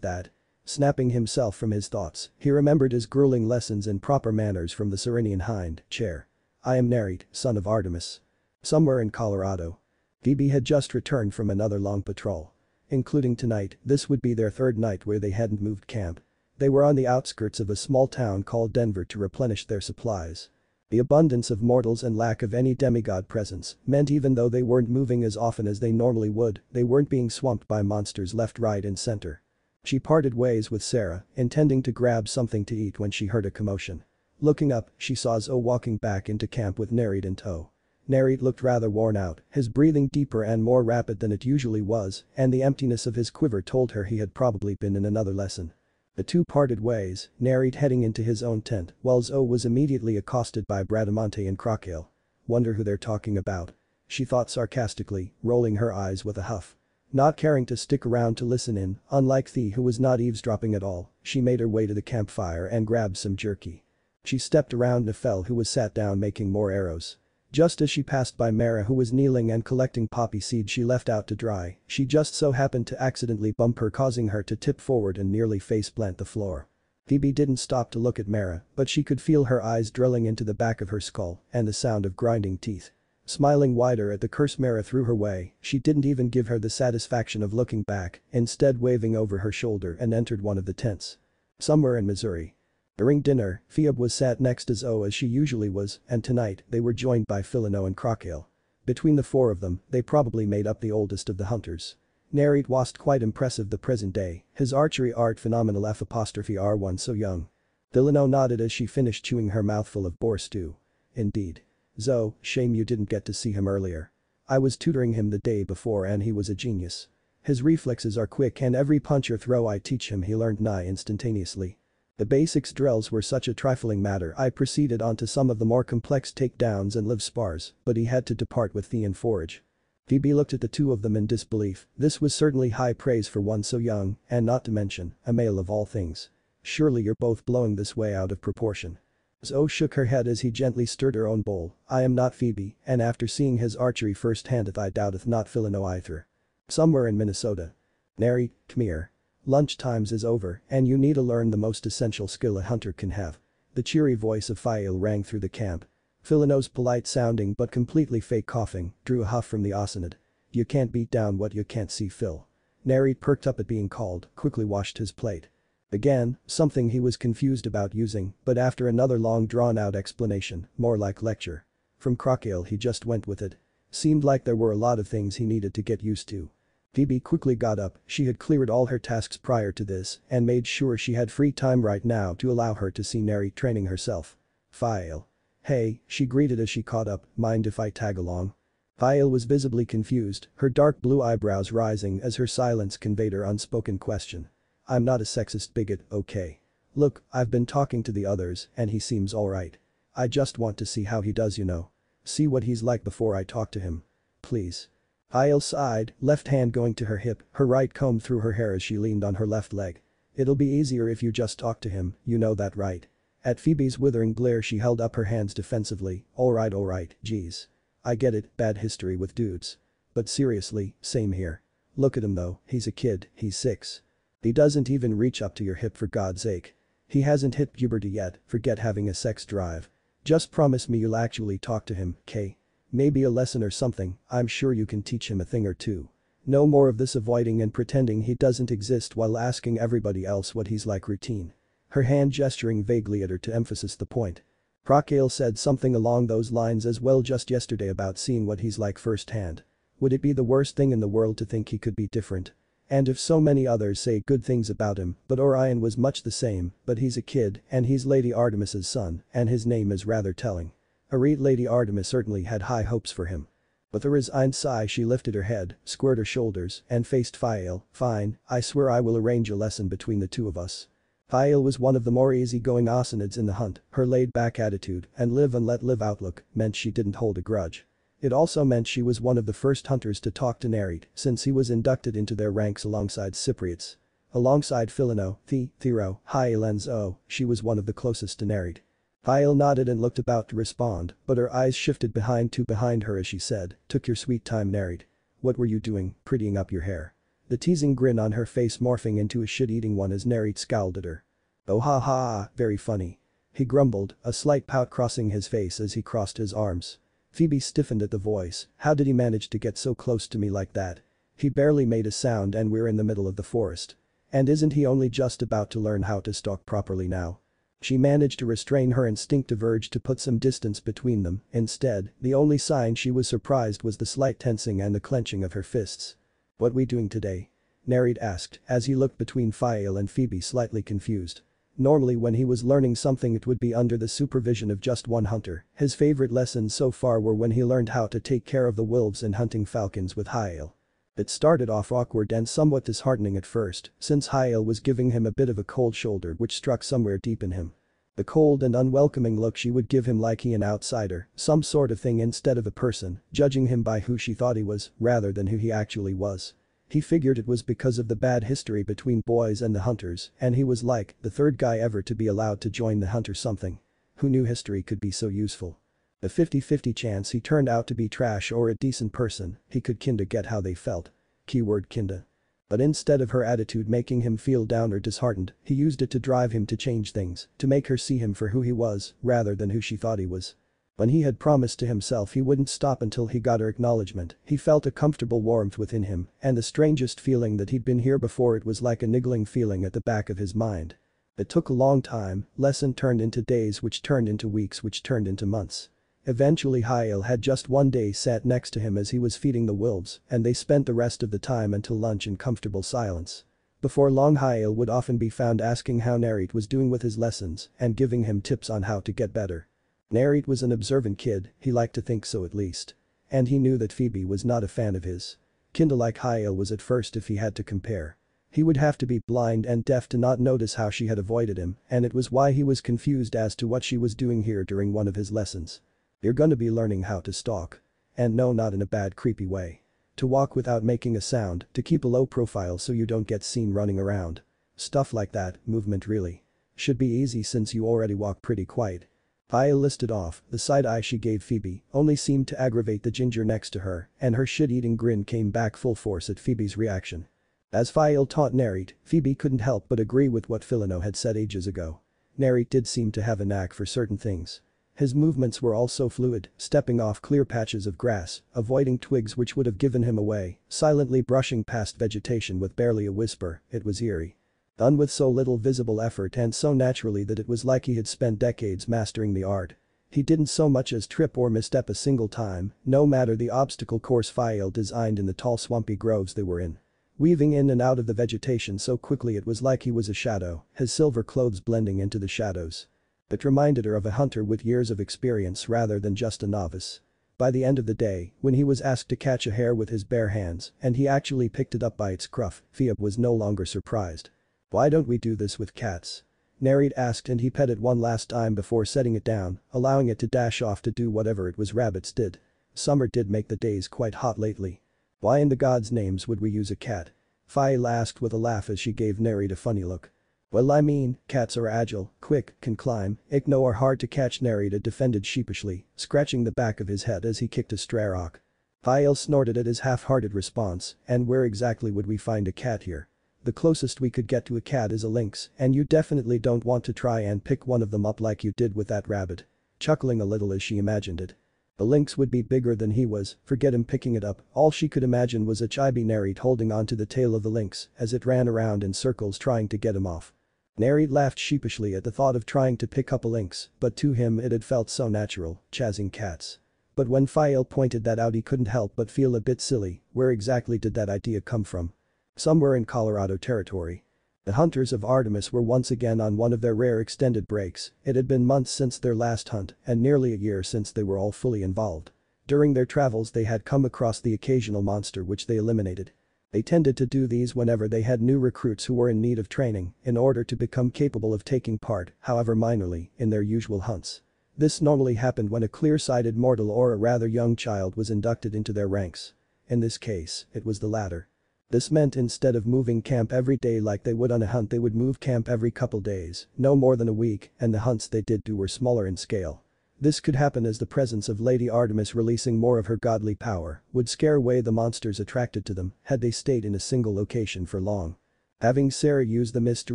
that? Snapping himself from his thoughts, he remembered his grueling lessons in proper manners from the Cyrenian hind chair. I am Nereid, son of Artemis. Somewhere in Colorado. Phoebe had just returned from another long patrol. Including tonight, this would be their third night where they hadn't moved camp. They were on the outskirts of a small town called Denver to replenish their supplies. The abundance of mortals and lack of any demigod presence meant even though they weren't moving as often as they normally would, they weren't being swamped by monsters left, right and center. She parted ways with Sarah, intending to grab something to eat when she heard a commotion. Looking up, she saw Zoe walking back into camp with Nereid in tow. Nereid looked rather worn out, his breathing deeper and more rapid than it usually was, and the emptiness of his quiver told her he had probably been in another lesson. The two parted ways, Nereid heading into his own tent, while Zoe was immediately accosted by Bradamante and Crocale. Wonder who they're talking about? She thought sarcastically, rolling her eyes with a huff. Not caring to stick around to listen in, unlike Thea who was not eavesdropping at all, she made her way to the campfire and grabbed some jerky. She stepped around Nefel who was sat down making more arrows. Just as she passed by Mara who was kneeling and collecting poppy seeds she left out to dry, she just so happened to accidentally bump her, causing her to tip forward and nearly face-plant the floor. Phoebe didn't stop to look at Mara, but she could feel her eyes drilling into the back of her skull and the sound of grinding teeth. Smiling wider at the curse Mara threw her way, she didn't even give her the satisfaction of looking back, instead waving over her shoulder and entered one of the tents. Somewhere in Missouri. During dinner, Phoebe was sat next to Zoe as she usually was, and tonight they were joined by Philino and Crocale. Between the four of them, they probably made up the oldest of the hunters. Nereid was quite impressive the present day, his archery art phenomenal F''R1 so young. Philino nodded as she finished chewing her mouthful of boar stew. Indeed. Zoe, shame you didn't get to see him earlier. I was tutoring him the day before and he was a genius. His reflexes are quick and every punch or throw I teach him he learned nigh instantaneously. The basics drills were such a trifling matter I proceeded onto some of the more complex takedowns and live spars, but he had to depart with Thea and Forage. Phoebe looked at the two of them in disbelief. This was certainly high praise for one so young, and not to mention, a male of all things. Surely you're both blowing this way out of proportion. Zoe shook her head as he gently stirred her own bowl. I am not Phoebe, and after seeing his archery first-handeth I doubteth not Philino either. Somewhere in Minnesota. Nereid, come here. Lunch times is over, and you need to learn the most essential skill a hunter can have. The cheery voice of Fael rang through the camp. Philino's polite-sounding but completely fake coughing drew a huff from the Osinid. You can't beat down what you can't see, Phil. Nereid perked up at being called, quickly washed his plate. Again, something he was confused about using, but after another long drawn-out explanation, more like lecture. From Crocale he just went with it. Seemed like there were a lot of things he needed to get used to. Phoebe quickly got up, she had cleared all her tasks prior to this and made sure she had free time right now to allow her to see Nereid training herself. Fael. Hey, she greeted as she caught up, mind if I tag along? Fael was visibly confused, her dark blue eyebrows rising as her silence conveyed her unspoken question. I'm not a sexist bigot, okay? Look, I've been talking to the others and he seems alright. I just want to see how he does, you know. See what he's like before I talk to him. Please. Fael sighed, left hand going to her hip, her right combed through her hair as she leaned on her left leg. It'll be easier if you just talk to him, you know that right? At Phoebe's withering glare she held up her hands defensively. Alright, geez. I get it, bad history with dudes. But seriously, same here. Look at him though, he's a kid, he's 6. He doesn't even reach up to your hip for God's sake. He hasn't hit puberty yet, forget having a sex drive. Just promise me you'll actually talk to him, Kay. Maybe a lesson or something, I'm sure you can teach him a thing or two. No more of this avoiding and pretending he doesn't exist while asking everybody else what he's like routine. Her hand gesturing vaguely at her to emphasize the point. Procale said something along those lines as well just yesterday about seeing what he's like firsthand. Would it be the worst thing in the world to think he could be different? And if so many others say good things about him, but Orion was much the same, but he's a kid, and he's Lady Artemis's son, and his name is rather telling. Lady Artemis certainly had high hopes for him. With a resigned sigh she lifted her head, squared her shoulders, and faced Fael. Fine, I swear I will arrange a lesson between the two of us. Fael was one of the more easygoing Asanids in the hunt, her laid-back attitude and live and let live outlook meant she didn't hold a grudge. It also meant she was one of the first hunters to talk to Nereid since he was inducted into their ranks alongside Cypriots. Alongside Philino, Thero, Fael and Zo, she was one of the closest to Nereid. Fael nodded and looked about to respond, but her eyes shifted behind her as she said, took your sweet time Nereid. What were you doing, prettying up your hair? The teasing grin on her face morphing into a shit-eating one as Nereid scowled at her. Oh ha ha, very funny. He grumbled, a slight pout crossing his face as he crossed his arms. Phoebe stiffened at the voice, how did he manage to get so close to me like that? He barely made a sound and we're in the middle of the forest. And isn't he only just about to learn how to stalk properly now? She managed to restrain her instinctive urge to put some distance between them, instead, the only sign she was surprised was the slight tensing and the clenching of her fists. What we doing today? Nereid asked as he looked between Fael and Phoebe slightly confused. Normally when he was learning something it would be under the supervision of just one hunter, his favorite lessons so far were when he learned how to take care of the wolves and hunting falcons with Fael. It started off awkward and somewhat disheartening at first, since Fael was giving him a bit of a cold shoulder which struck somewhere deep in him. The cold and unwelcoming look she would give him like he an outsider, some sort of thing instead of a person, judging him by who she thought he was, rather than who he actually was. He figured it was because of the bad history between boys and the hunters, and he was like, the third guy ever to be allowed to join the hunter something. Who knew history could be so useful? The 50-50 chance he turned out to be trash or a decent person, he could kinda get how they felt. Keyword kinda. But instead of her attitude making him feel down or disheartened, he used it to drive him to change things, to make her see him for who he was, rather than who she thought he was. When he had promised to himself he wouldn't stop until he got her acknowledgement, he felt a comfortable warmth within him, and the strangest feeling that he'd been here before. It was like a niggling feeling at the back of his mind. It took a long time, lesson turned into days which turned into weeks which turned into months. Eventually Fael had just one day sat next to him as he was feeding the wolves, and they spent the rest of the time until lunch in comfortable silence. Before long Fael would often be found asking how Nereid was doing with his lessons and giving him tips on how to get better. Nereid was an observant kid, he liked to think so at least. And he knew that Phoebe was not a fan of his. Kinda like Fael was at first if he had to compare. He would have to be blind and deaf to not notice how she had avoided him, and it was why he was confused as to what she was doing here during one of his lessons. You're gonna be learning how to stalk. And no, not in a bad creepy way. To walk without making a sound, to keep a low profile so you don't get seen running around. Stuff like that, movement really. Should be easy since you already walk pretty quiet. Fael listed off, the side eye she gave Phoebe only seemed to aggravate the ginger next to her, and her shit-eating grin came back full force at Phoebe's reaction. As Fael taught Nereid, Phoebe couldn't help but agree with what Philino had said ages ago. Nereid did seem to have a knack for certain things. His movements were all so fluid, stepping off clear patches of grass, avoiding twigs which would have given him away, silently brushing past vegetation with barely a whisper, it was eerie. Done with so little visible effort and so naturally that it was like he had spent decades mastering the art. He didn't so much as trip or misstep a single time, no matter the obstacle course Fael designed in the tall swampy groves they were in. Weaving in and out of the vegetation so quickly it was like he was a shadow, his silver clothes blending into the shadows. It reminded her of a hunter with years of experience rather than just a novice. By the end of the day, when he was asked to catch a hare with his bare hands and he actually picked it up by its cruff, Phoebe was no longer surprised. Why don't we do this with cats? Nereid asked and he pet it one last time before setting it down, allowing it to dash off to do whatever it was rabbits did. Summer did make the days quite hot lately. Why in the gods' names would we use a cat? Fael asked with a laugh as she gave Nereid a funny look. Well I mean, cats are agile, quick, can climb, ichno are hard to catch Nereid defended sheepishly, scratching the back of his head as he kicked a stray rock. Fael snorted at his half-hearted response, and where exactly would we find a cat here? The closest we could get to a cat is a lynx, and you definitely don't want to try and pick one of them up like you did with that rabbit. Chuckling a little as she imagined it. The lynx would be bigger than he was, forget him picking it up, all she could imagine was a chibi Nereid holding onto the tail of the lynx as it ran around in circles trying to get him off. Nereid laughed sheepishly at the thought of trying to pick up a lynx, but to him it had felt so natural, chasing cats. But when Fael pointed that out he couldn't help but feel a bit silly, where exactly did that idea come from? Somewhere in Colorado territory. The hunters of Artemis were once again on one of their rare extended breaks, it had been months since their last hunt and nearly a year since they were all fully involved. During their travels they had come across the occasional monster which they eliminated. They tended to do these whenever they had new recruits who were in need of training in order to become capable of taking part, however minorly, in their usual hunts. This normally happened when a clear-sighted mortal or a rather young child was inducted into their ranks. In this case, it was the latter. This meant instead of moving camp every day like they would on a hunt they would move camp every couple days, no more than a week, and the hunts they did do were smaller in scale. This could happen as the presence of Lady Artemis releasing more of her godly power would scare away the monsters attracted to them had they stayed in a single location for long. Having Sarah use the mist to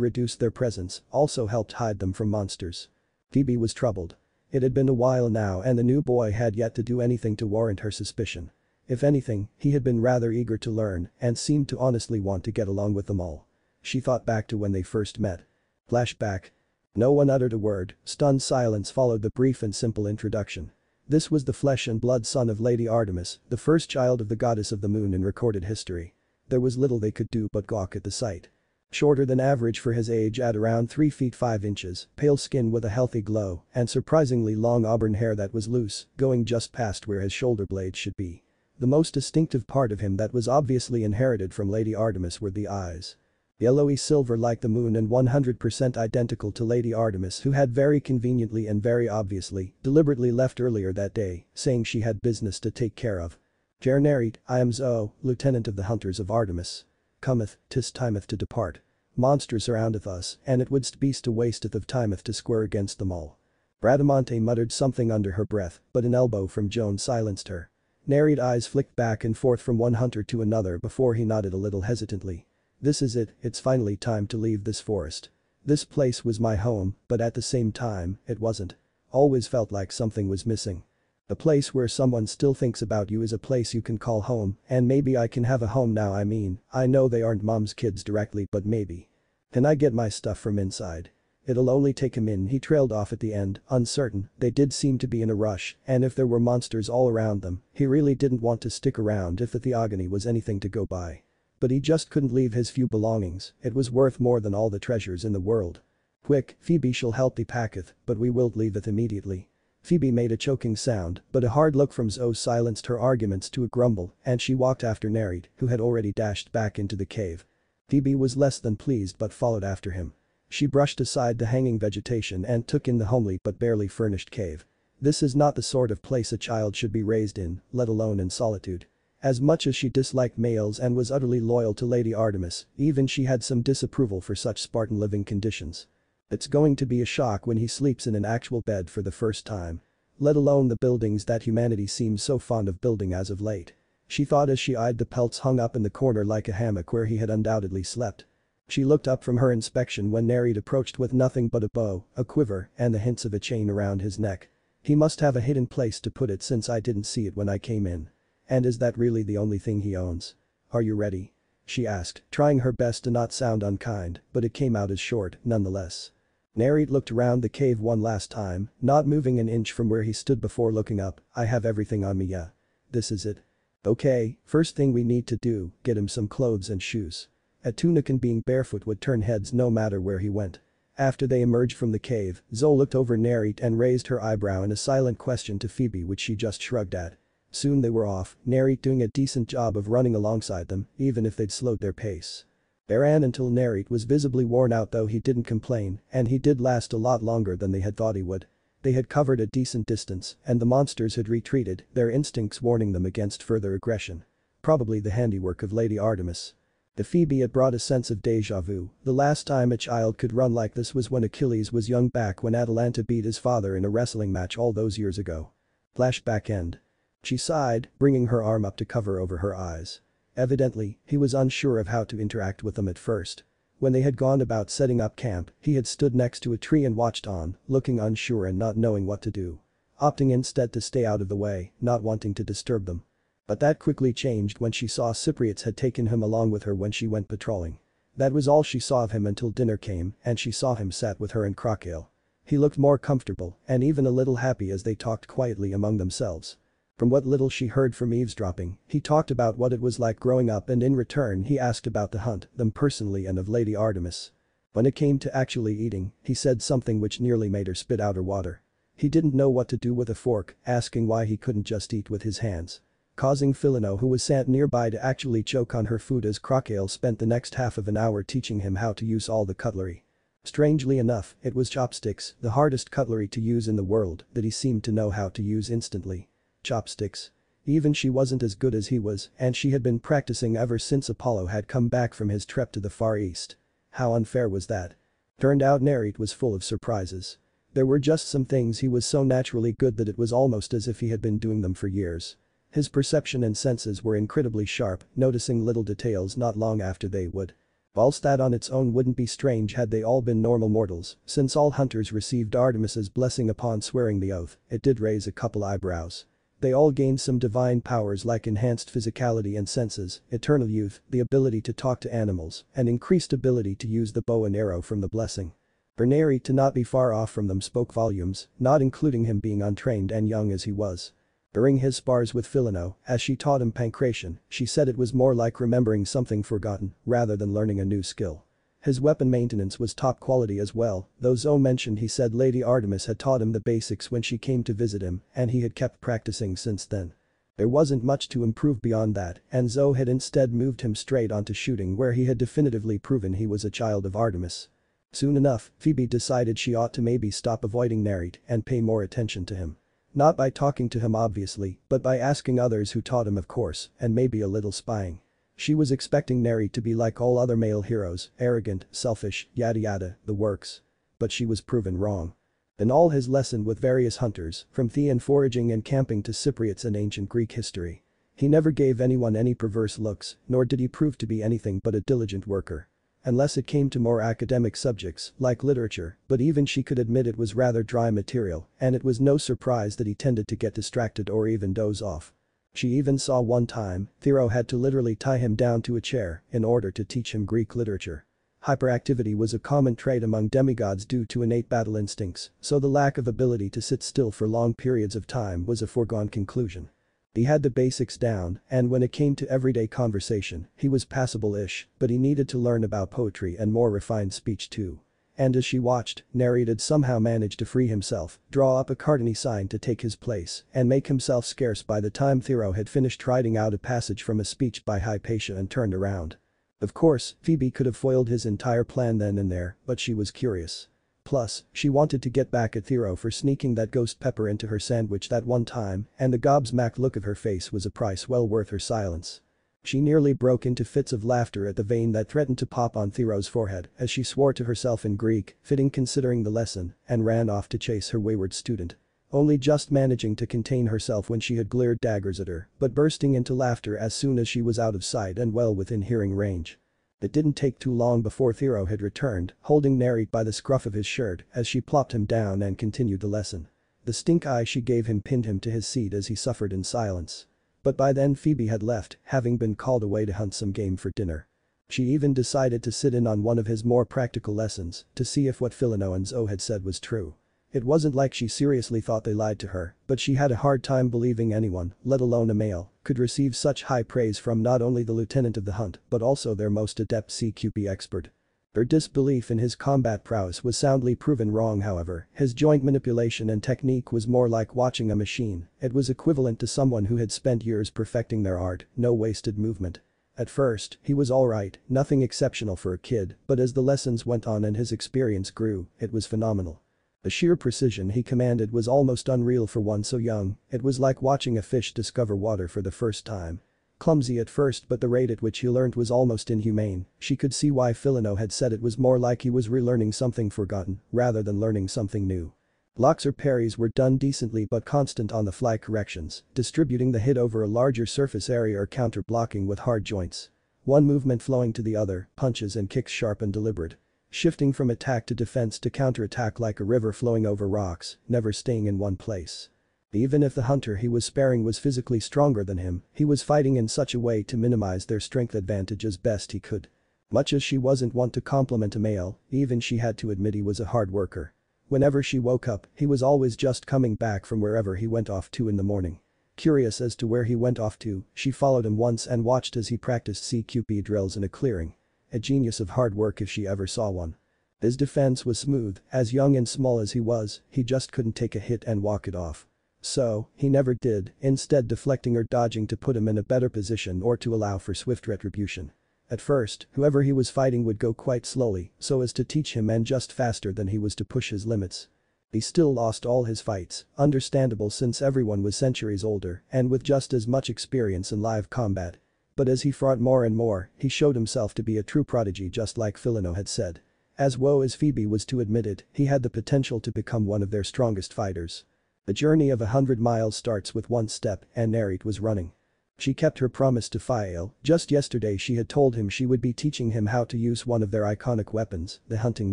reduce their presence also helped hide them from monsters. Phoebe was troubled. It had been a while now and the new boy had yet to do anything to warrant her suspicion. If anything, he had been rather eager to learn and seemed to honestly want to get along with them all. She thought back to when they first met. Flashback. No one uttered a word, stunned silence followed the brief and simple introduction. This was the flesh and blood son of Lady Artemis, the first child of the goddess of the moon in recorded history. There was little they could do but gawk at the sight. Shorter than average for his age at around 3 feet 5 inches, pale skin with a healthy glow, and surprisingly long auburn hair that was loose, going just past where his shoulder blades should be. The most distinctive part of him that was obviously inherited from Lady Artemis were the eyes. Yellowy silver like the moon and 100% identical to Lady Artemis who had very conveniently and very obviously, deliberately left earlier that day, saying she had business to take care of. Fair Nereid, I am Zo, lieutenant of the hunters of Artemis. Cometh, 'tis timeth to depart. Monsters surroundeth us, and it wouldst beast a wasteth of timeth to square against them all. Bradamante muttered something under her breath, but an elbow from Joan silenced her. Nereid eyes flicked back and forth from one hunter to another before he nodded a little hesitantly. This is it, it's finally time to leave this forest. This place was my home, but at the same time, it wasn't. Always felt like something was missing. A place where someone still thinks about you is a place you can call home, and maybe I can have a home now I know they aren't mom's kids directly but maybe. Can I get my stuff from inside? It'll only take a minute he trailed off at the end, uncertain, they did seem to be in a rush and if there were monsters all around them, he really didn't want to stick around if the theogony was anything to go by. But he just couldn't leave his few belongings, it was worth more than all the treasures in the world. Quick, Phoebe shall help thee packeth, but we wilt leaveth immediately. Phoebe made a choking sound, but a hard look from Zo silenced her arguments to a grumble and she walked after Nereid, who had already dashed back into the cave. Phoebe was less than pleased but followed after him. She brushed aside the hanging vegetation and took in the homely but barely furnished cave. This is not the sort of place a child should be raised in, let alone in solitude. As much as she disliked males and was utterly loyal to Lady Artemis, even she had some disapproval for such Spartan living conditions. It's going to be a shock when he sleeps in an actual bed for the first time. Let alone the buildings that humanity seems so fond of building as of late. She thought as she eyed the pelts hung up in the corner like a hammock where he had undoubtedly slept. She looked up from her inspection when Nereid approached with nothing but a bow, a quiver, and the hints of a chain around his neck. He must have a hidden place to put it since I didn't see it when I came in. And is that really the only thing he owns? Are you ready? She asked, trying her best to not sound unkind, but it came out as short, nonetheless. Nereid looked around the cave one last time, not moving an inch from where he stood before looking up. I have everything on me, yeah. This is it. Okay, first thing we need to do, get him some clothes and shoes. A tunic and being barefoot would turn heads no matter where he went. After they emerged from the cave, Zo looked over Nereid and raised her eyebrow in a silent question to Phoebe which she just shrugged at. Soon they were off, Nereid doing a decent job of running alongside them, even if they'd slowed their pace. They ran until Nereid was visibly worn out though he didn't complain, and he did last a lot longer than they had thought he would. They had covered a decent distance, and the monsters had retreated, their instincts warning them against further aggression. Probably the handiwork of Lady Artemis. To Phoebe it brought a sense of déjà vu, the last time a child could run like this was when Achilles was young back when Atalanta beat his father in a wrestling match all those years ago. Flashback end. She sighed, bringing her arm up to cover over her eyes. Evidently, he was unsure of how to interact with them at first. When they had gone about setting up camp, he had stood next to a tree and watched on, looking unsure and not knowing what to do. Opting instead to stay out of the way, not wanting to disturb them. But that quickly changed when she saw Cypriots had taken him along with her when she went patrolling. That was all she saw of him until dinner came and she saw him sat with her and Crocale. He looked more comfortable and even a little happy as they talked quietly among themselves. From what little she heard from eavesdropping, he talked about what it was like growing up and in return he asked about the hunt, them personally and of Lady Artemis. When it came to actually eating, he said something which nearly made her spit out her water. He didn't know what to do with a fork, asking why he couldn't just eat with his hands. Causing Philino, who was sat nearby, to actually choke on her food as Crocale spent the next half of an hour teaching him how to use all the cutlery. Strangely enough, it was chopsticks, the hardest cutlery to use in the world, that he seemed to know how to use instantly. Chopsticks. Even she wasn't as good as he was, and she had been practicing ever since Apollo had come back from his trip to the Far East. How unfair was that? Turned out Naruto was full of surprises. There were just some things he was so naturally good that it was almost as if he had been doing them for years. His perception and senses were incredibly sharp, noticing little details not long after they would. Whilst that on its own wouldn't be strange had they all been normal mortals, since all hunters received Artemis's blessing upon swearing the oath, it did raise a couple eyebrows. They all gained some divine powers like enhanced physicality and senses, eternal youth, the ability to talk to animals, and increased ability to use the bow and arrow from the blessing. Berneri, to not be far off from them, spoke volumes, not including him being untrained and young as he was. During his spars with Philino, as she taught him pancration, she said it was more like remembering something forgotten rather than learning a new skill. His weapon maintenance was top quality as well, though Zoe mentioned he said Lady Artemis had taught him the basics when she came to visit him and he had kept practicing since then. There wasn't much to improve beyond that, and Zoe had instead moved him straight onto shooting where he had definitively proven he was a child of Artemis. Soon enough, Phoebe decided she ought to maybe stop avoiding Naruto and pay more attention to him. Not by talking to him obviously, but by asking others who taught him of course, and maybe a little spying. She was expecting Naruto to be like all other male heroes, arrogant, selfish, yada yada, the works. But she was proven wrong. In all his lesson with various hunters, from Thean foraging and camping to Cypriots and ancient Greek history. He never gave anyone any perverse looks, nor did he prove to be anything but a diligent worker. Unless it came to more academic subjects, like literature, but even she could admit it was rather dry material, and it was no surprise that he tended to get distracted or even doze off. She even saw one time, Thero had to literally tie him down to a chair in order to teach him Greek literature. Hyperactivity was a common trait among demigods due to innate battle instincts, so the lack of ability to sit still for long periods of time was a foregone conclusion. He had the basics down, and when it came to everyday conversation, he was passable-ish, but he needed to learn about poetry and more refined speech too. And as she watched, Naruto had somehow managed to free himself, draw up a Cardani sign to take his place, and make himself scarce by the time Thero had finished writing out a passage from a speech by Hypatia and turned around. Of course, Phoebe could have foiled his entire plan then and there, but she was curious. Plus, she wanted to get back at Thero for sneaking that ghost pepper into her sandwich that one time, and the gobsmacked look of her face was a price well worth her silence. She nearly broke into fits of laughter at the vein that threatened to pop on Thero's forehead as she swore to herself in Greek, fitting considering the lesson, and ran off to chase her wayward student. Only just managing to contain herself when she had glared daggers at her, but bursting into laughter as soon as she was out of sight and well within hearing range. It didn't take too long before Thero had returned, holding Naruto by the scruff of his shirt as she plopped him down and continued the lesson. The stink eye she gave him pinned him to his seat as he suffered in silence. But by then Phoebe had left, having been called away to hunt some game for dinner. She even decided to sit in on one of his more practical lessons to see if what Philino and Zoe had said was true. It wasn't like she seriously thought they lied to her, but she had a hard time believing anyone, let alone a male, could receive such high praise from not only the lieutenant of the hunt but also their most adept CQB expert. Her disbelief in his combat prowess was soundly proven wrong however, his joint manipulation and technique was more like watching a machine, it was equivalent to someone who had spent years perfecting their art, no wasted movement. At first, he was alright, nothing exceptional for a kid, but as the lessons went on and his experience grew, it was phenomenal. The sheer precision he commanded was almost unreal for one so young, it was like watching a fish discover water for the first time. Clumsy at first but the rate at which he learned was almost inhumane, she could see why Philino had said it was more like he was relearning something forgotten rather than learning something new. Blocks or parries were done decently but constant on the fly corrections, distributing the hit over a larger surface area or counter-blocking with hard joints. One movement flowing to the other, punches and kicks sharp and deliberate. Shifting from attack to defense to counter-attack like a river flowing over rocks, never staying in one place. Even if the hunter he was sparing was physically stronger than him, he was fighting in such a way to minimize their strength advantage as best he could. Much as she wasn't one to compliment a male, even she had to admit he was a hard worker. Whenever she woke up, he was always just coming back from wherever he went off to in the morning. Curious as to where he went off to, she followed him once and watched as he practiced CQB drills in a clearing. A genius of hard work if she ever saw one. His defense was smooth, as young and small as he just couldn't take a hit and walk it off. So, he never did, instead deflecting or dodging to put him in a better position or to allow for swift retribution. At first, whoever he was fighting would go quite slowly so as to teach him and just faster than he was to push his limits. He still lost all his fights, understandable since everyone was centuries older and with just as much experience in live combat. But as he fought more and more, he showed himself to be a true prodigy just like Philino had said. As woe as Phoebe was to admit it, he had the potential to become one of their strongest fighters. The journey of 100 miles starts with one step and Naruto was running. She kept her promise to Fael. Just yesterday she had told him she would be teaching him how to use one of their iconic weapons, the hunting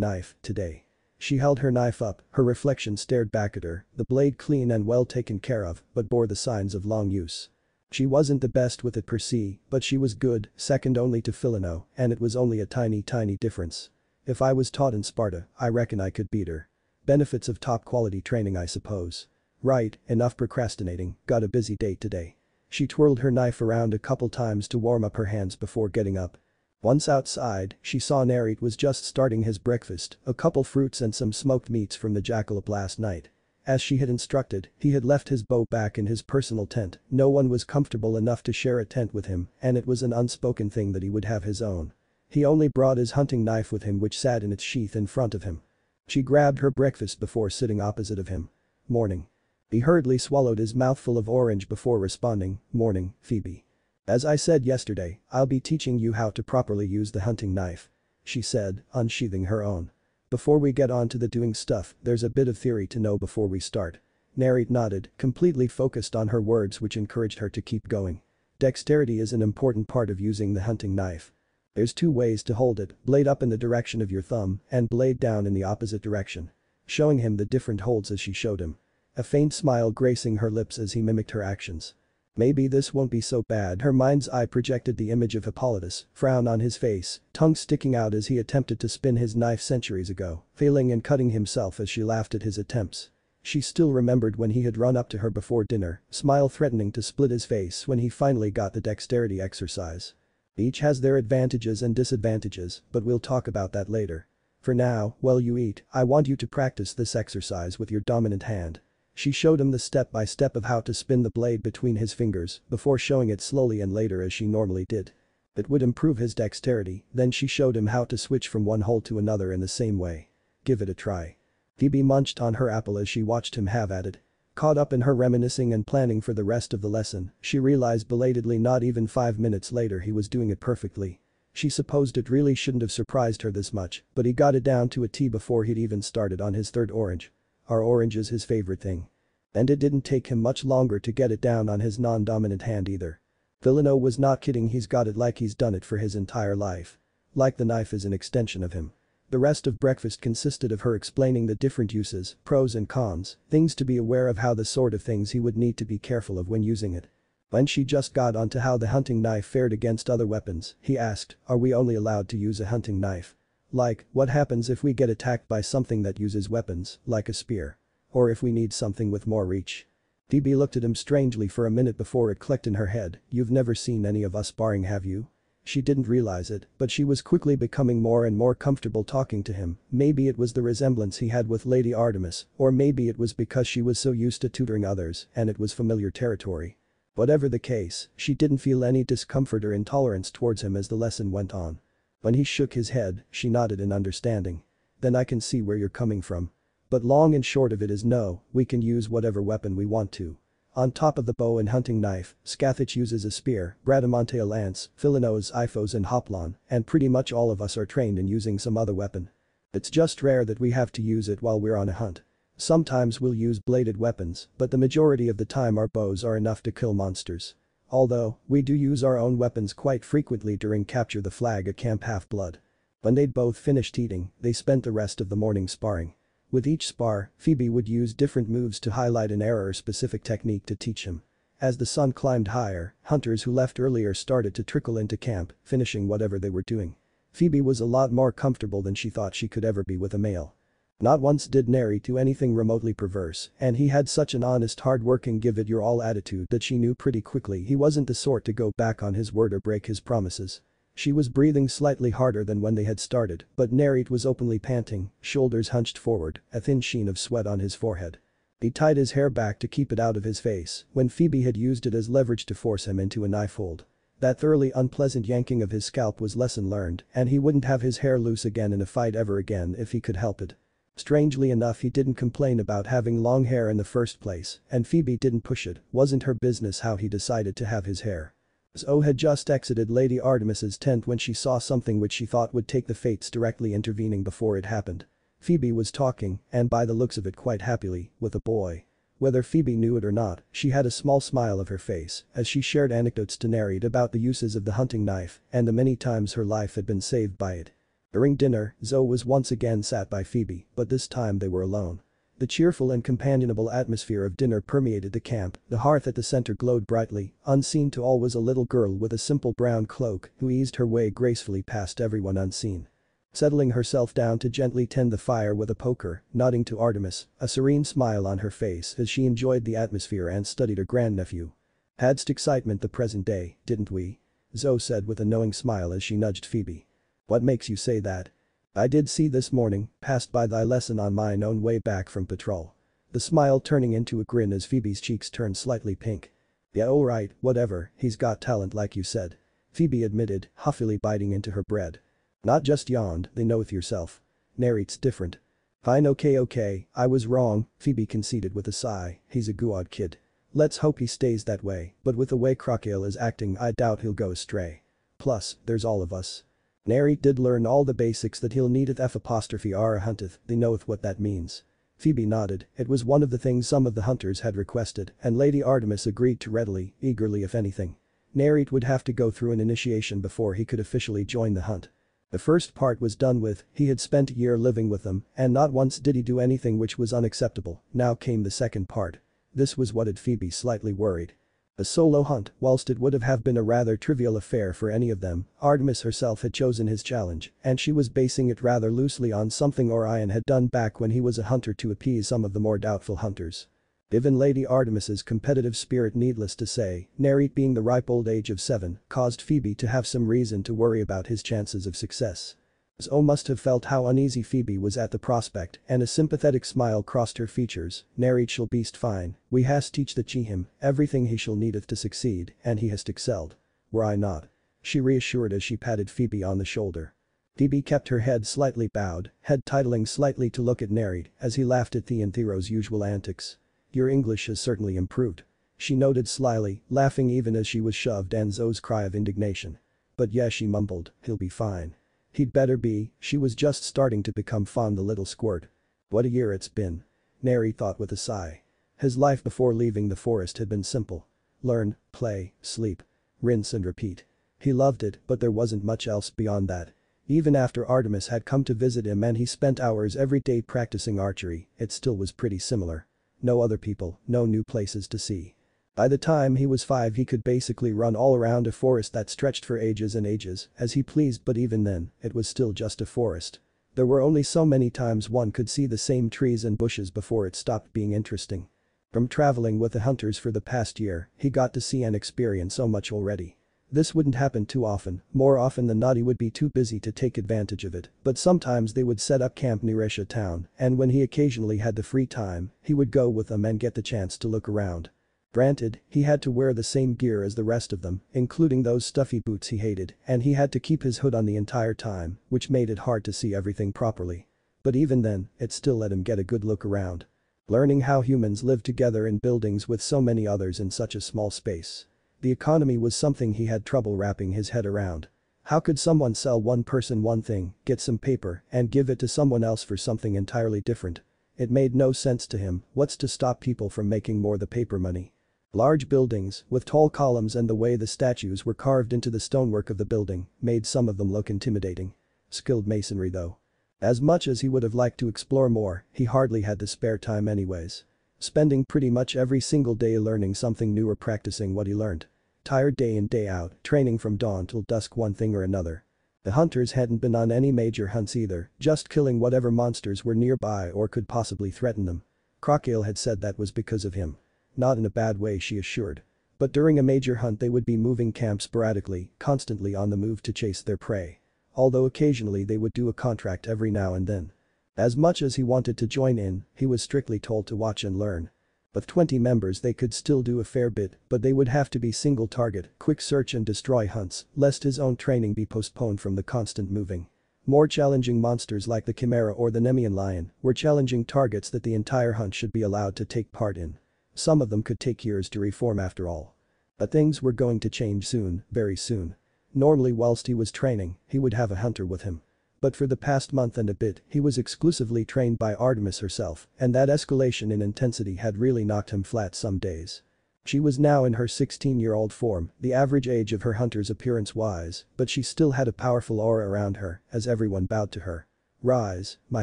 knife, today. She held her knife up, her reflection stared back at her, the blade clean and well taken care of, but bore the signs of long use. She wasn't the best with it per se, but she was good, second only to Philino, and it was only a tiny difference. If I was taught in Sparta, I reckon I could beat her. Benefits of top quality training I suppose. Right, enough procrastinating, got a busy day today. She twirled her knife around a couple times to warm up her hands before getting up. Once outside, she saw Naruto was just starting his breakfast, a couple fruits and some smoked meats from the jackalope last night. As she had instructed, he had left his bow back in his personal tent, no one was comfortable enough to share a tent with him and it was an unspoken thing that he would have his own. He only brought his hunting knife with him which sat in its sheath in front of him. She grabbed her breakfast before sitting opposite of him. Morning. He hurriedly swallowed his mouthful of orange before responding, morning, Phoebe. As I said yesterday, I'll be teaching you how to properly use the hunting knife. She said, unsheathing her own. Before we get on to the doing stuff, there's a bit of theory to know before we start. Naruto nodded, completely focused on her words which encouraged her to keep going. Dexterity is an important part of using the hunting knife. There's two ways to hold it, blade up in the direction of your thumb and blade down in the opposite direction. Showing him the different holds as she showed him. A faint smile gracing her lips as he mimicked her actions. Maybe this won't be so bad. Her mind's eye projected the image of Hippolytus, frown on his face, tongue sticking out as he attempted to spin his knife centuries ago, failing and cutting himself as she laughed at his attempts. She still remembered when he had run up to her before dinner, smile threatening to split his face when he finally got the dexterity exercise. Each has their advantages and disadvantages, but we'll talk about that later. For now, while you eat, I want you to practice this exercise with your dominant hand. She showed him the step-by-step of how to spin the blade between his fingers before showing it slowly and later as she normally did. It would improve his dexterity, then she showed him how to switch from one hold to another in the same way. Give it a try. Phoebe munched on her apple as she watched him have at it. Caught up in her reminiscing and planning for the rest of the lesson, she realized belatedly not even 5 minutes later he was doing it perfectly. She supposed it really shouldn't have surprised her this much, but he got it down to a T before he'd even started on his third orange. Our orange is his favorite thing. And it didn't take him much longer to get it down on his non-dominant hand either. Philino was not kidding, he's got it like he's done it for his entire life. Like the knife is an extension of him. The rest of breakfast consisted of her explaining the different uses, pros and cons, things to be aware of, how the sort of things he would need to be careful of when using it. When she just got onto how the hunting knife fared against other weapons, he asked, are we only allowed to use a hunting knife? Like, what happens if we get attacked by something that uses weapons, like a spear? Or if we need something with more reach? Phoebe looked at him strangely for a minute before it clicked in her head, you've never seen any of us sparring, have you? She didn't realize it, but she was quickly becoming more and more comfortable talking to him. Maybe it was the resemblance he had with Lady Artemis, or maybe it was because she was so used to tutoring others and it was familiar territory. Whatever the case, she didn't feel any discomfort or intolerance towards him as the lesson went on. When he shook his head, she nodded in understanding. Then I can see where you're coming from. But long and short of it is no, we can use whatever weapon we want to. On top of the bow and hunting knife, Scathach uses a spear, Bradamante a lance, Philino's Ifos and Hoplon, and pretty much all of us are trained in using some other weapon. It's just rare that we have to use it while we're on a hunt. Sometimes we'll use bladed weapons, but the majority of the time our bows are enough to kill monsters. Although, we do use our own weapons quite frequently during Capture the Flag at Camp Half-Blood. When they'd both finished eating, they spent the rest of the morning sparring. With each spar, Phoebe would use different moves to highlight an error or specific technique to teach him. As the sun climbed higher, hunters who left earlier started to trickle into camp, finishing whatever they were doing. Phoebe was a lot more comfortable than she thought she could ever be with a male. Not once did Neri do anything remotely perverse, and he had such an honest, hard-working, give-it-your-all attitude that she knew pretty quickly he wasn't the sort to go back on his word or break his promises. She was breathing slightly harder than when they had started, but Neri was openly panting, shoulders hunched forward, a thin sheen of sweat on his forehead. He tied his hair back to keep it out of his face when Phoebe had used it as leverage to force him into a knife hold. That thoroughly unpleasant yanking of his scalp was lesson learned, and he wouldn't have his hair loose again in a fight ever again if he could help it. Strangely enough, he didn't complain about having long hair in the first place, and Phoebe didn't push it. Wasn't her business how he decided to have his hair. Zoe had just exited Lady Artemis's tent when she saw something which she thought would take the fates directly intervening before it happened. Phoebe was talking, and by the looks of it quite happily, with a boy. Whether Phoebe knew it or not, she had a small smile of her face as she shared anecdotes to narrate about the uses of the hunting knife and the many times her life had been saved by it. During dinner, Zoe was once again sat by Phoebe, but this time they were alone. The cheerful and companionable atmosphere of dinner permeated the camp, the hearth at the center glowed brightly, unseen to all was a little girl with a simple brown cloak who eased her way gracefully past everyone unseen. Settling herself down to gently tend the fire with a poker, nodding to Artemis, a serene smile on her face as she enjoyed the atmosphere and studied her grandnephew. "Hadst excitement the present day, didn't we?" Zoe said with a knowing smile as she nudged Phoebe. "What makes you say that?" "I did see this morning, passed by thy lesson on mine own way back from patrol." The smile turning into a grin as Phoebe's cheeks turned slightly pink. "Yeah, alright, whatever, he's got talent like you said," Phoebe admitted, huffily biting into her bread. "Not just yawned, they know it yourself. Neri's different." "Fine, okay, I was wrong," Phoebe conceded with a sigh, "he's a good kid. Let's hope he stays that way, but with the way Crocodile is acting I doubt he'll go astray. Plus, there's all of us. Neri did learn all the basics that he'll need at F''r hunteth, they knoweth what that means." Phoebe nodded, it was one of the things some of the hunters had requested, and Lady Artemis agreed to readily, eagerly if anything. Neri would have to go through an initiation before he could officially join the hunt. The first part was done with, he had spent a year living with them, and not once did he do anything which was unacceptable. Now came the second part. This was what had Phoebe slightly worried. A solo hunt, whilst it would have been a rather trivial affair for any of them, Artemis herself had chosen his challenge, and she was basing it rather loosely on something Orion had done back when he was a hunter to appease some of the more doubtful hunters. Given Lady Artemis's competitive spirit, needless to say, Neri being the ripe old age of 7, caused Phoebe to have some reason to worry about his chances of success. Zoe must have felt how uneasy Phoebe was at the prospect, and a sympathetic smile crossed her features. "Neri shall beast fine, we has teach the chi him everything he shall needeth to succeed, and he hast excelled. Were I not?" she reassured as she patted Phoebe on the shoulder. Phoebe kept her head slightly bowed, head titling slightly to look at Neri as he laughed at Thero's usual antics. "Your English has certainly improved," she noted slyly, laughing even as she was shoved and Zoe's cry of indignation. "But yeah," she mumbled, "he'll be fine. He'd better be," she was just starting to become fond the little squirt. "What a year it's been," Neri thought with a sigh. His life before leaving the forest had been simple. Learn, play, sleep. Rinse and repeat. He loved it, but there wasn't much else beyond that. Even after Artemis had come to visit him and he spent hours every day practicing archery, it still was pretty similar. No other people, no new places to see. By the time he was 5 he could basically run all around a forest that stretched for ages and ages as he pleased, but even then, it was still just a forest. There were only so many times one could see the same trees and bushes before it stopped being interesting. From traveling with the hunters for the past year, he got to see and experience so much already. This wouldn't happen too often, more often than not he would be too busy to take advantage of it, but sometimes they would set up camp near Esha town, and when he occasionally had the free time, he would go with them and get the chance to look around. Granted, he had to wear the same gear as the rest of them, including those stuffy boots he hated, and he had to keep his hood on the entire time, which made it hard to see everything properly. But even then, it still let him get a good look around. Learning how humans live together in buildings with so many others in such a small space. The economy was something he had trouble wrapping his head around. How could someone sell one person one thing, get some paper, and give it to someone else for something entirely different? It made no sense to him. What's to stop people from making more the paper money? Large buildings, with tall columns and the way the statues were carved into the stonework of the building, made some of them look intimidating. Skilled masonry though. As much as he would have liked to explore more, he hardly had the spare time anyways. Spending pretty much every single day learning something new or practicing what he learned. Tired day in day out, training from dawn till dusk one thing or another. The hunters hadn't been on any major hunts either, just killing whatever monsters were nearby or could possibly threaten them. Crocale had said that was because of him. Not in a bad way, she assured. But during a major hunt they would be moving camp sporadically, constantly on the move to chase their prey. Although occasionally they would do a contract every now and then. As much as he wanted to join in, he was strictly told to watch and learn. With 20 members they could still do a fair bit, but they would have to be single target, quick search and destroy hunts, lest his own training be postponed from the constant moving. More challenging monsters like the Chimera or the Nemean lion were challenging targets that the entire hunt should be allowed to take part in. Some of them could take years to reform after all. But things were going to change soon, very soon. Normally whilst he was training, he would have a hunter with him. But for the past month and a bit, he was exclusively trained by Artemis herself, and that escalation in intensity had really knocked him flat some days. She was now in her 16-year-old form, the average age of her hunters appearance-wise, but she still had a powerful aura around her, as everyone bowed to her. "Rise, my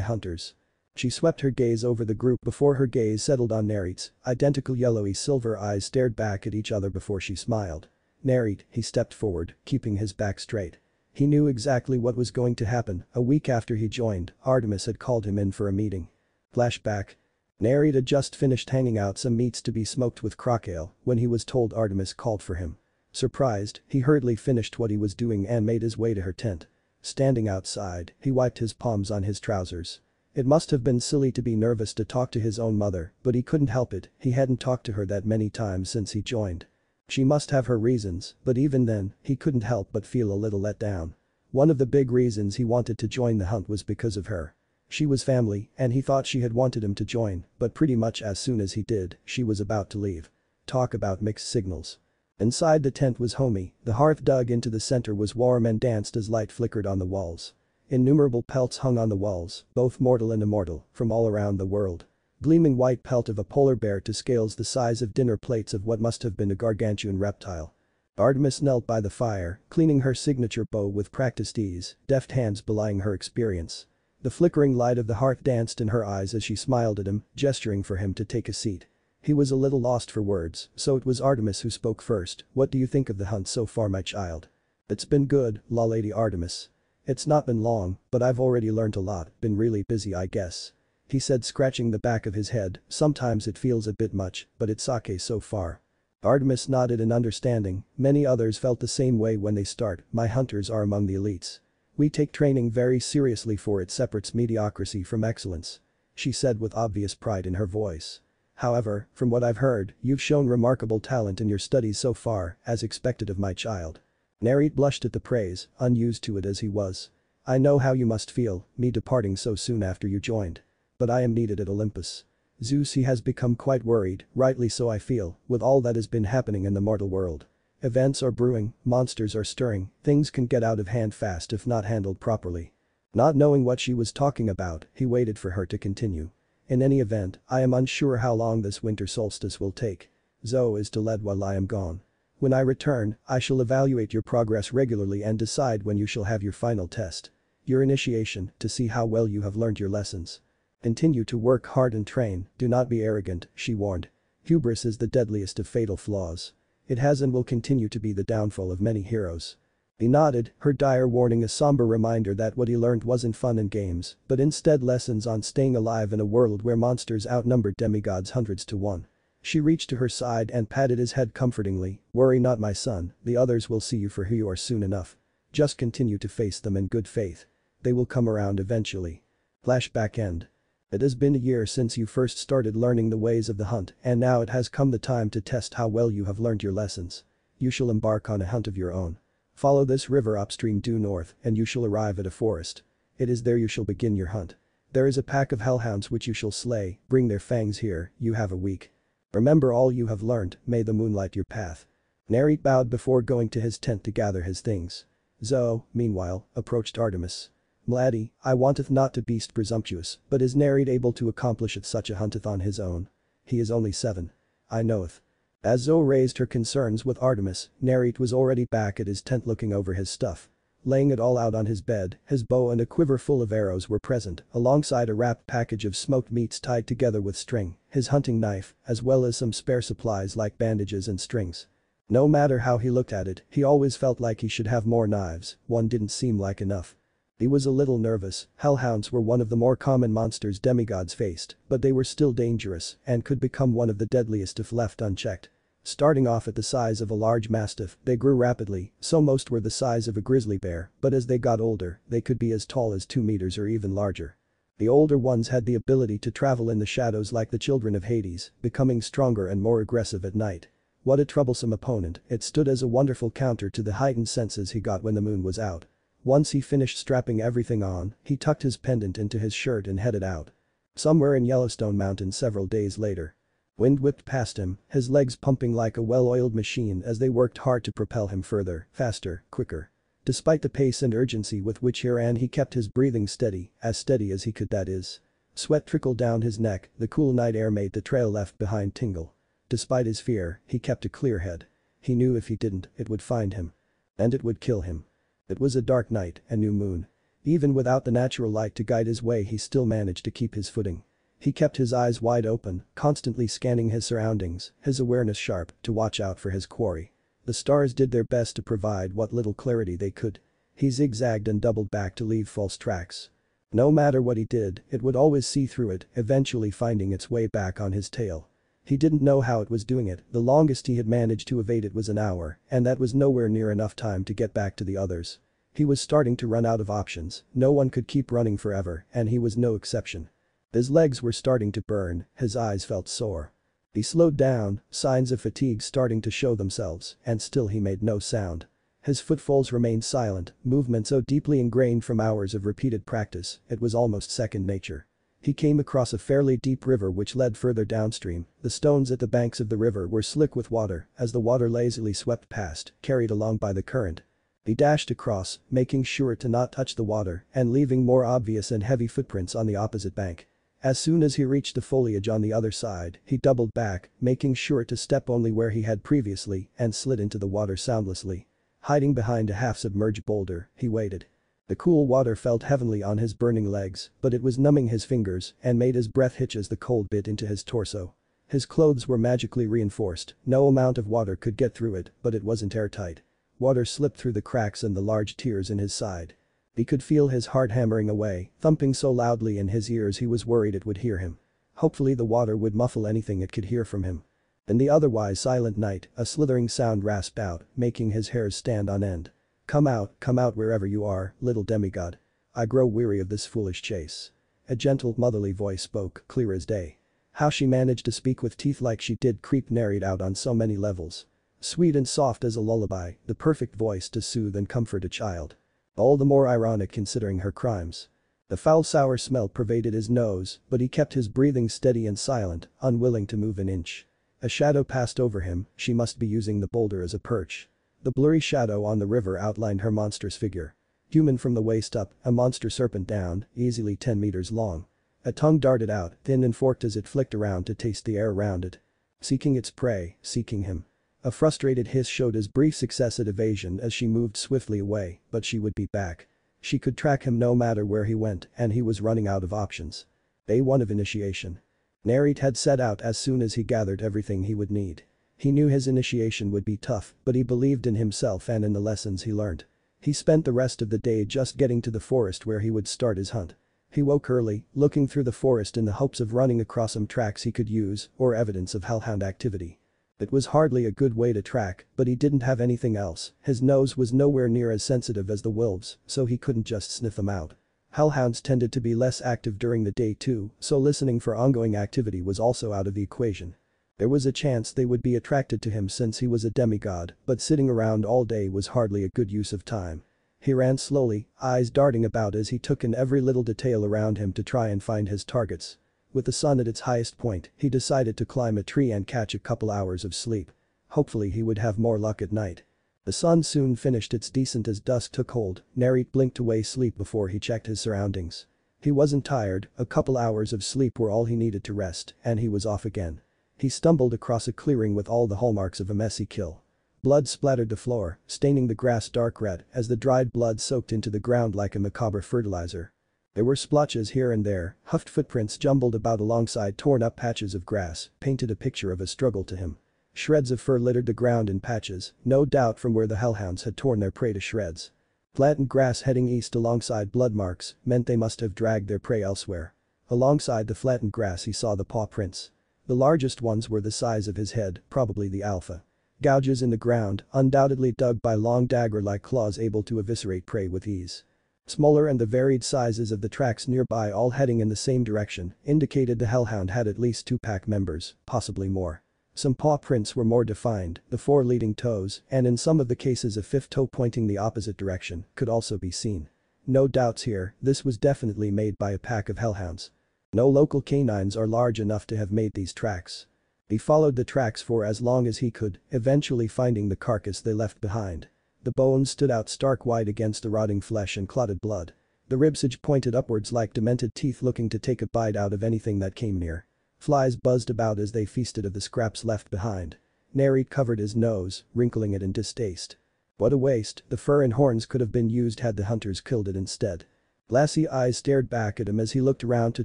hunters." She swept her gaze over the group before her gaze settled on Nereid's, identical yellowy silver eyes stared back at each other before she smiled. "Nereid," he stepped forward, keeping his back straight. He knew exactly what was going to happen. A week after he joined, Artemis had called him in for a meeting. Flashback. Nereid had just finished hanging out some meats to be smoked with Crocale when he was told Artemis called for him. Surprised, he hurriedly finished what he was doing and made his way to her tent. Standing outside, he wiped his palms on his trousers. It must have been silly to be nervous to talk to his own mother, but he couldn't help it, he hadn't talked to her that many times since he joined. She must have her reasons, but even then, he couldn't help but feel a little let down. One of the big reasons he wanted to join the hunt was because of her. She was family, and he thought she had wanted him to join, but pretty much as soon as he did, she was about to leave. Talk about mixed signals. Inside the tent was homey, the hearth dug into the center was warm and danced as light flickered on the walls. Innumerable pelts hung on the walls, both mortal and immortal, from all around the world. Gleaming white pelt of a polar bear to scales the size of dinner plates of what must have been a gargantuan reptile. Artemis knelt by the fire, cleaning her signature bow with practiced ease, deft hands belying her experience. The flickering light of the hearth danced in her eyes as she smiled at him, gesturing for him to take a seat. He was a little lost for words, so it was Artemis who spoke first. "What do you think of the hunt so far, my child?" "It's been good, Lady Artemis. It's not been long, but I've already learned a lot, been really busy I guess," he said, scratching the back of his head. "Sometimes it feels a bit much, but it's okay so far." Artemis nodded in understanding. Many others felt the same way when they start. "My hunters are among the elites. We take training very seriously for it separates mediocrity from excellence," she said with obvious pride in her voice. "However, from what I've heard, you've shown remarkable talent in your studies so far, as expected of my child." Nereid blushed at the praise, unused to it as he was. "I know how you must feel, me departing so soon after you joined. But I am needed at Olympus. Zeus he has become quite worried, rightly so I feel, with all that has been happening in the mortal world. Events are brewing, monsters are stirring, things can get out of hand fast if not handled properly." Not knowing what she was talking about, he waited for her to continue. "In any event, I am unsure how long this winter solstice will take. Zoe is to lead while I am gone. When I return, I shall evaluate your progress regularly and decide when you shall have your final test. Your initiation, to see how well you have learned your lessons. Continue to work hard and train, do not be arrogant," she warned. "Hubris is the deadliest of fatal flaws. It has and will continue to be the downfall of many heroes." He nodded, her dire warning a somber reminder that what he learned wasn't fun and games, but instead lessons on staying alive in a world where monsters outnumbered demigods hundreds to one. She reached to her side and patted his head comfortingly. "Worry not, my son, the others will see you for who you are soon enough. Just continue to face them in good faith. They will come around eventually." Flashback end. It has been a year since you first started learning the ways of the hunt, and now it has come the time to test how well you have learned your lessons. You shall embark on a hunt of your own. Follow this river upstream due north and you shall arrive at a forest. It is there you shall begin your hunt. There is a pack of hellhounds which you shall slay, bring their fangs here, you have a week. Remember all you have learned, may the moon light your path." Nereid bowed before going to his tent to gather his things. Zoe, meanwhile, approached Artemis. Mladdie, I wanteth not to beast presumptuous, but is Narite able to accomplisheth such a hunteth on his own? He is only 7. I knoweth. As Zoe raised her concerns with Artemis, Narite was already back at his tent looking over his stuff. Laying it all out on his bed, his bow and a quiver full of arrows were present, alongside a wrapped package of smoked meats tied together with string, his hunting knife, as well as some spare supplies like bandages and strings. No matter how he looked at it, he always felt like he should have more knives, one didn't seem like enough. He was a little nervous. Hellhounds were one of the more common monsters demigods faced, but they were still dangerous and could become one of the deadliest if left unchecked. Starting off at the size of a large mastiff, they grew rapidly, so most were the size of a grizzly bear, but as they got older, they could be as tall as 2 meters or even larger. The older ones had the ability to travel in the shadows like the children of Hades, becoming stronger and more aggressive at night. What a troublesome opponent, it stood as a wonderful counter to the heightened senses he got when the moon was out. Once he finished strapping everything on, he tucked his pendant into his shirt and headed out. Somewhere in Yellowstone Mountain several days later. Wind whipped past him, his legs pumping like a well-oiled machine as they worked hard to propel him further, faster, quicker. Despite the pace and urgency with which he ran, he kept his breathing steady as he could, that is. Sweat trickled down his neck, the cool night air made the trail left behind tingle. Despite his fear, he kept a clear head. He knew if he didn't, it would find him. And it would kill him. It was a dark night, a new moon. Even without the natural light to guide his way, he still managed to keep his footing. He kept his eyes wide open, constantly scanning his surroundings, his awareness sharp to watch out for his quarry. The stars did their best to provide what little clarity they could. He zigzagged and doubled back to leave false tracks. No matter what he did, it would always see through it, eventually finding its way back on his tail. He didn't know how it was doing it, the longest he had managed to evade it was an hour, and that was nowhere near enough time to get back to the others. He was starting to run out of options, no one could keep running forever, and he was no exception. His legs were starting to burn, his eyes felt sore. He slowed down, signs of fatigue starting to show themselves, and still he made no sound. His footfalls remained silent, movement so deeply ingrained from hours of repeated practice, it was almost second nature. He came across a fairly deep river which led further downstream. The stones at the banks of the river were slick with water as the water lazily swept past, carried along by the current. He dashed across, making sure to not touch the water and leaving more obvious and heavy footprints on the opposite bank. As soon as he reached the foliage on the other side, he doubled back, making sure to step only where he had previously and slid into the water soundlessly. Hiding behind a half-submerged boulder, he waited. The cool water felt heavenly on his burning legs, but it was numbing his fingers and made his breath hitch as the cold bit into his torso. His clothes were magically reinforced, no amount of water could get through it, but it wasn't airtight. Water slipped through the cracks and the large tears in his side. He could feel his heart hammering away, thumping so loudly in his ears he was worried it would hear him. Hopefully the water would muffle anything it could hear from him. In the otherwise silent night, a slithering sound rasped out, making his hairs stand on end. Come out wherever you are, little demigod. I grow weary of this foolish chase. A gentle, motherly voice spoke, clear as day. How she managed to speak with teeth like she did creeped Narite out on so many levels. Sweet and soft as a lullaby, the perfect voice to soothe and comfort a child. All the more ironic considering her crimes. The foul sour smell pervaded his nose, but he kept his breathing steady and silent, unwilling to move an inch. A shadow passed over him, she must be using the boulder as a perch. The blurry shadow on the river outlined her monstrous figure. Human from the waist up, a monster serpent down, easily 10 meters long. A tongue darted out, thin and forked as it flicked around to taste the air around it. Seeking its prey, seeking him. A frustrated hiss showed his brief success at evasion as she moved swiftly away, but she would be back. She could track him no matter where he went, and he was running out of options. Day 1 of initiation. Narite had set out as soon as he gathered everything he would need. He knew his initiation would be tough, but he believed in himself and in the lessons he learned. He spent the rest of the day just getting to the forest where he would start his hunt. He woke early, looking through the forest in the hopes of running across some tracks he could use or evidence of hellhound activity. It was hardly a good way to track, but he didn't have anything else. His nose was nowhere near as sensitive as the wolves', so he couldn't just sniff them out. Hellhounds tended to be less active during the day too, so listening for ongoing activity was also out of the equation. There was a chance they would be attracted to him since he was a demigod, but sitting around all day was hardly a good use of time. He ran slowly, eyes darting about as he took in every little detail around him to try and find his targets. With the sun at its highest point, he decided to climb a tree and catch a couple hours of sleep. Hopefully he would have more luck at night. The sun soon finished its descent as dusk took hold. Narit blinked away sleep before he checked his surroundings. He wasn't tired, a couple hours of sleep were all he needed to rest, and he was off again. He stumbled across a clearing with all the hallmarks of a messy kill. Blood splattered the floor, staining the grass dark red as the dried blood soaked into the ground like a macabre fertilizer. There were splotches here and there, huffed footprints jumbled about alongside torn-up patches of grass, painted a picture of a struggle to him. Shreds of fur littered the ground in patches, no doubt from where the hellhounds had torn their prey to shreds. Flattened grass heading east alongside blood marks meant they must have dragged their prey elsewhere. Alongside the flattened grass he saw the paw prints. The largest ones were the size of his head, probably the alpha. Gouges in the ground, undoubtedly dug by long dagger-like claws able to eviscerate prey with ease. Smaller and the varied sizes of the tracks nearby all heading in the same direction indicated the hellhound had at least 2 pack members, possibly more. Some paw prints were more defined, the 4 leading toes, and in some of the cases a 5th toe pointing the opposite direction, could also be seen. No doubts here, this was definitely made by a pack of hellhounds. No local canines are large enough to have made these tracks. He followed the tracks for as long as he could, eventually finding the carcass they left behind. The bones stood out stark white against the rotting flesh and clotted blood. The ribsage pointed upwards like demented teeth looking to take a bite out of anything that came near. Flies buzzed about as they feasted of the scraps left behind. Narit covered his nose, wrinkling it in distaste. What a waste, the fur and horns could have been used had the hunters killed it instead. Glassy eyes stared back at him as he looked around to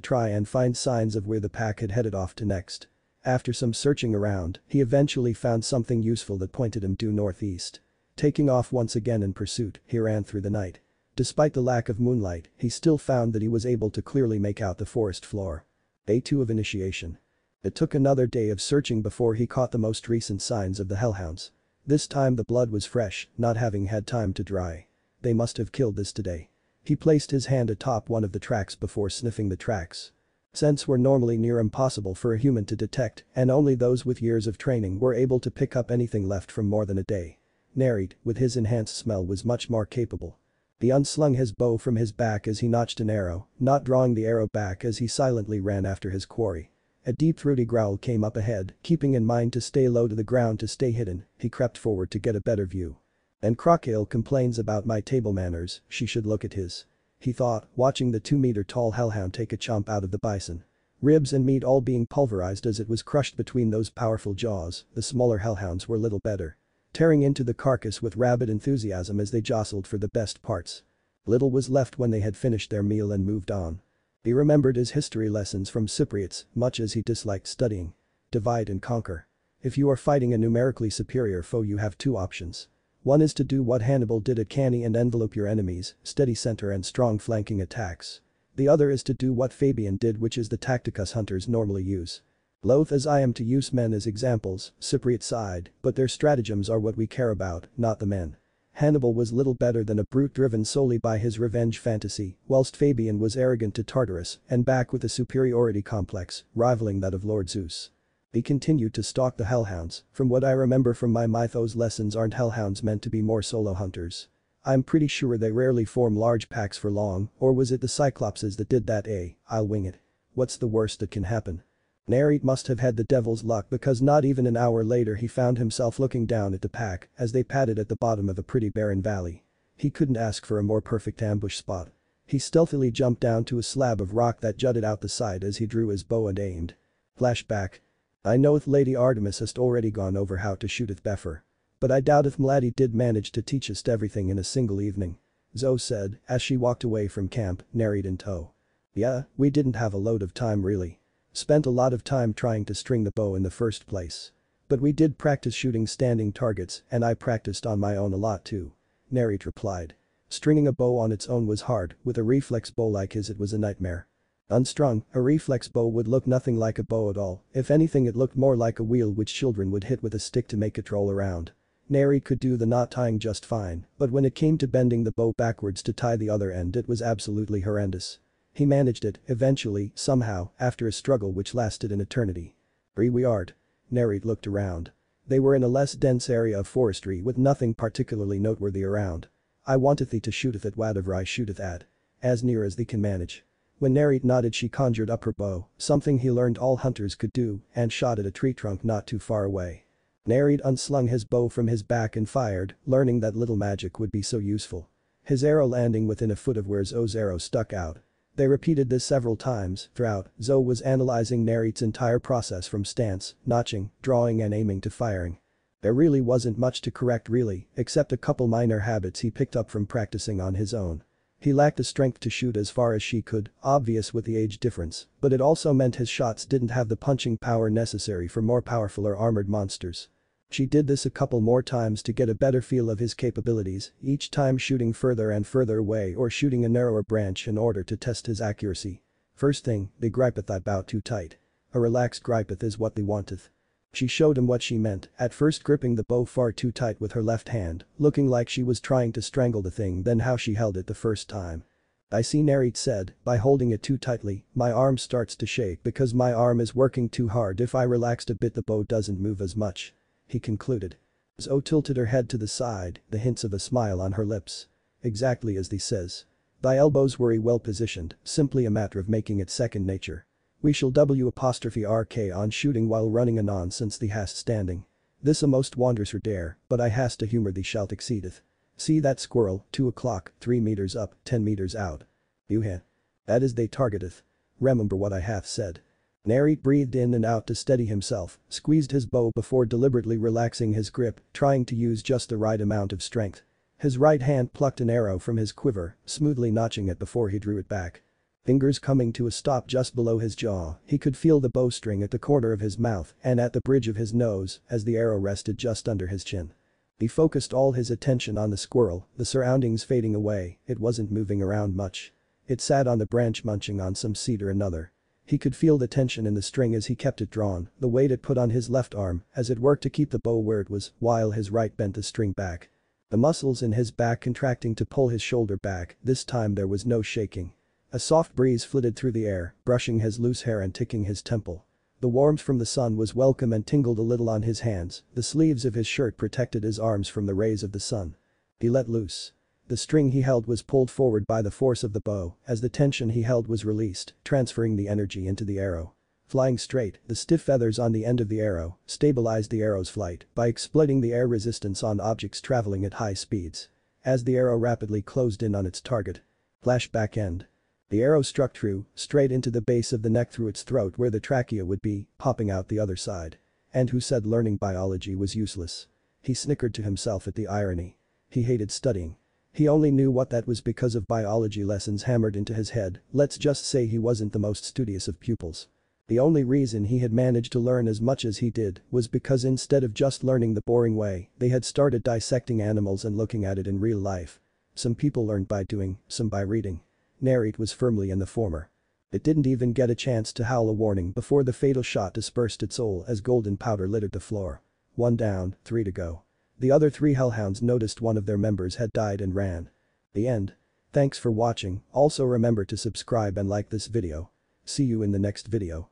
try and find signs of where the pack had headed off to next. After some searching around, he eventually found something useful that pointed him due northeast. Taking off once again in pursuit, he ran through the night. Despite the lack of moonlight, he still found that he was able to clearly make out the forest floor. Day 2 of initiation. It took another day of searching before he caught the most recent signs of the hellhounds. This time the blood was fresh, not having had time to dry. They must have killed this today. He placed his hand atop one of the tracks before sniffing the tracks. Scents were normally near impossible for a human to detect, and only those with years of training were able to pick up anything left from more than a day. Narit, with his enhanced smell, was much more capable. He unslung his bow from his back as he notched an arrow, not drawing the arrow back as he silently ran after his quarry. A deep throaty growl came up ahead, keeping in mind to stay low to the ground to stay hidden, he crept forward to get a better view. And Crocale complains about my table manners, she should look at his. He thought, watching the 2-meter-tall hellhound take a chomp out of the bison. Ribs and meat all being pulverized as it was crushed between those powerful jaws, the smaller hellhounds were little better. Tearing into the carcass with rabid enthusiasm as they jostled for the best parts. Little was left when they had finished their meal and moved on. He remembered his history lessons from Cypriots, much as he disliked studying. Divide and conquer. If you are fighting a numerically superior foe you have 2 options. One is to do what Hannibal did at Cannae and envelope your enemies, steady center and strong flanking attacks. The other is to do what Fabian did, which is the tacticus hunters normally use. Loath as I am to use men as examples, Cypriot sighed, but their stratagems are what we care about, not the men. Hannibal was little better than a brute driven solely by his revenge fantasy, whilst Fabian was arrogant to Tartarus and back with a superiority complex, rivaling that of Lord Zeus. He continued to stalk the hellhounds. From what I remember from my mythos lessons, aren't hellhounds meant to be more solo hunters? I'm pretty sure they rarely form large packs for long, or was it the Cyclopses that did that? I'll wing it. What's the worst that can happen? Narit must have had the devil's luck because not even an hour later he found himself looking down at the pack as they padded at the bottom of a pretty barren valley. He couldn't ask for a more perfect ambush spot. He stealthily jumped down to a slab of rock that jutted out the side as he drew his bow and aimed. Flashback. I knoweth Lady Artemis hast already gone over how to shooteth Befer. But I doubt if Mlady did manage to teach us everything in a single evening. Zoe said, as she walked away from camp, Narit in tow. Yeah, we didn't have a load of time really. Spent a lot of time trying to string the bow in the first place. But we did practice shooting standing targets and I practiced on my own a lot too. Narit replied. Stringing a bow on its own was hard, with a reflex bow like his it was a nightmare. Unstrung, a reflex bow would look nothing like a bow at all, if anything it looked more like a wheel which children would hit with a stick to make it roll around. Narit could do the knot tying just fine, but when it came to bending the bow backwards to tie the other end it was absolutely horrendous. He managed it, eventually, somehow, after a struggle which lasted an eternity. Here we are. Narit looked around. They were in a less dense area of forestry with nothing particularly noteworthy around. I wanteth thee to shooteth at whatever I shooteth at. As near as thee can manage. When Narit nodded she conjured up her bow, something he learned all hunters could do, and shot at a tree trunk not too far away. Narite unslung his bow from his back and fired, learning that little magic would be so useful. His arrow landing within a foot of where Zo's arrow stuck out. They repeated this several times. Throughout, Zo was analyzing Narite's entire process from stance, notching, drawing and aiming to firing. There really wasn't much to correct really, except a couple minor habits he picked up from practicing on his own. He lacked the strength to shoot as far as she could, obvious with the age difference, but it also meant his shots didn't have the punching power necessary for more powerful or armored monsters. She did this a couple more times to get a better feel of his capabilities, each time shooting further and further away or shooting a narrower branch in order to test his accuracy. First thing, they gripeth that bow too tight. A relaxed gripeth is what they wanteth. She showed him what she meant, at first gripping the bow far too tight with her left hand, looking like she was trying to strangle the thing, then how she held it the first time. I see, Narite said, by holding it too tightly, my arm starts to shake because my arm is working too hard. If I relaxed a bit the bow doesn't move as much. He concluded. Zo tilted her head to the side, the hints of a smile on her lips. Exactly as thee says. Thy elbows were well positioned, simply a matter of making it second nature. We shall W'_RK on shooting while running anon since thee hast standing. This a most wondrous dare, but I hast to humor thee shalt exceedeth. See that squirrel, 2 o'clock, 3 meters up, 10 meters out. You heh. That is they targeteth. Remember what I hath said. Narite breathed in and out to steady himself, squeezed his bow before deliberately relaxing his grip, trying to use just the right amount of strength. His right hand plucked an arrow from his quiver, smoothly notching it before he drew it back. Fingers coming to a stop just below his jaw, he could feel the bowstring at the corner of his mouth and at the bridge of his nose as the arrow rested just under his chin. He focused all his attention on the squirrel, the surroundings fading away, it wasn't moving around much. It sat on the branch munching on some seed or another. He could feel the tension in the string as he kept it drawn, the weight it put on his left arm as it worked to keep the bow where it was, while his right bent the string back. The muscles in his back contracting to pull his shoulder back, this time there was no shaking. A soft breeze flitted through the air, brushing his loose hair and ticking his temple. The warmth from the sun was welcome and tingled a little on his hands, the sleeves of his shirt protected his arms from the rays of the sun. He let loose. The string he held was pulled forward by the force of the bow, as the tension he held was released, transferring the energy into the arrow. Flying straight, the stiff feathers on the end of the arrow stabilized the arrow's flight by exploiting the air resistance on objects traveling at high speeds. As the arrow rapidly closed in on its target. Flash back end. The arrow struck true, straight into the base of the neck through its throat where the trachea would be, popping out the other side. And who said learning biology was useless? He snickered to himself at the irony. He hated studying. He only knew what that was because of biology lessons hammered into his head, let's just say he wasn't the most studious of pupils. The only reason he had managed to learn as much as he did was because instead of just learning the boring way, they had started dissecting animals and looking at it in real life. Some people learned by doing, some by reading. Narite was firmly in the former. It didn't even get a chance to howl a warning before the fatal shot dispersed its soul as golden powder littered the floor. 1 down, 3 to go. The other 3 hellhounds noticed one of their members had died and ran. The end. Thanks for watching, also remember to subscribe and like this video. See you in the next video.